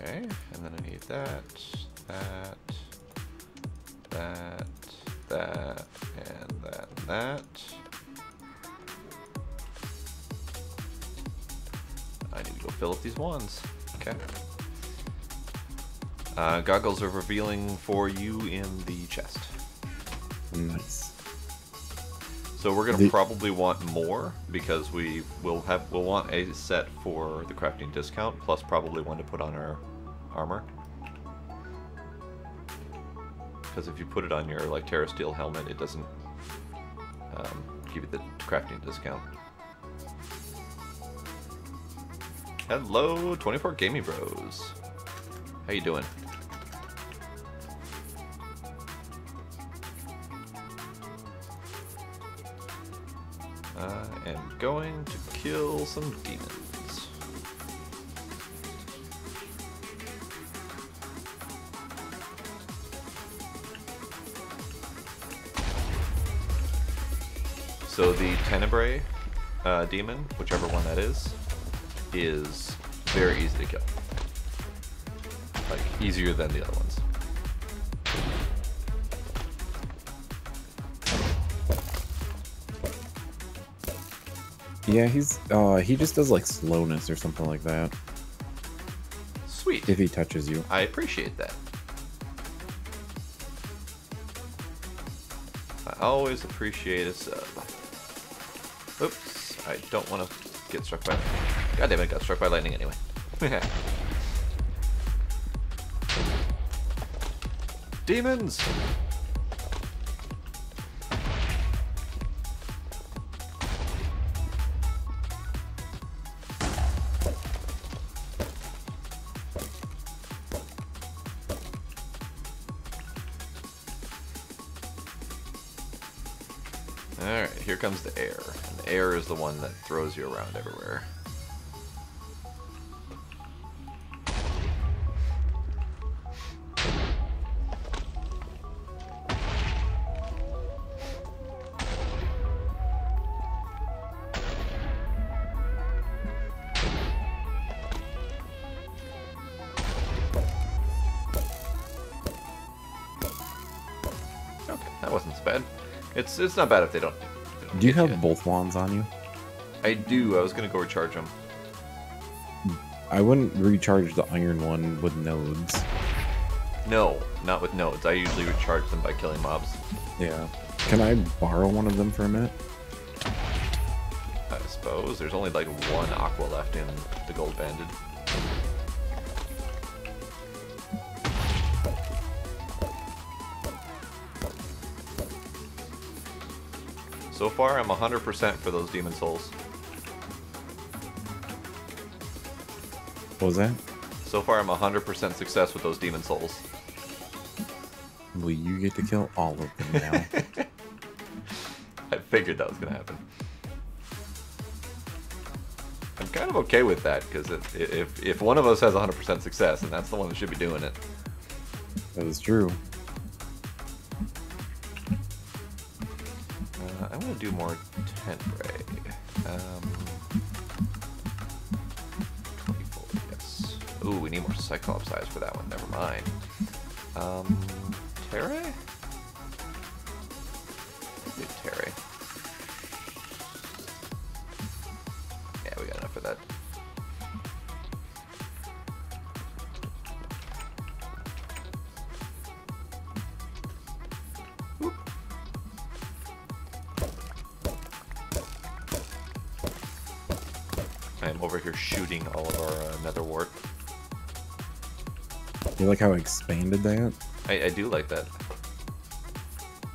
Okay, and then I need that, and that. I need to go fill up these ones. Okay. Goggles are revealing for you in the chest. Nice. So we're gonna probably want more because we'll want a set for the crafting discount plus probably one to put on our armor. Because if you put it on your like Terra Steel helmet, it doesn't give you the crafting discount. Hello, 24 Gaming Bros. How you doing? I am going to kill some demons. So the Tenebrae demon, whichever one that is very easy to kill. Like, easier than the other ones. Yeah, he just does like slowness or something like that. Sweet. If he touches you. I appreciate that. I always appreciate a sub. Oops, I don't want to get struck by... God damn it, I got struck by lightning anyway. Demons! Alright, here comes the air. And the air is the one that throws you around everywhere. Okay, that wasn't so bad. It's not bad if they don't. Do you have both wands on you? I do. I was gonna go recharge them. I wouldn't recharge the iron one with nodes. No, not with nodes. I usually recharge them by killing mobs. Yeah. Can I borrow one of them for a minute? I suppose. There's only like one aqua left in the gold banded. So far, I'm 100% for those demon souls. What was that? So far, I'm 100% success with those demon souls. Well, you get to kill all of them now. I figured that was going to happen. I'm kind of okay with that, because if one of us has 100% success, and that's the one that should be doing it. That is true. I want to do more Tenbray. 24, yes. Ooh, we need more Cyclops eyes for that one. Never mind. Terry? Do Terry. Yeah, we got enough for that. Whoop. I am over here shooting all of our nether wart. You like how I expanded that? I do like that.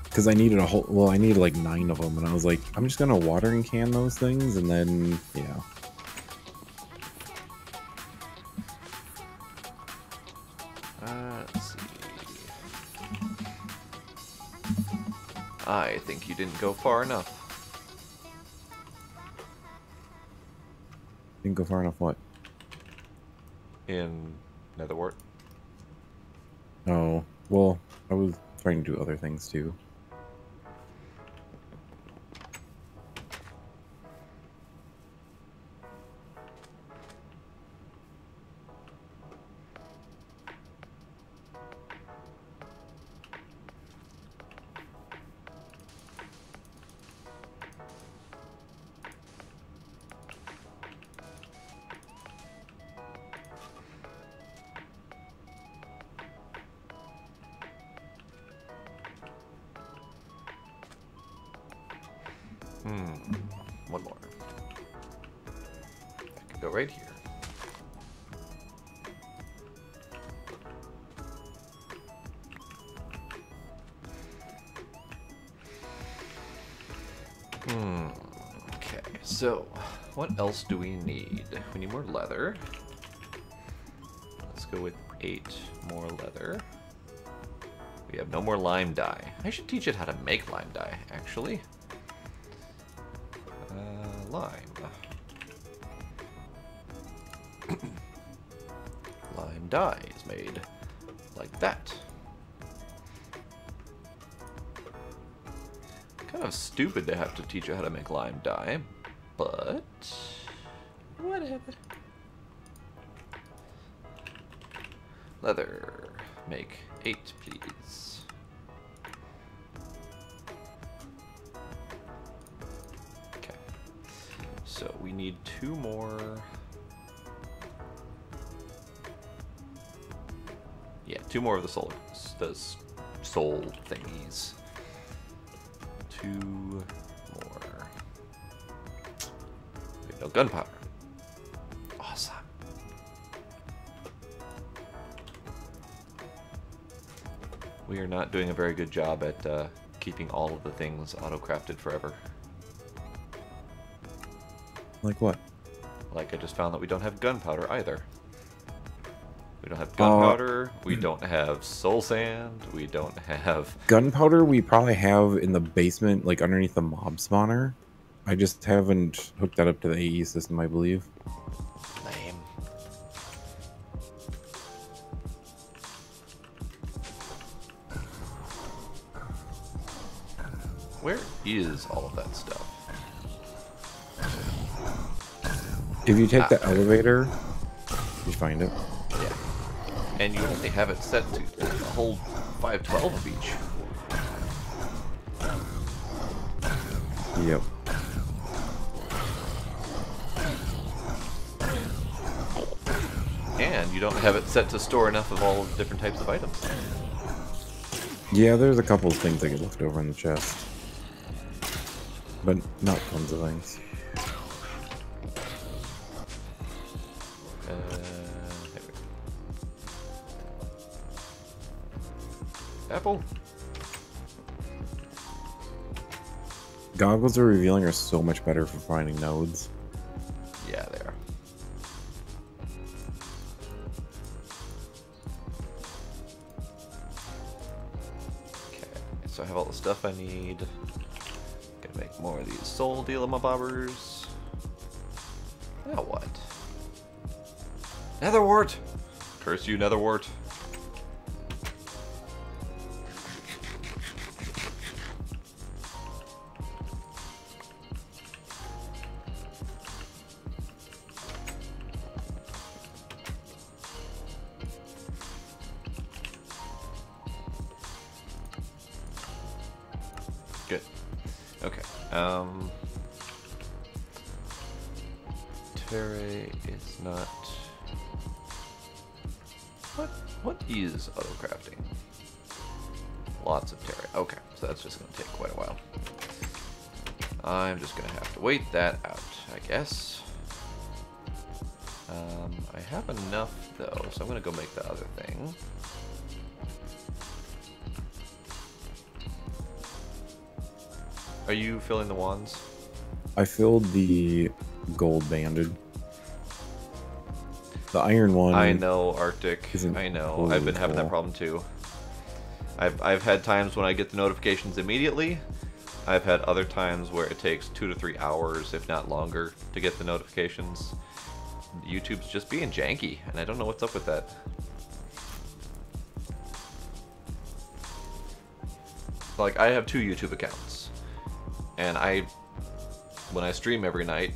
Because I needed a whole, well, I needed like 9 of them, and I was like, I'm just gonna watering can those things, and then, yeah. Let's see. I think you didn't go far enough. Didn't go far enough, what? In Netherwart. Oh, well, I was trying to do other things too. One more. I can go right here. Okay, so what else do we need? We need more leather. Let's go with 8 more leather. We have no more lime dye. I should teach it how to make lime dye, actually. Lime. Lime dye is made like that. Kind of stupid to have to teach you how to make lime dye, but whatever. Leather. Make 8, please. So we need 2 more. Yeah, 2 more of the soul thingies. 2 more. We have no gunpowder. Awesome. We are not doing a very good job at keeping all of the things auto-crafted forever. Like what? Like, I just found that we don't have gunpowder either. We don't have gunpowder, we don't have soul sand, we don't have... Gunpowder we probably have in the basement, like underneath the mob spawner. I just haven't hooked that up to the AE system, I believe. Lame. Where is all of that stuff? If you take the elevator, you find it. Yeah. And you only have it set to hold 512 of each. Yep. And you don't have it set to store enough of all different types of items. Yeah, there's a couple of things that get left over in the chest. But not tons of things. Apple. Goggles are revealing are so much better for finding nodes. Yeah, they are. stuff I need. Gonna make more of these soul dealema bobbers. Now what? Netherwart! Curse you, Netherwart. Good. Okay. Terre is not. What is auto crafting? Lots of terre. Okay, so that's just gonna take quite a while. I'm just gonna have to wait that out, I guess. I have enough though, so I'm gonna go make the other thing. Are you filling the wands? I filled the gold banded. The iron one. I know, Arctic. I know. totally I've been having that full. problem too. I've had times when I get the notifications immediately. I've had other times where it takes 2 to 3 hours, if not longer, to get the notifications. YouTube's just being janky, and I don't know what's up with that. Like, I have 2 YouTube accounts, and when I stream every night,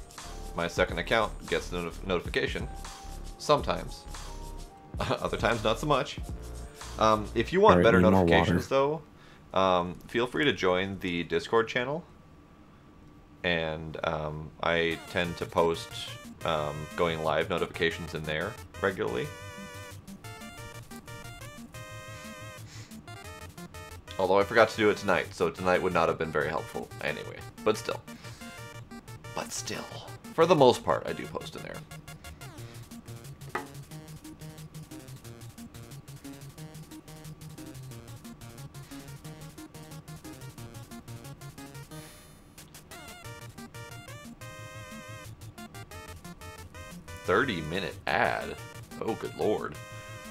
my second account gets the notification. Sometimes. Other times, not so much. If you want Alright, better need more notifications, though, feel free to join the Discord channel. And I tend to post going live notifications in there regularly. Although I forgot to do it tonight, so tonight would not have been very helpful anyway. But still. For the most part, I do post in there. "30-minute ad? Oh, good lord.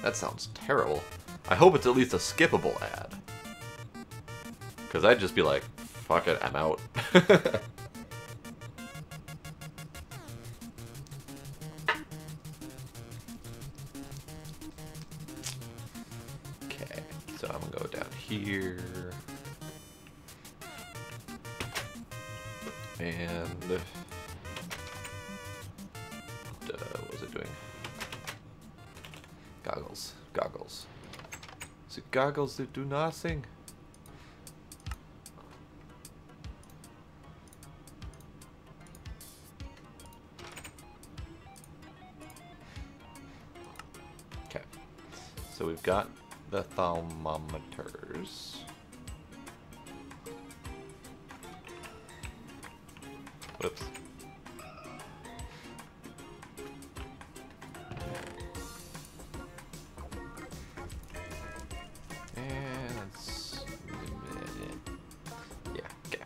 That sounds terrible. I hope it's at least a skippable ad. Because I'd just be like, fuck it, I'm out." Okay, so I'm gonna go down here. And what was it doing? Goggles. Is it goggles that do nothing? Okay. So we've got the thermometers. Whoops. Yeah, okay.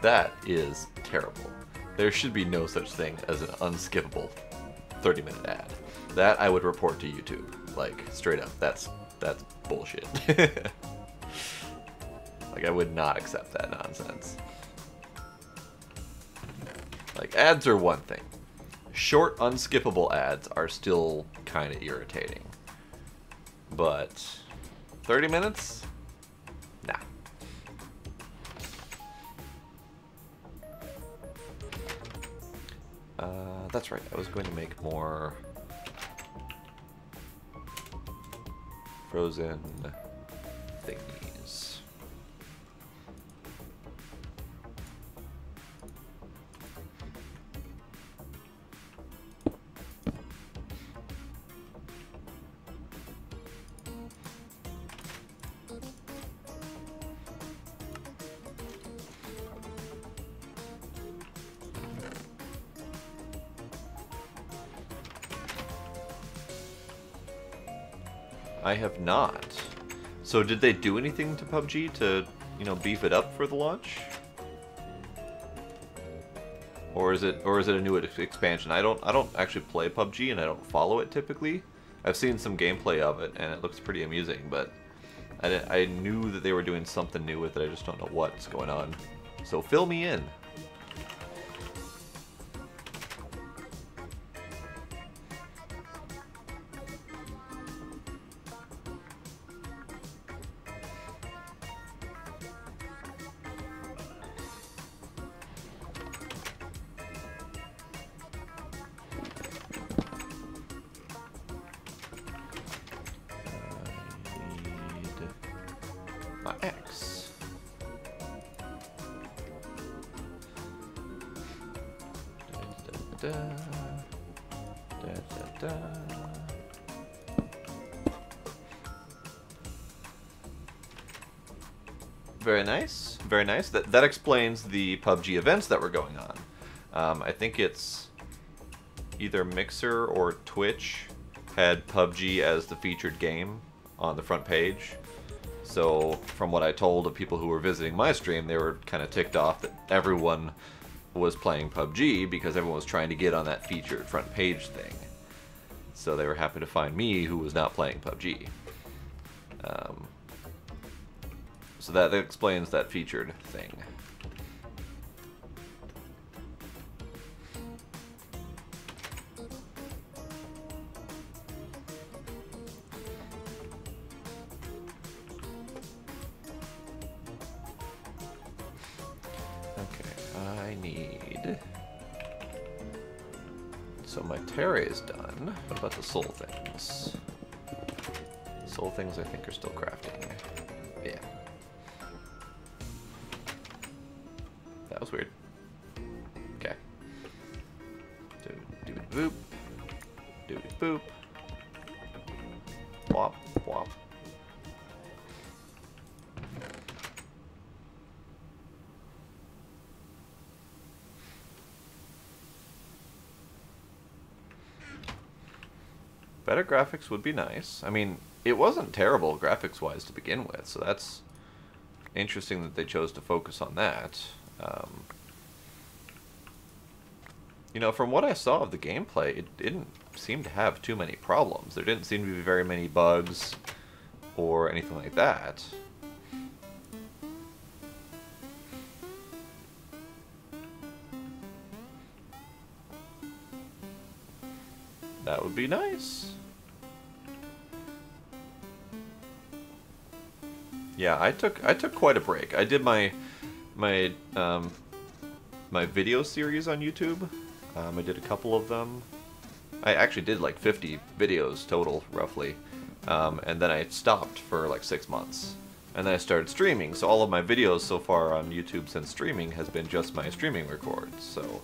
That is terrible. There should be no such thing as an unskippable 30-minute ad. That I would report to YouTube. Like, straight up. That's bullshit. Like, I would not accept that nonsense. Like, ads are one thing. Short, unskippable ads are still kind of irritating. But 30 minutes? Nah. That's right, I was going to make more frozen thingies. I have not. So did they do anything to PUBG to, you know, beef it up for the launch? Or is it a new expansion? I don't actually play PUBG and I don't follow it typically. I've seen some gameplay of it and it looks pretty amusing, but I knew that they were doing something new with it. I just don't know what's going on. So fill me in. My X. Da, da, da, da. Very nice, very nice. That explains the PUBG events that were going on. I think it's either Mixer or Twitch had PUBG as the featured game on the front page. So from what I told of people who were visiting my stream, they were kind of ticked off that everyone was playing PUBG because everyone was trying to get on that featured front page thing. So they were happy to find me who was not playing PUBG. So that explains that featured thing. So my Terra is done. What about the soul things? Soul things I think are still crafting. Yeah. That was weird. Okay. Doobie boop. Doobie boop. Wop, wop. Better graphics would be nice. I mean, it wasn't terrible graphics-wise to begin with, so that's interesting that they chose to focus on that. You know, from what I saw of the gameplay, it didn't seem to have too many problems. There didn't seem to be very many bugs or anything like that. That would be nice. Yeah, I took quite a break. I did my video series on YouTube. I did a couple of them. I actually did like 50 videos total, roughly. And then I stopped for like 6 months. And then I started streaming. So all of my videos so far on YouTube since streaming has been just my streaming records. So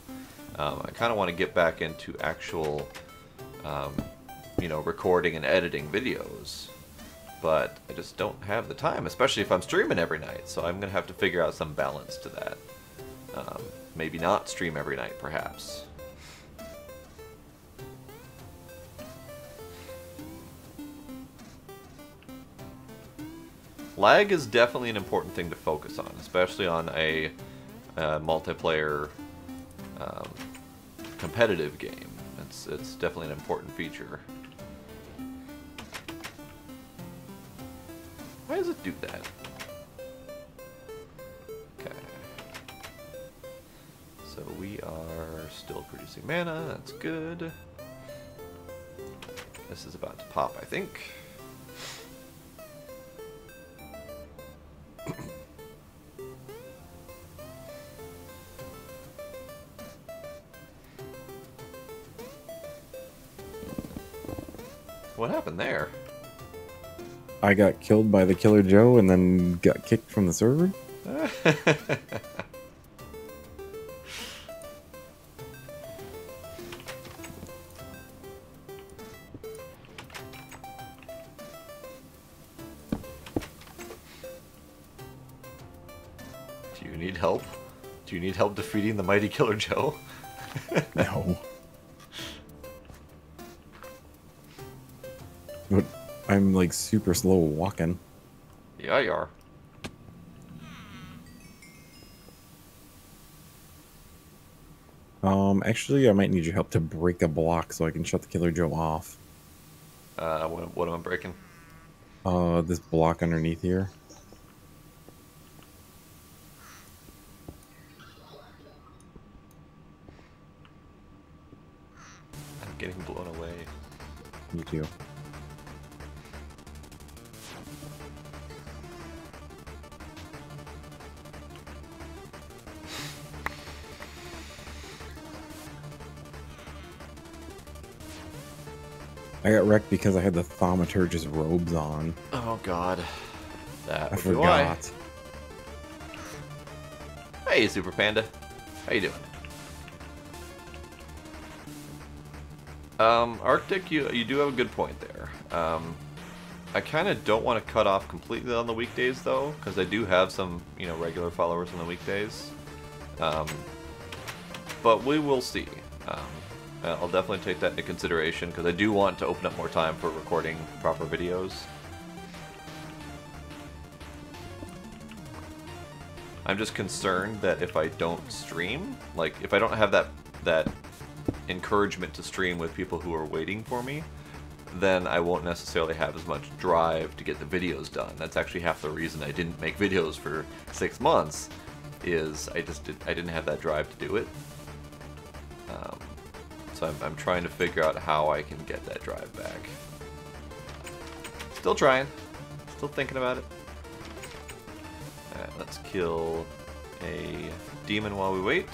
I kind of want to get back into actual, you know, recording and editing videos. But I just don't have the time, especially if I'm streaming every night. So I'm going to have to figure out some balance to that. Maybe not stream every night, perhaps. Lag is definitely an important thing to focus on, especially on a multiplayer competitive game. It's definitely an important feature. Why does it do that? Okay. So we are still producing mana, that's good. This is about to pop, I think. What happened there? I got killed by the Killer Joe and then got kicked from the server. Do you need help? Do you need help defeating the mighty Killer Joe? No. But I'm like super slow walking. Yeah, you are. Actually, I might need your help to break a block so I can shut the Killer Joe off. What am I breaking? This block underneath here. I'm getting blown away. Me too. I got wrecked because I had the thaumaturgist robes on. Oh god. That I would be why. forgot. Hey, Super Panda. How you doing? Arctic, you do have a good point there. I kind of don't want to cut off completely on the weekdays, though, because I do have some, regular followers on the weekdays. But we will see. I'll definitely take that into consideration, because I do want to open up more time for recording proper videos. I'm just concerned that if I don't stream, like, if I don't have that encouragement to stream with people who are waiting for me, then I won't necessarily have as much drive to get the videos done. That's actually half the reason I didn't make videos for 6 months, is I didn't have that drive to do it. So I'm trying to figure out how I can get that drive back. Still trying. Still thinking about it. Alright, let's kill a demon while we wait.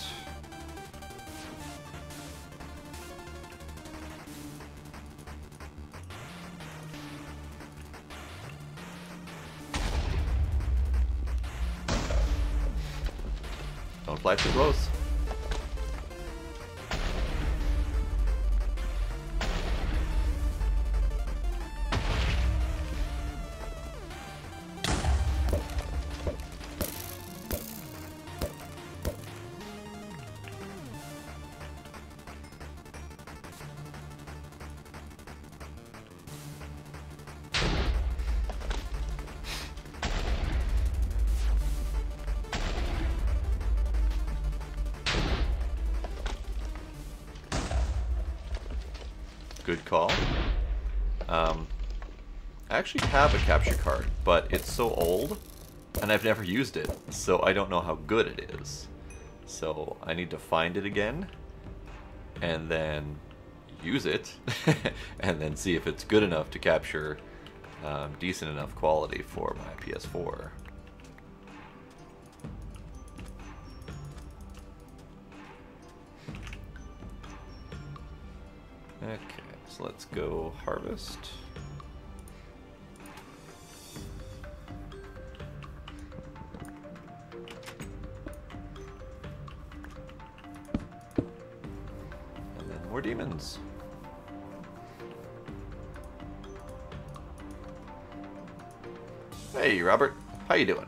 Don't fly too close. Good call. I actually have a capture card, but it's so old, and I've never used it, so I don't know how good it is. So I need to find it again, and then use it, and then see if it's good enough to capture decent enough quality for my PS4. Okay, so let's go harvest. And then more demons. Hey, Robert. How you doing?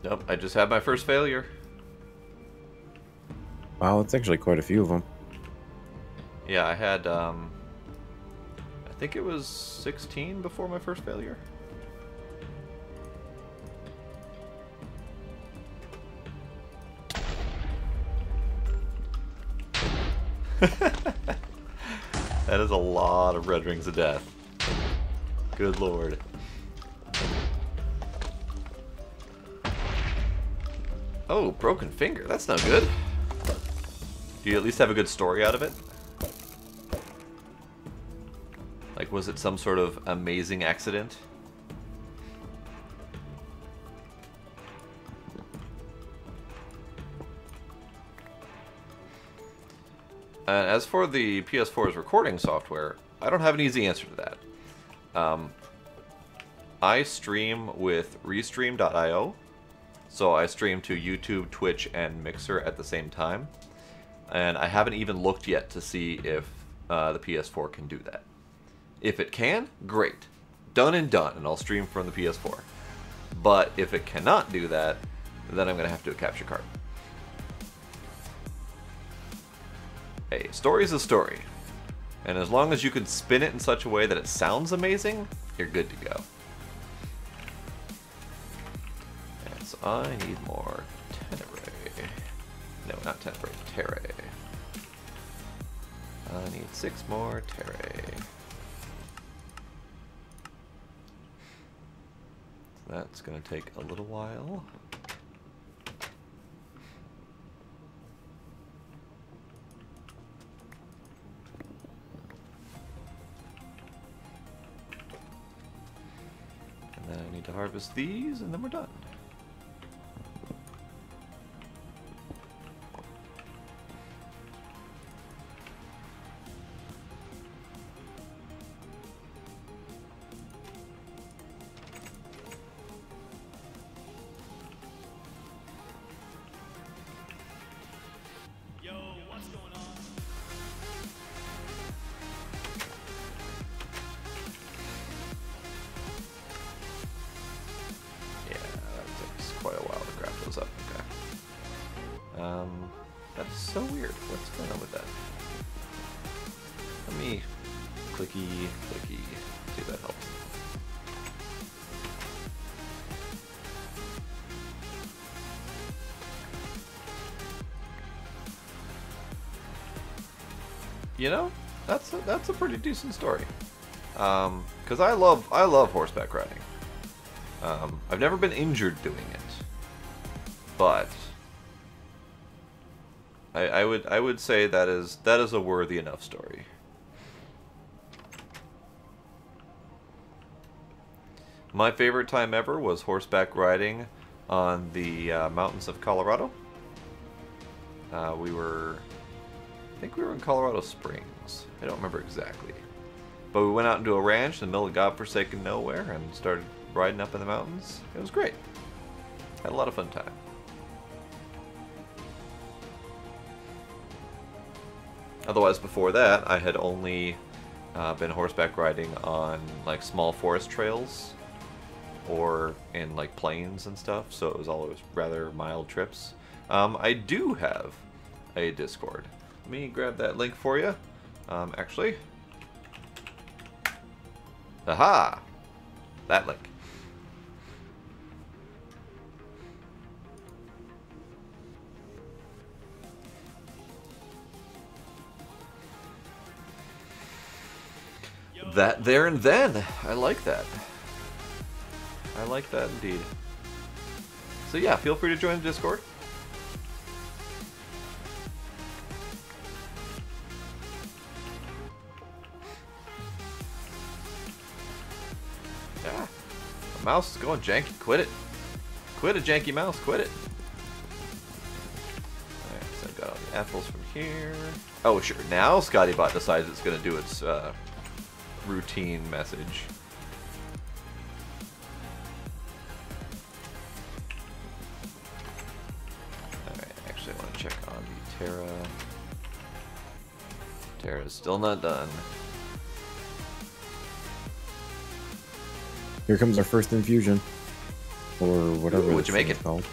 Nope, I just had my first failure. Wow, it's actually quite a few of them. Yeah, I had, I think it was 16 before my first failure. That is a lot of red rings of death. Good lord. Oh, broken finger. That's no good. Do you at least have a good story out of it? Like, was it some sort of amazing accident? And as for the PS4's recording software, I don't have an easy answer to that. I stream with Restream.io. So I stream to YouTube, Twitch, and Mixer at the same time. And I haven't even looked yet to see if the PS4 can do that. If it can, great. Done and done, and I'll stream from the PS4. But if it cannot do that, then I'm going to have to do a capture card. A story is a story. And as long as you can spin it in such a way that it sounds amazing, you're good to go. And so I need more Tenebrae. No, not Tenebrae, Terrae. I need 6 more Terrae. That's going to take a little while. And then I need to harvest these, and then we're done. That's so weird. What's going on with that? Let me clicky. See if that helps. You know, that's a pretty decent story. Because I love horseback riding. I've never been injured doing it, but I would say that is a worthy enough story. My favorite time ever was horseback riding on the mountains of Colorado. I think we were in Colorado Springs. I don't remember exactly. But we went out into a ranch in the middle of godforsaken nowhere and started riding up in the mountains. It was great. Had a lot of fun time. Otherwise, before that, I had only been horseback riding on like small forest trails or in like plains and stuff, so it was always rather mild trips. I do have a Discord. Let me grab that link for you. Actually, aha, that link. That there and then. I like that. I like that indeed. So yeah, feel free to join the Discord. Yeah. The mouse is going janky. Quit it. Quit it, janky mouse. Quit it. Alright, so I got all the apples from here. Oh, sure. Now ScottyBot decides it's going to do its routine message. Alright, actually I want to check on the Terra. Terra's still not done. Here comes our first infusion. Or whatever. Ooh, what'd you make it? Called.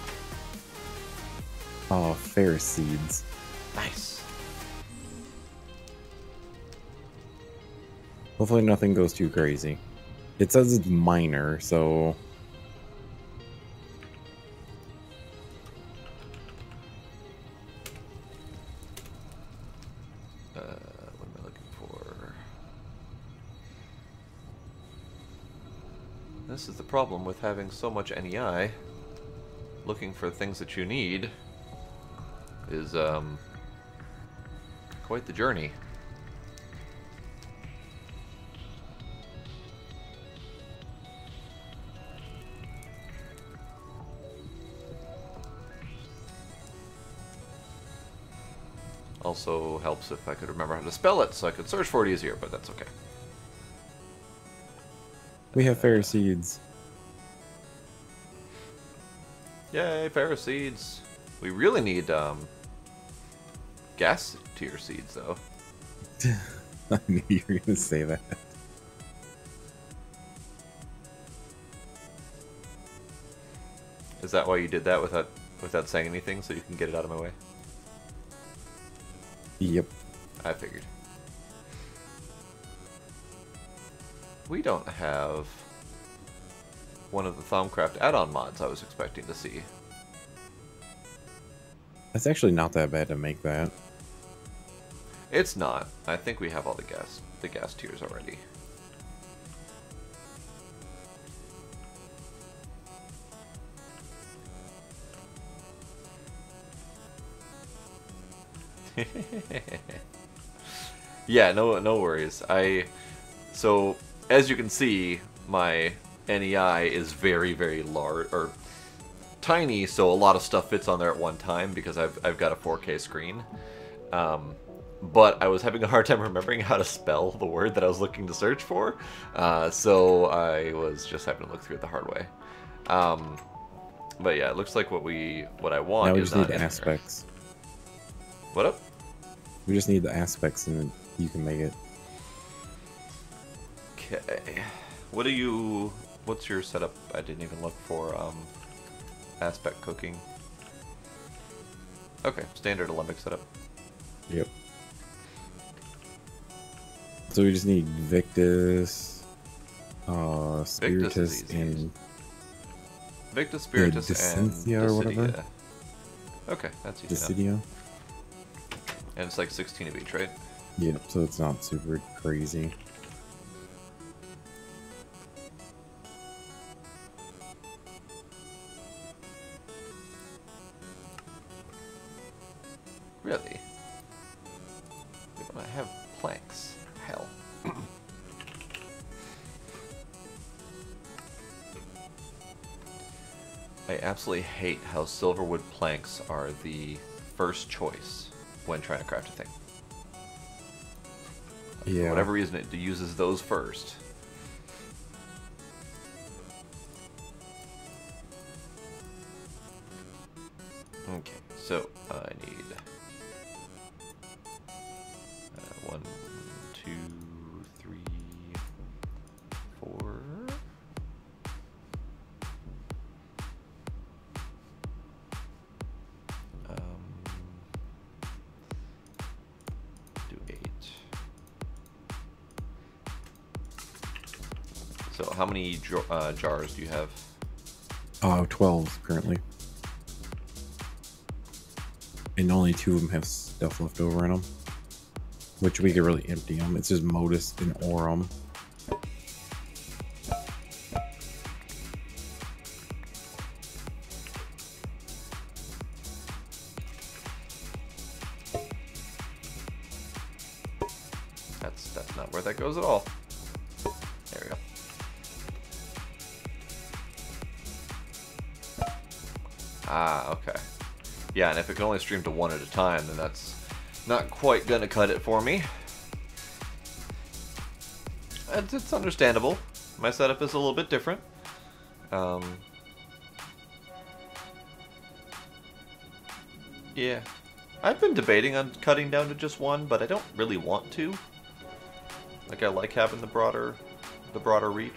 Oh, fair seeds. Nice. Hopefully nothing goes too crazy. It says it's minor, so... What am I looking for? This is the problem with having so much NEI. Looking for things that you need is quite the journey. Also helps if I could remember how to spell it, so I could search for it easier, but that's okay. We have fair seeds. Yay, Ferris seeds. We really need gas tier seeds, though. I knew you were going to say that. Is that why you did that without saying anything, so you can get it out of my way? Yep. I figured. We don't have one of the Thaumcraft add-on mods I was expecting to see. It's actually not that bad to make that. It's not. I think we have all the gas tiers already. Yeah, no worries. So as you can see, my NEI is very large or tiny, so a lot of stuff fits on there at one time because I've got a 4K screen. But I was having a hard time remembering how to spell the word that I was looking to search for, so I was just having to look through it the hard way. But yeah, it looks like what I want. Now we is just need not the in there. aspects. What up? We just need the aspects, and then you can make it. Okay. What's your setup? I didn't even look for aspect cooking. Okay, standard Alembic setup. Yep. So we just need Victus, Spiritus, easy. and Victus, Spiritus, and Dissidia or whatever. Dissidia. Okay, that's easy enough. Dissidia. And it's like 16 of each, right? Yep, so it's not super crazy. Really? We don't have planks. Hell. I absolutely hate how silverwood planks are the first choice when trying to craft a thing. Yeah. For whatever reason, it uses those first. Okay, so I need 1, 2, 3, 4. Do 8. So how many jars do you have? 12 currently. And only 2 of them have stuff left over in them. Which we could really empty them. It's just Modus and Aurum. That's not where that goes at all. There we go. Ah, okay. Yeah, and if it can only stream to 1 at a time, then that's not quite gonna cut it for me. It's understandable. My setup is a little bit different. Yeah. I've been debating on cutting down to just 1, but I don't really want to. Like, I like having the broader reach.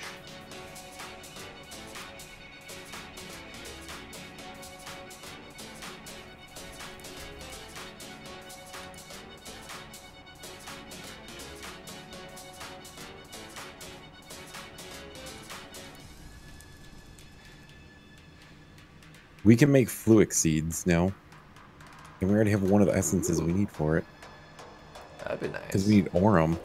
We can make Fluic Seeds now. And we already have one of the essences we need for it. That'd be nice. Because we need Aurum.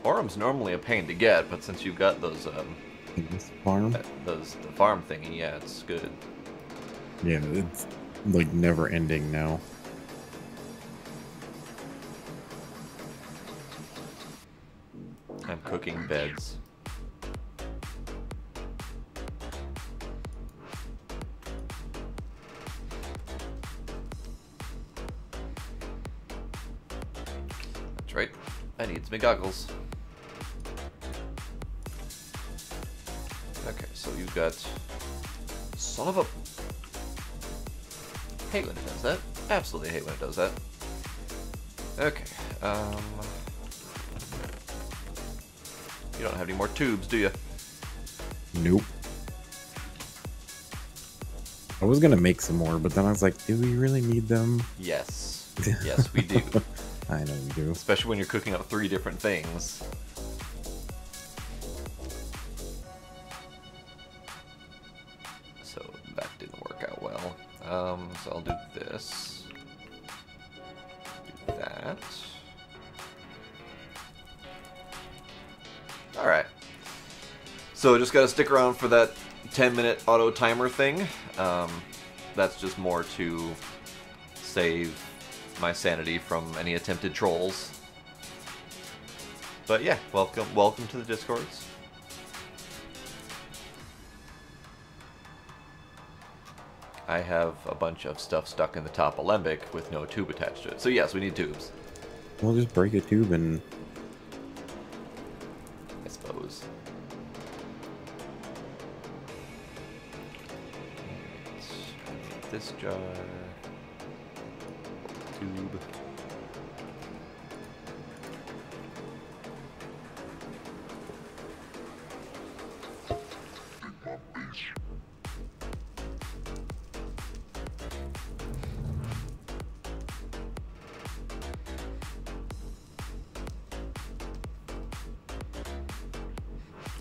Aurum's normally a pain to get, but since you've got those This farm? the farm thingy, yeah, it's good. Yeah, it's like never ending now. I'm cooking beds. That's right. I need some goggles. Okay, so you've got... Son of a... Hate when it does that. Absolutely hate when it does that. Okay, you don't have any more tubes, do you? Nope. I was gonna make some more, but then I was like, do we really need them? Yes. Yes, we do. I know we do. Especially when you're cooking up 3 different things. So that didn't work out well. So I'll do this. Do that. Alright. So just gotta stick around for that 10-minute auto timer thing. That's just more to save my sanity from any attempted trolls. But yeah, welcome to the Discords. I have a bunch of stuff stuck in the top alembic with no tube attached to it. So yes, we need tubes. We'll just break a tube and... I suppose. This jar. Tube.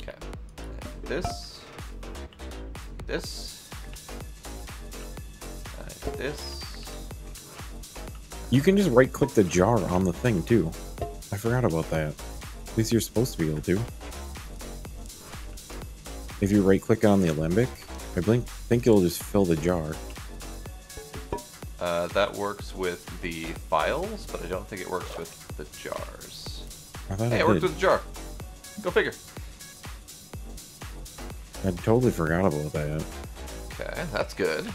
Okay. This. This. This. You can just right-click the jar on the thing, too. I forgot about that. At least you're supposed to be able to. If you right-click on the alembic, I think it'll just fill the jar. That works with the files, but I don't think it works with the jars. I thought Hey, it works with the jar. Go figure. I totally forgot about that. Okay, that's good.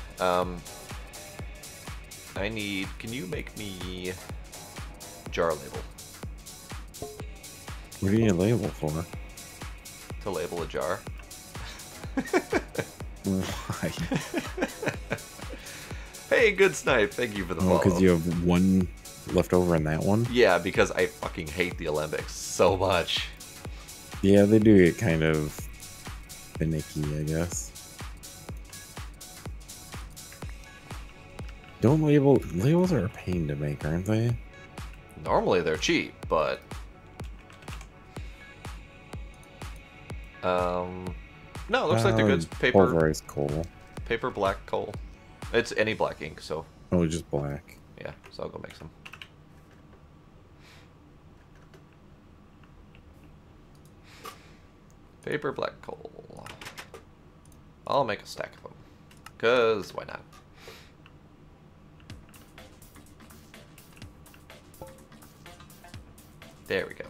Can you make me jar label? What do you need a label for? To label a jar? Why? Hey, good snipe. Thank you for the follow. Oh, because you have one left over in that one? Yeah, because I fucking hate the alembics so much. Yeah, they do get kind of finicky, I guess. Labels are a pain to make, aren't they? Normally they're cheap, but no, it looks like they're good. Paper, Pulverized coal. paper black coal. It's any black ink, so Oh, just black. yeah. So I'll go make some. Paper black coal. I'll make a stack of them, 'cause why not? There we go.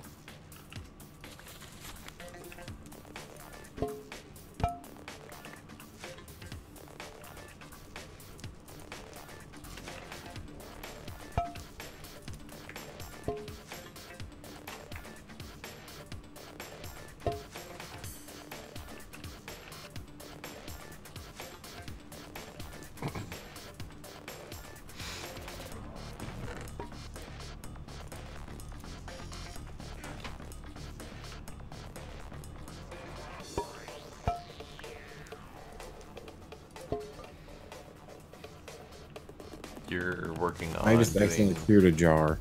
You're working on. I just accidentally cleared a jar.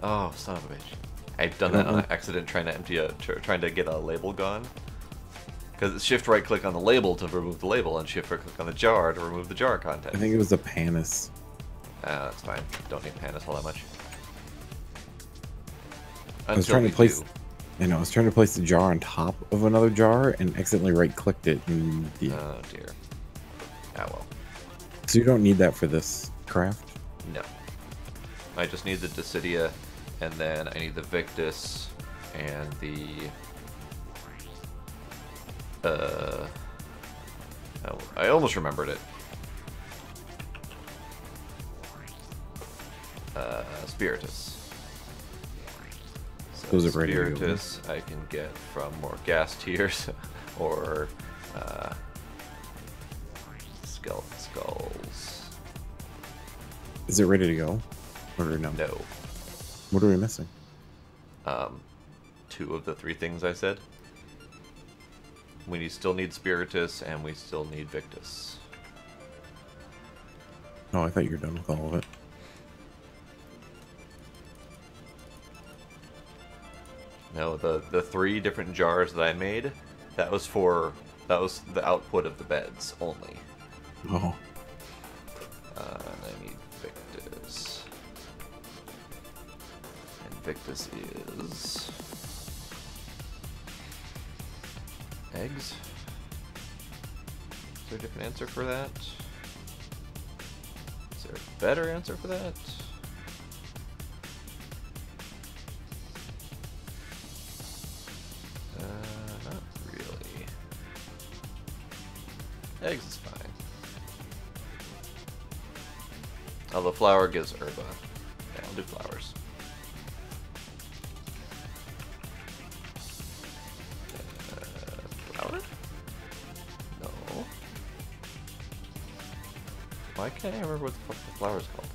Oh, son of a bitch! I've done that on accident, trying to get a label gone. Because it's shift right click on the label to remove the label, and shift right click on the jar to remove the jar content. I think it was the Panis. That's fine. Don't need Panis all that much. I was trying to place. I know. I was trying to place the jar on top of another jar and accidentally right-clicked it. And Oh dear. Ah well. So you don't need that for this craft. No. I just need the Decidia, and then I need the Victus, and the... oh, I almost remembered it. Spiritus. So Those are ready to go. Spiritus I can get from more gas tiers, or skeleton skulls. Is it ready to go? Or no? No. What are we missing? 2 of the 3 things I said. We still need Spiritus, and we still need Victus. Oh, I thought you were done with all of it. No, the 3 different jars that I made, that was the output of the beds only. Oh. And I need Victus. And Victus is eggs. Is there a different answer for that? Is there a better answer for that? Not really. Eggs is fine. Although flour gives herba. Yeah, I'll do flowers. Flower? No. Why can't I remember what the fuck the flower's called?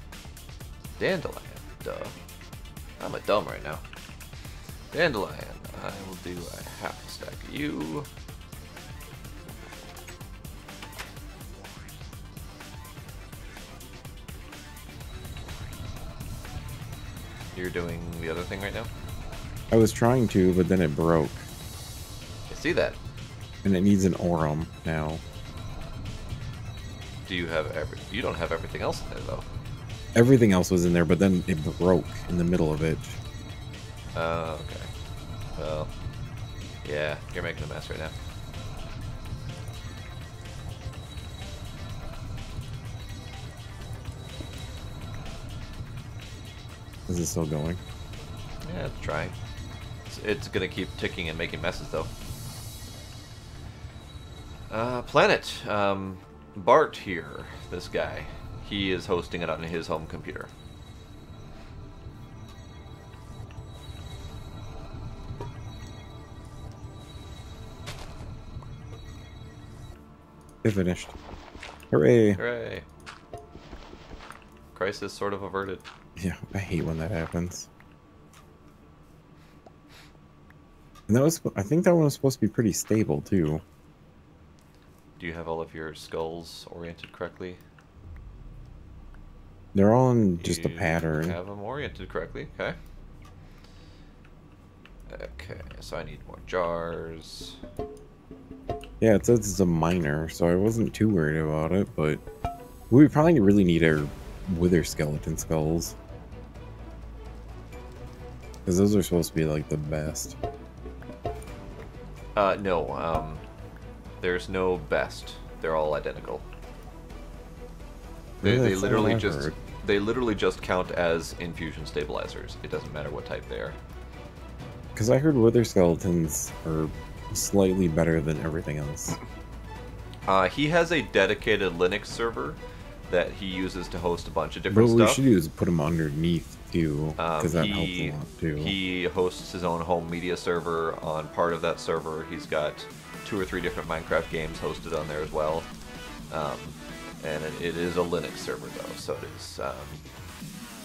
Dandelion. Duh. I'm a dumb right now. Dandelion. I will do a half a stack of you. You're doing the other thing right now? I was trying to, but then it broke. I see that. And it needs an Aurum now. Do you have you don't have everything else in there though. Everything else was in there, but then it broke in the middle of it. Oh, okay. Well, yeah, you're making a mess right now. Is it still going? Yeah, it's trying. It's gonna keep ticking and making messes though. Planet. Bart here, this guy. He is hosting it on his home computer. It finished. Hooray! Hooray. Crisis sort of averted. Yeah, I hate when that happens. And that was, I think that one was supposed to be pretty stable too. Do you have all of your skulls oriented correctly? They're all in just a You pattern. have them oriented correctly, okay. Okay, so I need more jars. Yeah, it says it's a minor, so I wasn't too worried about it, but we probably really need our wither skeleton skulls. Because those are supposed to be like the best. No, there's no best. They're all identical. Yeah, They that's all literally I've just heard. they literally just count as infusion stabilizers. It doesn't matter what type they are. Because I heard wither skeletons are slightly better than everything else. He has a dedicated Linux server that he uses to host a bunch of But different what we stuff. should do is put them underneath too, because that helps a lot too. He hosts his own home media server. On part of that server, he's got 2 or 3 different Minecraft games hosted on there as well. And it is a Linux server though, so it is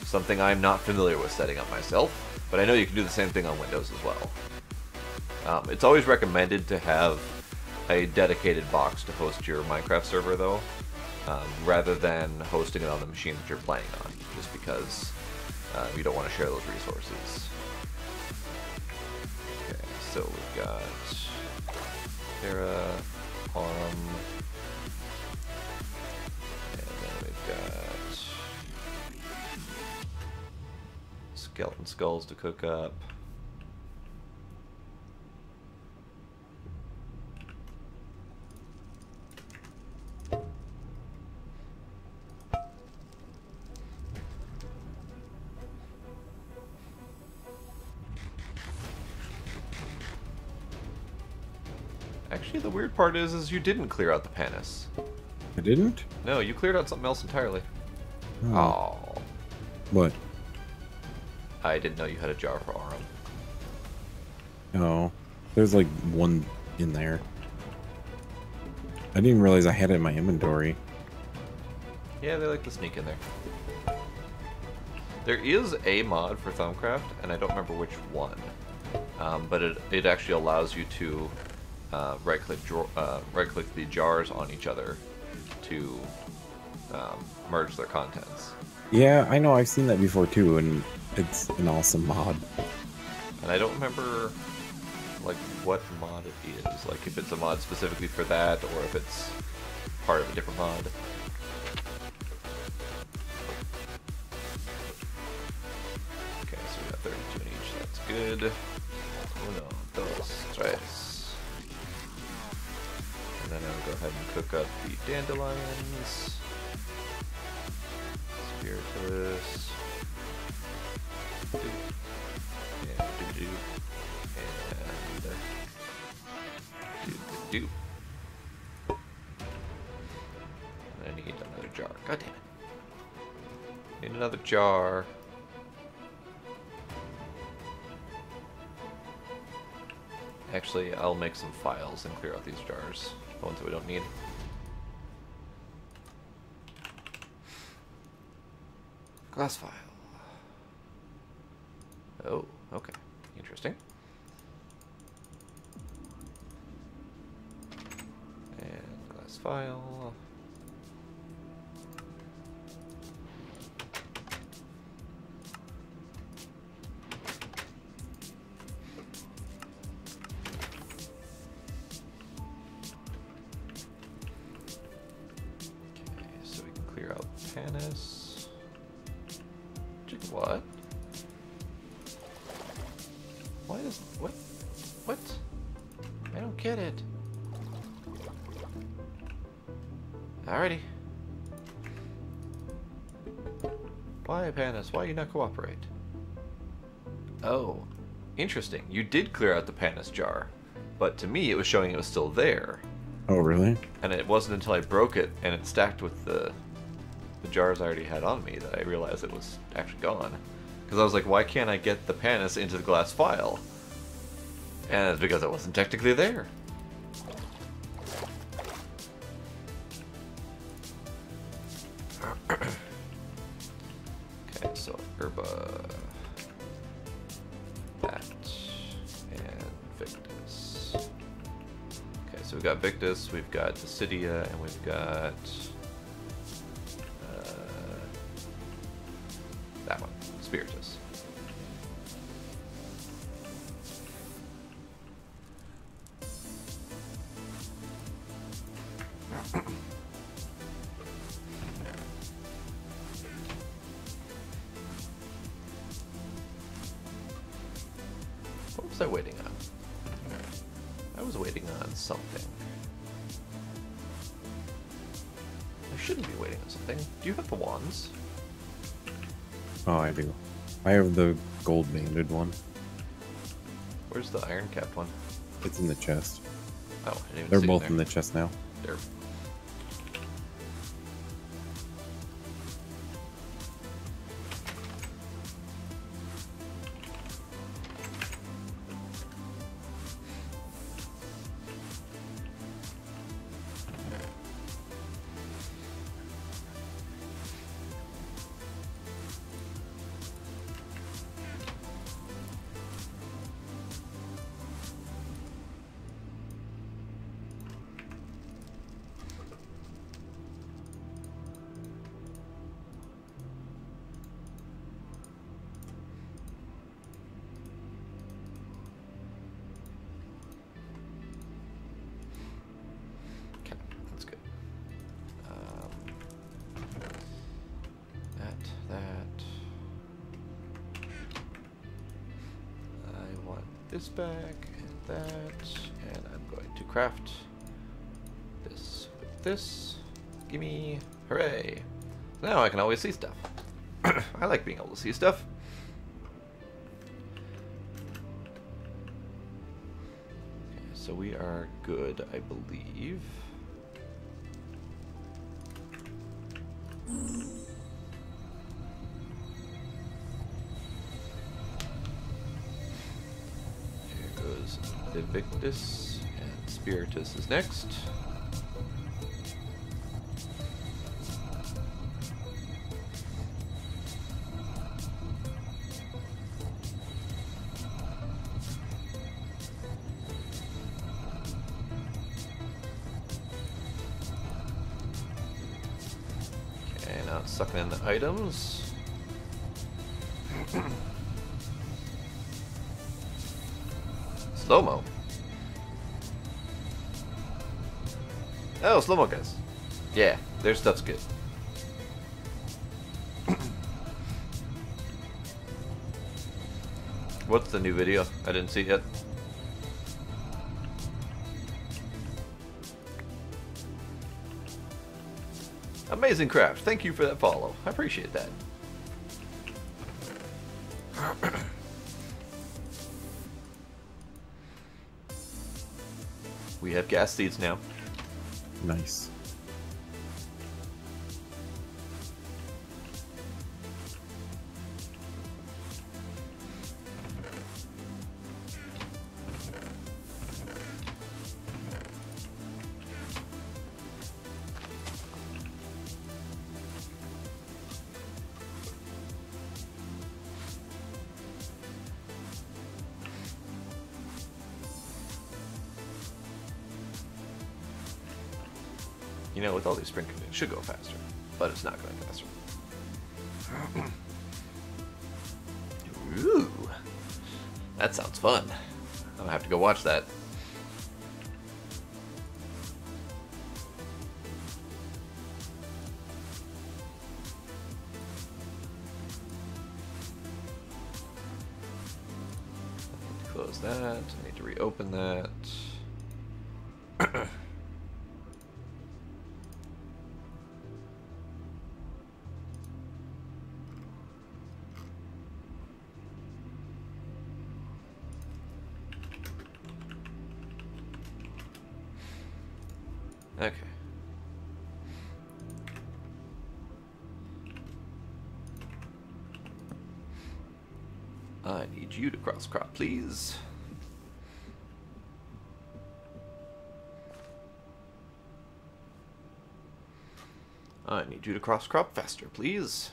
something I'm not familiar with setting up myself. But I know you can do the same thing on Windows as well. It's always recommended to have a dedicated box to host your Minecraft server though, rather than hosting it on the machine that you're playing on, just because you don't want to share those resources. Okay, so we've got Terra, Aurum, and then we've got skeleton skulls to cook up. Actually, the weird part is you didn't clear out the Panis. I didn't? No, you cleared out something else entirely. Oh. Oh. What? I didn't know you had a jar for Aurum. Oh. There's like one in there. I didn't realize I had it in my inventory. Yeah, they like to sneak in there. There is a mod for Thumbcraft, and I don't remember which one. But it actually allows you to right-click the jars on each other to merge their contents. Yeah, I know. I've seen that before too, and it's an awesome mod. And I don't remember like what mod it is. Like if it's a mod specifically for that, or if it's part of a different mod. Okay, so we got 32 in each. That's good. Uno, dos, tres. And then I'll go ahead and cook up the dandelions. Spiritus. And do. And do. I need another jar. God damn it. Need another jar. Actually, I'll make some files and clear out these jars. The ones that we don't need. Glass file. Oh, okay. Interesting. And glass file. Okay, so we can clear out Panis. What? Why does... What? What? I don't get it. Alrighty. Why, Panis? Why you not cooperate? Oh. Interesting. You did clear out the Panis jar. But to me, it was showing it was still there. Oh, really? And it wasn't until I broke it and it stacked with the jars I already had on me that I realized it was actually gone. Because I was like, why can't I get the Panis into the glass file? And it's because it wasn't technically there. Okay, so Herba, that, and Victus. Okay, so we've got Victus, we've got Dissidia, and we've got that one, Spiritus. What was I waiting on? I was waiting on something. I shouldn't be waiting on something. Do you have the wands? Oh, I do. I have the gold banded one. Where's the iron capped one? It's in the chest. Oh, I didn't even They're see both it in the chest now. there. Okay, that's good. That. I want this back and that, and I'm going to craft this with this. Gimme, hooray! Now I can always see stuff. I like being able to see stuff. Okay, so we are good, I believe. Here goes Invictus, and Spiritus is next. Not sucking in the items. Slow-mo. Oh, slow-mo guys. Yeah, their stuff's good. What's the new video? I didn't see it yet. Amazing Craft, thank you for that follow. I appreciate that. We have gas seeds now. Nice. You know, with all these sprinkling, it should go faster, but it's not going faster. Ooh, that sounds fun. I'm gonna have to go watch that. Close that. I need to reopen that. Okay. I need you to cross crop, please. I need you to cross crop faster, please.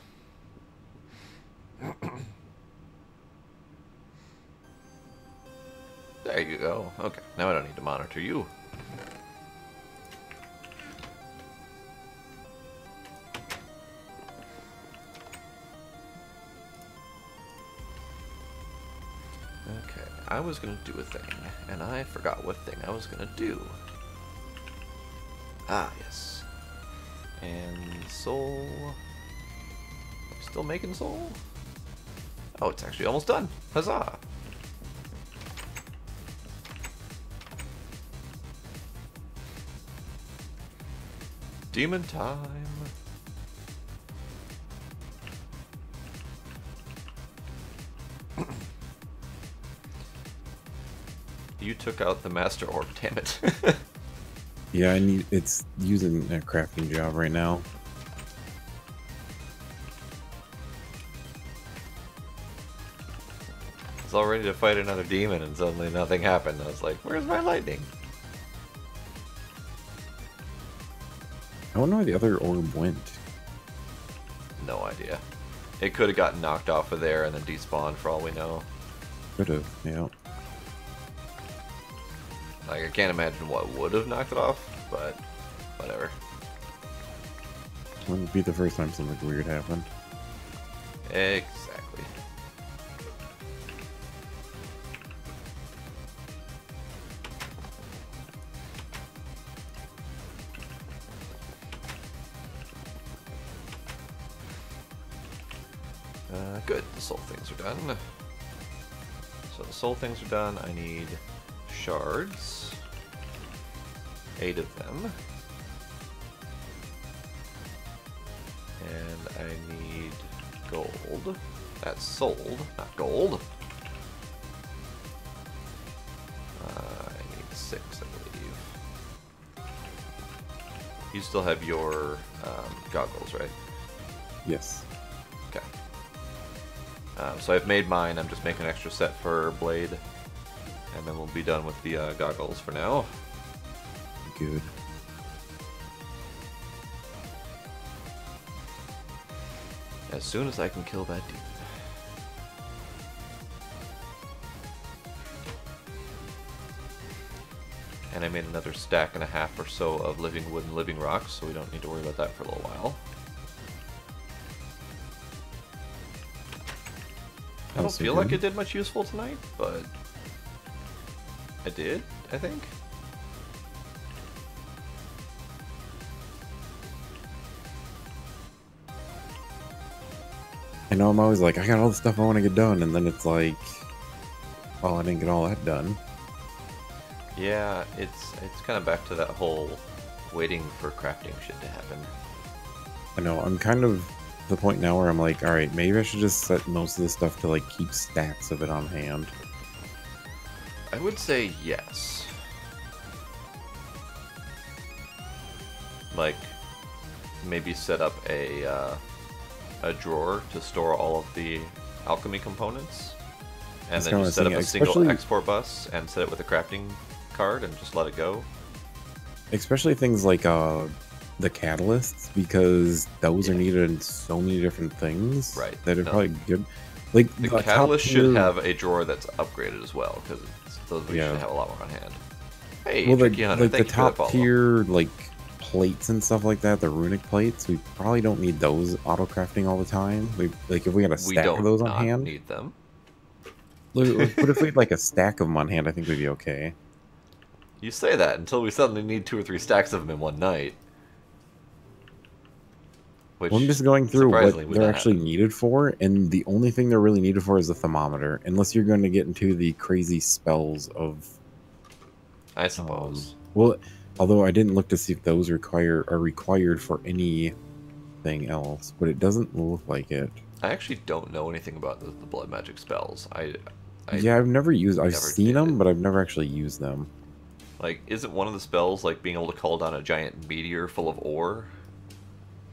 There you go. Okay, now I don't need to monitor you. Okay, I was gonna do a thing, and I forgot what thing I was gonna do. Ah, yes. And soul... Are we still making soul? Oh, it's actually almost done. Huzzah! Demon time. You took out the master orb, damn it. Yeah, I need. It's using a crafting job right now. I was all ready to fight another demon and suddenly nothing happened. I was like, where's my lightning? I don't know where the other orb went. No idea. It could have gotten knocked off of there and then despawned for all we know. Could have, yeah. Like, I can't imagine what would have knocked it off, but whatever. Wouldn't be the first time something weird happened. Exactly. Good, the soul things are done. So the soul things are done. I need shards. 8 of them. And I need gold. That's sold, not gold. I need 6, I believe. You still have your goggles, right? Yes. Okay. So I've made mine. I'm just making an extra set for Blade. And then we'll be done with the goggles for now. Good. As soon as I can kill that demon. And I made another stack and a half or so of living wood and living rocks, so we don't need to worry about that for a little while. I don't Also feel like good. it did much useful tonight, but I did, I think. I know I'm always like, I got all the stuff I want to get done, and then it's like, well, I didn't get all that done. Yeah, it's kind of back to that whole waiting for crafting shit to happen. I know, I'm kind of the point now where I'm like, alright, maybe I should just set most of this stuff to like keep stacks of it on hand. I would say yes. Like, maybe set up a drawer to store all of the alchemy components, and That's then kinda just set up what I a was single thinking, export bus and set it with a crafting card and just let it go. especially things like the catalysts, because those are Yeah. needed in so many different things. Right. That are No. probably good. Like The top catalyst should tier- have a drawer that's upgraded as well, because those we Yeah. should have a lot more on hand. Hey, well, Tricky Hunter, like the thank you for that top follow. tier like plates and stuff like that, the runic plates, we probably don't need those auto crafting all the time. We like if we got a We stack don't of those on not hand. need them. But if we had like a stack of them on hand, I think we'd be okay. You say that until we suddenly need 2 or 3 stacks of them in one night. Which, Well, I'm just going through surprisingly, what would they're not actually happen. needed for, and the only thing they're really needed for is the thermometer, unless you're going to get into the crazy spells of. I suppose. Well, although I didn't look to see if those are required for anything else, but it doesn't look like it. I actually don't know anything about the blood magic spells. I Yeah, I've never used. I've never seen did them, it. but I've never actually used them. Like, isn't one of the spells like being able to call down a giant meteor full of ore?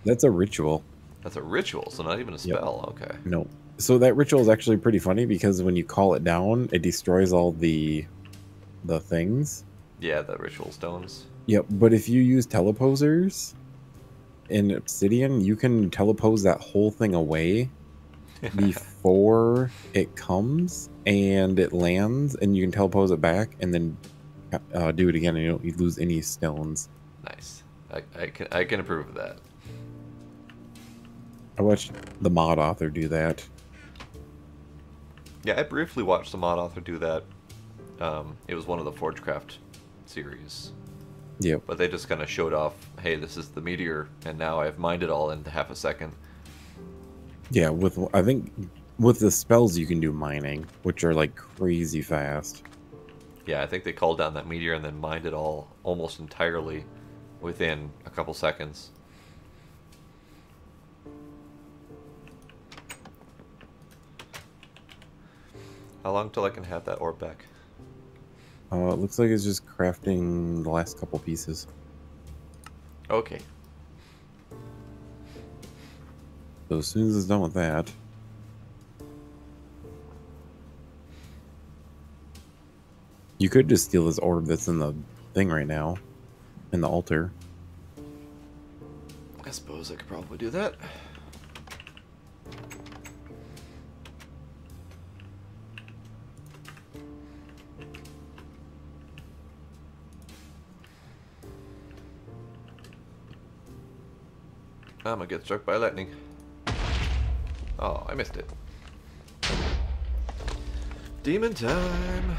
That's a ritual. That's a ritual, so not even a spell. Okay. No. So that ritual is actually pretty funny because when you call it down, it destroys all the things. Yeah, the ritual stones. Yep, but if you use teleposers in Obsidian, you can telepose that whole thing away before it comes and it lands, and you can telepose it back and then do it again, and you don't lose any stones. Nice. I can approve of that. I watched the mod author do that. Yeah, I briefly watched the mod author do that. It was one of the Forgecraft series. Yep. But they just kind of showed off, hey, this is the meteor, and now I've mined it all in half a second. Yeah, I think with the spells you can do mining, which are like crazy fast. Yeah, I think they called down that meteor and then mined it all almost entirely within a couple seconds. How long till I can have that orb back? It looks like it's just crafting the last couple pieces. Okay. So as soon as it's done with that, you could just steal this orb that's in the thing right now, in the altar. I suppose I could probably do that. I'm gonna get struck by lightning. Oh, I missed it. Demon time!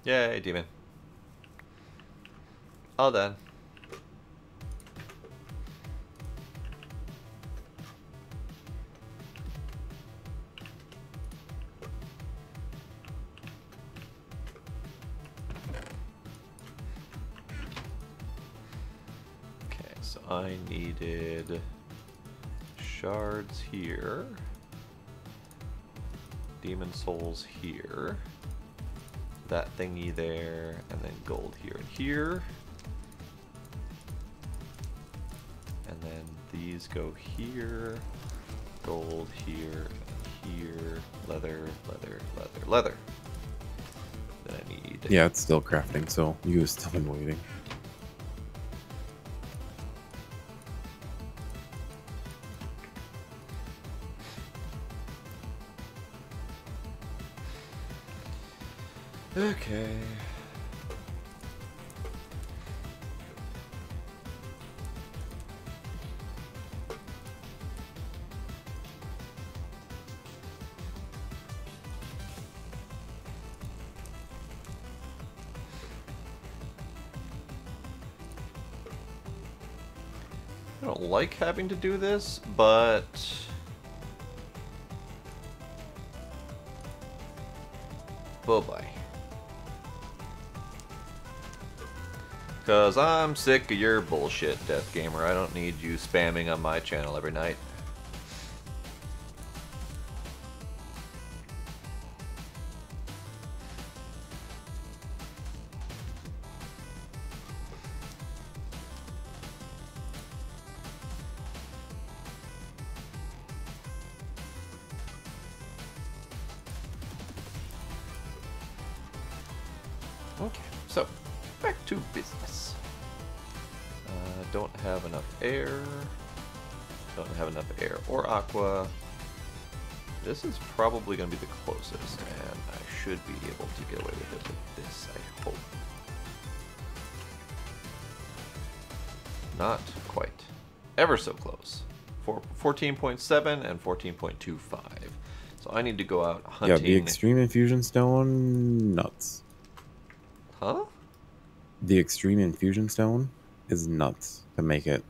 Yay, demon. All done. Okay, so I needed shards here, demon souls here, that thingy there, and then gold here and here. And then these go here, gold here, and here, leather, leather, leather, leather. Then I need... Yeah, it's still crafting, so you have still been waiting. Okay. I don't like having to do this, but oh boy. Cause I'm sick of your bullshit, Death Gamer. I don't need you spamming on my channel every night. Okay, so back to business. Don't have enough air. Don't have enough air or aqua. This is probably going to be the closest, and I should be able to get away with it with this, I hope. Not quite. Ever so close. 14.7 and 14.25. So I need to go out hunting. Yeah, the Extreme Infusion Stone, nuts. Huh? The Extreme Infusion Stone is nuts to make it.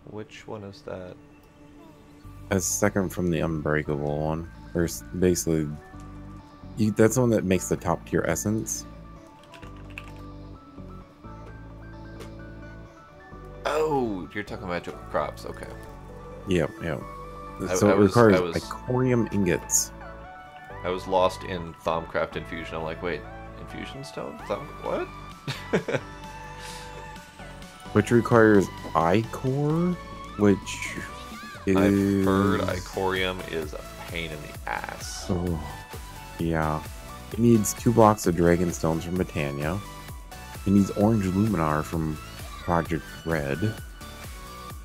Which one is that? A second from the Unbreakable one. There's basically... that's the one that makes the top tier essence. Oh, you're talking about magical crops. Okay. Yep, yep. So it requires I was Icorium ingots. I was lost in Thaumcraft Infusion. I'm like, wait, Infusion Stone? What? Which requires Ichor, which is... I've heard Icorium is a pain in the ass. Oh, yeah. It needs 2 blocks of Dragon Stones from Botania. It needs Orange Luminar from Project Red. It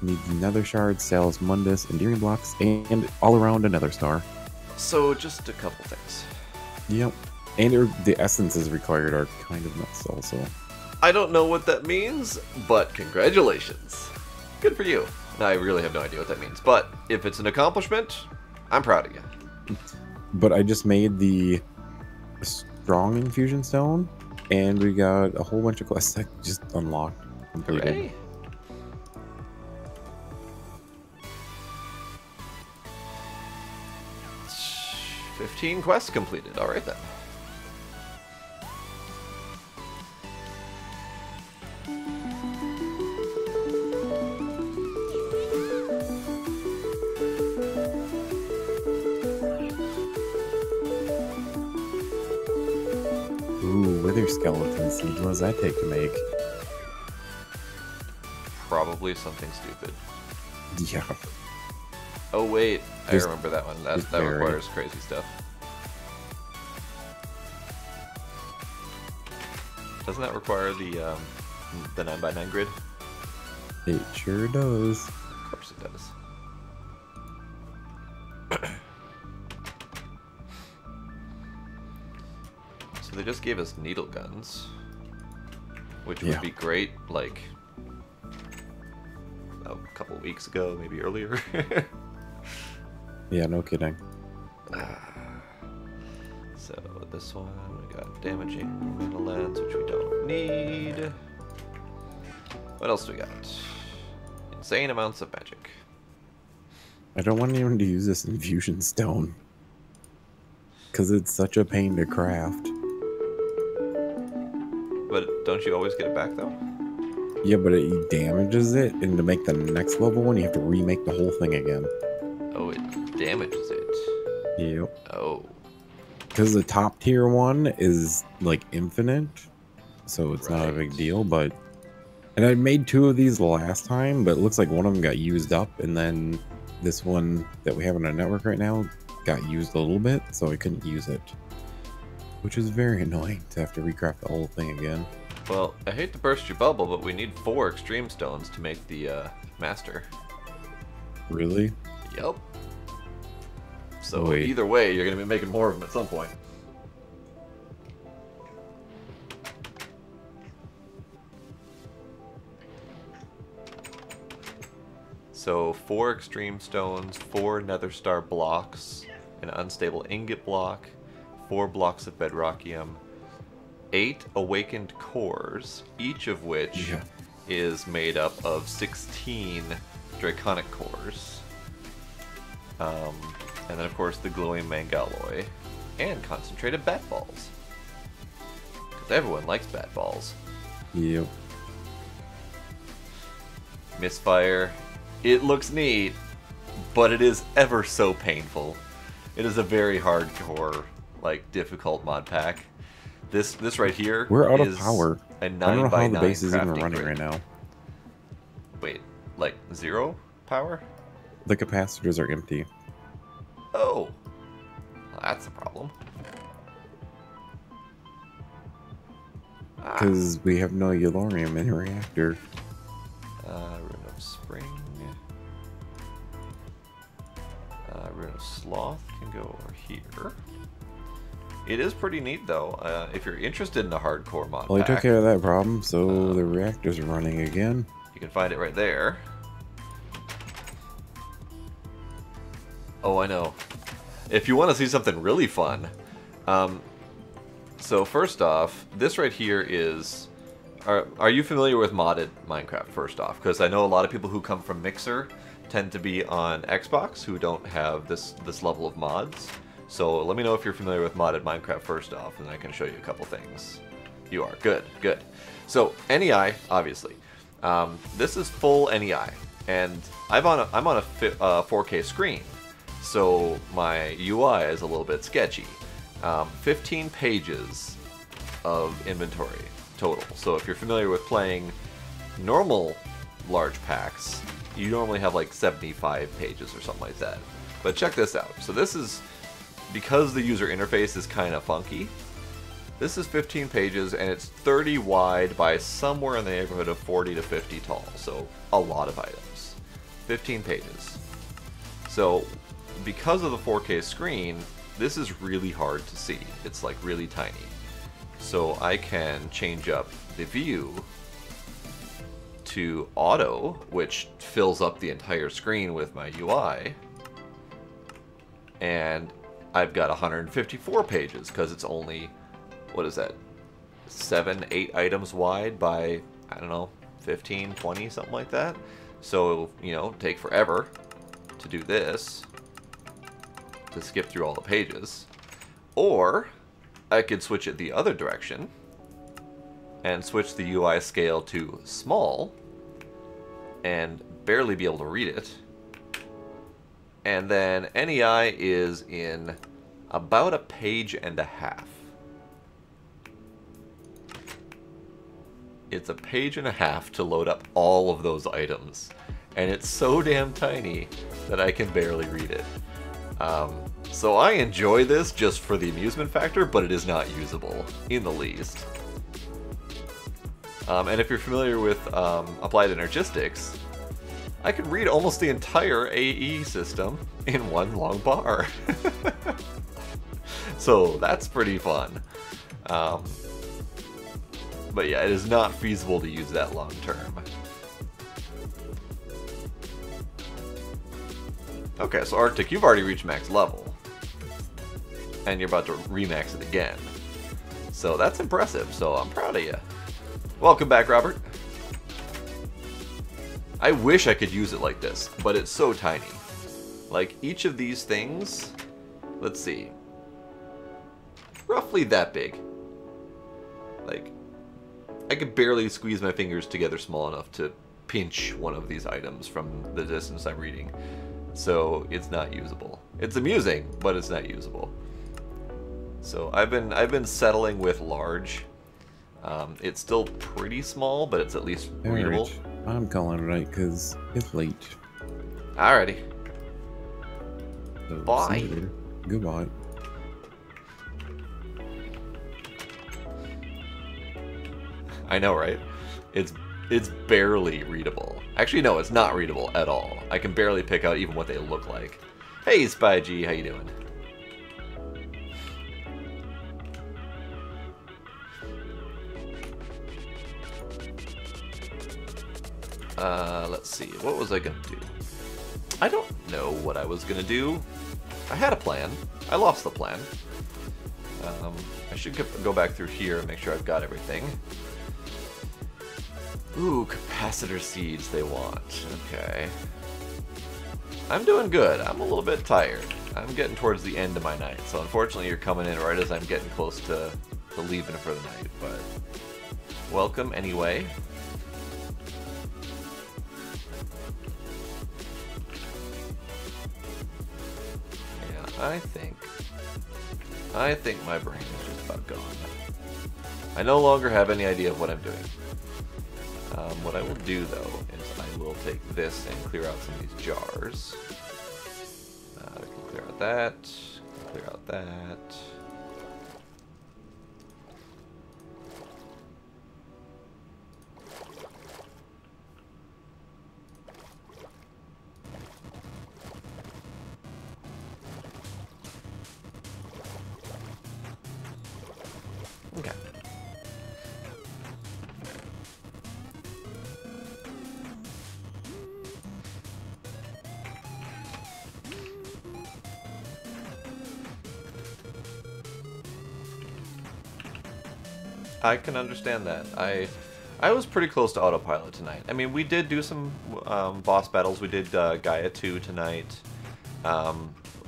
needs Nether Shard, Salus Mundus, Endearing Blocks, and all around another star. So, just a couple things. Yep. And the essences required are kind of nuts also. I don't know what that means, but congratulations. Good for you. I really have no idea what that means, but if it's an accomplishment, I'm proud of you. But I just made the Strong Infusion Stone, and we got a whole bunch of quests that just unlocked. Completed. Hooray. It's 15 quests completed. All right then. Ooh, Wither Skeleton Siege. What does that take to make? Probably something stupid. Yeah. Oh wait, I Just- remember that one. That just very- requires crazy stuff. Doesn't that require the 9x9 grid? It sure does. Of course it does. So they just gave us needle guns, which would Yeah. be great, like a couple weeks ago, maybe earlier. Yeah, no kidding. So this one, we got damaging mana lens, which we don't need. What else do we got? Insane amounts of magic. I don't want anyone to use this Infusion Stone. Because it's such a pain to craft. But don't you always get it back though? Yeah, but it damages it, and to make the next level one, you have to remake the whole thing again. Oh, it damages it. Yep. Oh, Because the top tier one is, like, infinite. So it's not a big Right. deal, but... And I made 2 of these the last time, but it looks like one of them got used up, and then this one that we have on our network right now got used a little bit, so I couldn't use it. Which is very annoying to have to recraft the whole thing again. well, I hate to burst your bubble, but we need 4 extreme stones to make the master. Really? Yep. So Wait. either way, you're going to be making more of them at some point. So 4 extreme stones, 4 nether star blocks, an unstable ingot block, 4 blocks of bedrockium, 8 awakened cores, each of which is made up of 16 draconic cores. And then of course the glowing mangalloy, and concentrated bat balls. Because everyone likes bat balls. Yep. Misfire. It looks neat, but it is ever so painful. It is a very hardcore, like, difficult mod pack. This right here We're out is of power. a 9 I don't know by how the 9 base is even crafting running grid. right now. Wait, like 0 power? The capacitors are empty. Oh, well, that's a problem. Because we have no Yellorium in the reactor. Rune of Spring. Rune of Sloth can go over here. It is pretty neat though. If you're interested in a hardcore mod Well, he took pack, care of that problem, so the reactor's running again. you can find it right there. Oh, I know. If you want to see something really fun, so first off, this right here is... Are you familiar with modded Minecraft, first off? Because I know a lot of people who come from Mixer tend to be on Xbox who don't have this level of mods. So let me know if you're familiar with modded Minecraft first off, and I can show you a couple things. You are. Good, good. So, NEI, obviously. This is full NEI, and I'm on a 4K screen, so my UI is a little bit sketchy. 15 pages of inventory total. So if you're familiar with playing normal large packs, you normally have like 75 pages or something like that. But check this out. So this is, because the user interface is kind of funky, this is 15 pages and it's 30 wide by somewhere in the neighborhood of 40 to 50 tall. So a lot of items. 15 pages. So because of the 4K screen, this is really hard to see. It's like really tiny. So I can change up the view to auto, which fills up the entire screen with my UI. And I've got 154 pages because it's only, what is that, 7, 8 items wide by, I don't know, 15, 20, something like that. So, you know, take forever to do this, to skip through all the pages. Or I could switch it the other direction and switch the UI scale to small and barely be able to read it. And then NEI is in about a page and a half. It's a page and a half to load up all of those items. And it's so damn tiny that I can barely read it. So I enjoy this just for the amusement factor, but it is not usable in the least. And if you're familiar with Applied Energistics, I can read almost the entire AE system in one long bar. So that's pretty fun. But yeah, it is not feasible to use that long term. Okay, so Arctic, you've already reached max level. And you're about to remax it again. So that's impressive, so I'm proud of you. Welcome back, Robert. I wish I could use it like this, but it's so tiny. Like, each of these things, let's see, roughly that big. Like, I could barely squeeze my fingers together small enough to pinch one of these items from the distance I'm reading. So it's not usable. It's amusing, but it's not usable. So I've been settling with large. It's still pretty small, but it's at least readable. Alright, I'm calling it right because it's late. Alrighty. So Bye. see you later. Goodbye. I know, right? It's barely readable. Actually, no, it's not readable at all. I can barely pick out even what they look like. Hey, Spy G, how you doing? Let's see. What was I gonna do? I don't know what I was gonna do. I had a plan. I lost the plan. I should go back through here and make sure I've got everything. Ooh, capacitor seeds they want. Okay. I'm doing good. I'm a little bit tired. I'm getting towards the end of my night, so unfortunately you're coming in right as I'm getting close to leaving for the night, but welcome anyway. Yeah, I think my brain is just about gone. I no longer have any idea of what I'm doing. What I will do, though, is I will take this and clear out some of these jars. I can clear out that, clear out that. Okay. I can understand that. I was pretty close to autopilot tonight. I mean, we did do some boss battles. We did Gaia 2 tonight.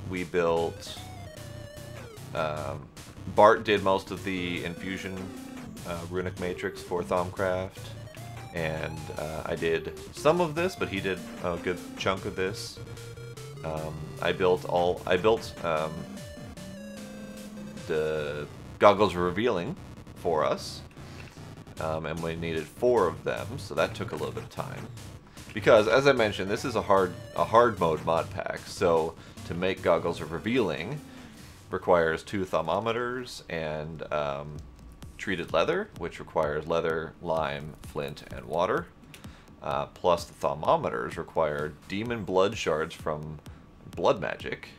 We built... Bart did most of the infusion runic matrix for Thaumcraft. And I did some of this, but he did a good chunk of this. I built the Goggles of Revealing for us, and we needed 4 of them, so that took a little bit of time. Because, as I mentioned, this is a hard mode mod pack, so to make Goggles of Revealing requires 2 thermometers and treated leather, which requires leather, lime, flint, and water. Plus the thermometers require demon blood shards from blood magic,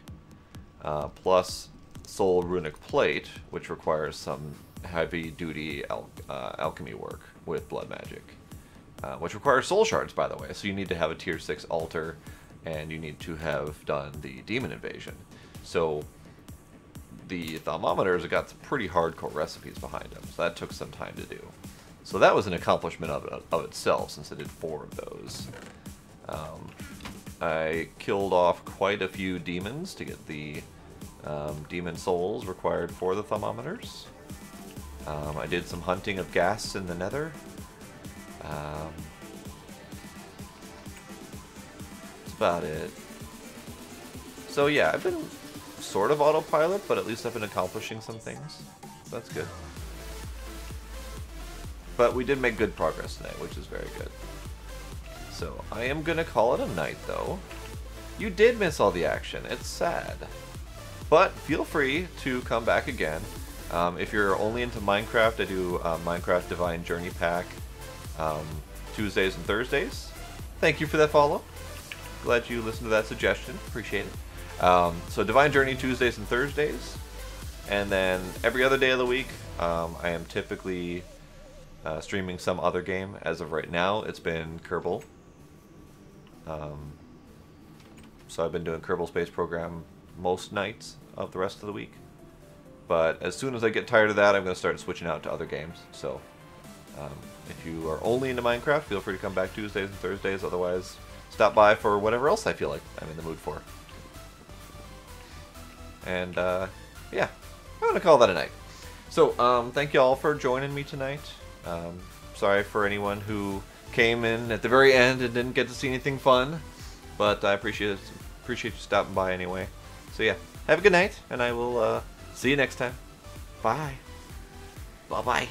plus soul runic plate, which requires some heavy-duty alchemy work with blood magic, which requires soul shards, by the way. So you need to have a tier 6 altar, and you need to have done the demon invasion. So the thermometers have got some pretty hardcore recipes behind them, so that took some time to do. So that was an accomplishment of itself, since I did 4 of those. I killed off quite a few demons to get the demon souls required for the thermometers. I did some hunting of gas in the nether. That's about it. So yeah, I've been sort of autopilot, but at least I've been accomplishing some things. So that's good. But we did make good progress tonight, which is very good. So I am going to call it a night, though. You did miss all the action. It's sad. But feel free to come back again. If you're only into Minecraft, I do Minecraft Divine Journey Pack Tuesdays and Thursdays. Thank you for that follow. Glad you listened to that suggestion. Appreciate it. So Divine Journey Tuesdays and Thursdays. And then every other day of the week, I am typically streaming some other game. As of right now, it's been Kerbal. So I've been doing Kerbal Space Program most nights of the rest of the week. But as soon as I get tired of that, I'm going to start switching out to other games. So if you are only into Minecraft, feel free to come back Tuesdays and Thursdays. Otherwise, stop by for whatever else I feel like I'm in the mood for. And yeah, I'm going to call that a night. So thank you all for joining me tonight. Sorry for anyone who came in at the very end and didn't get to see anything fun. But I appreciate you stopping by anyway. So yeah, have a good night, and I will see you next time. Bye. Bye-bye.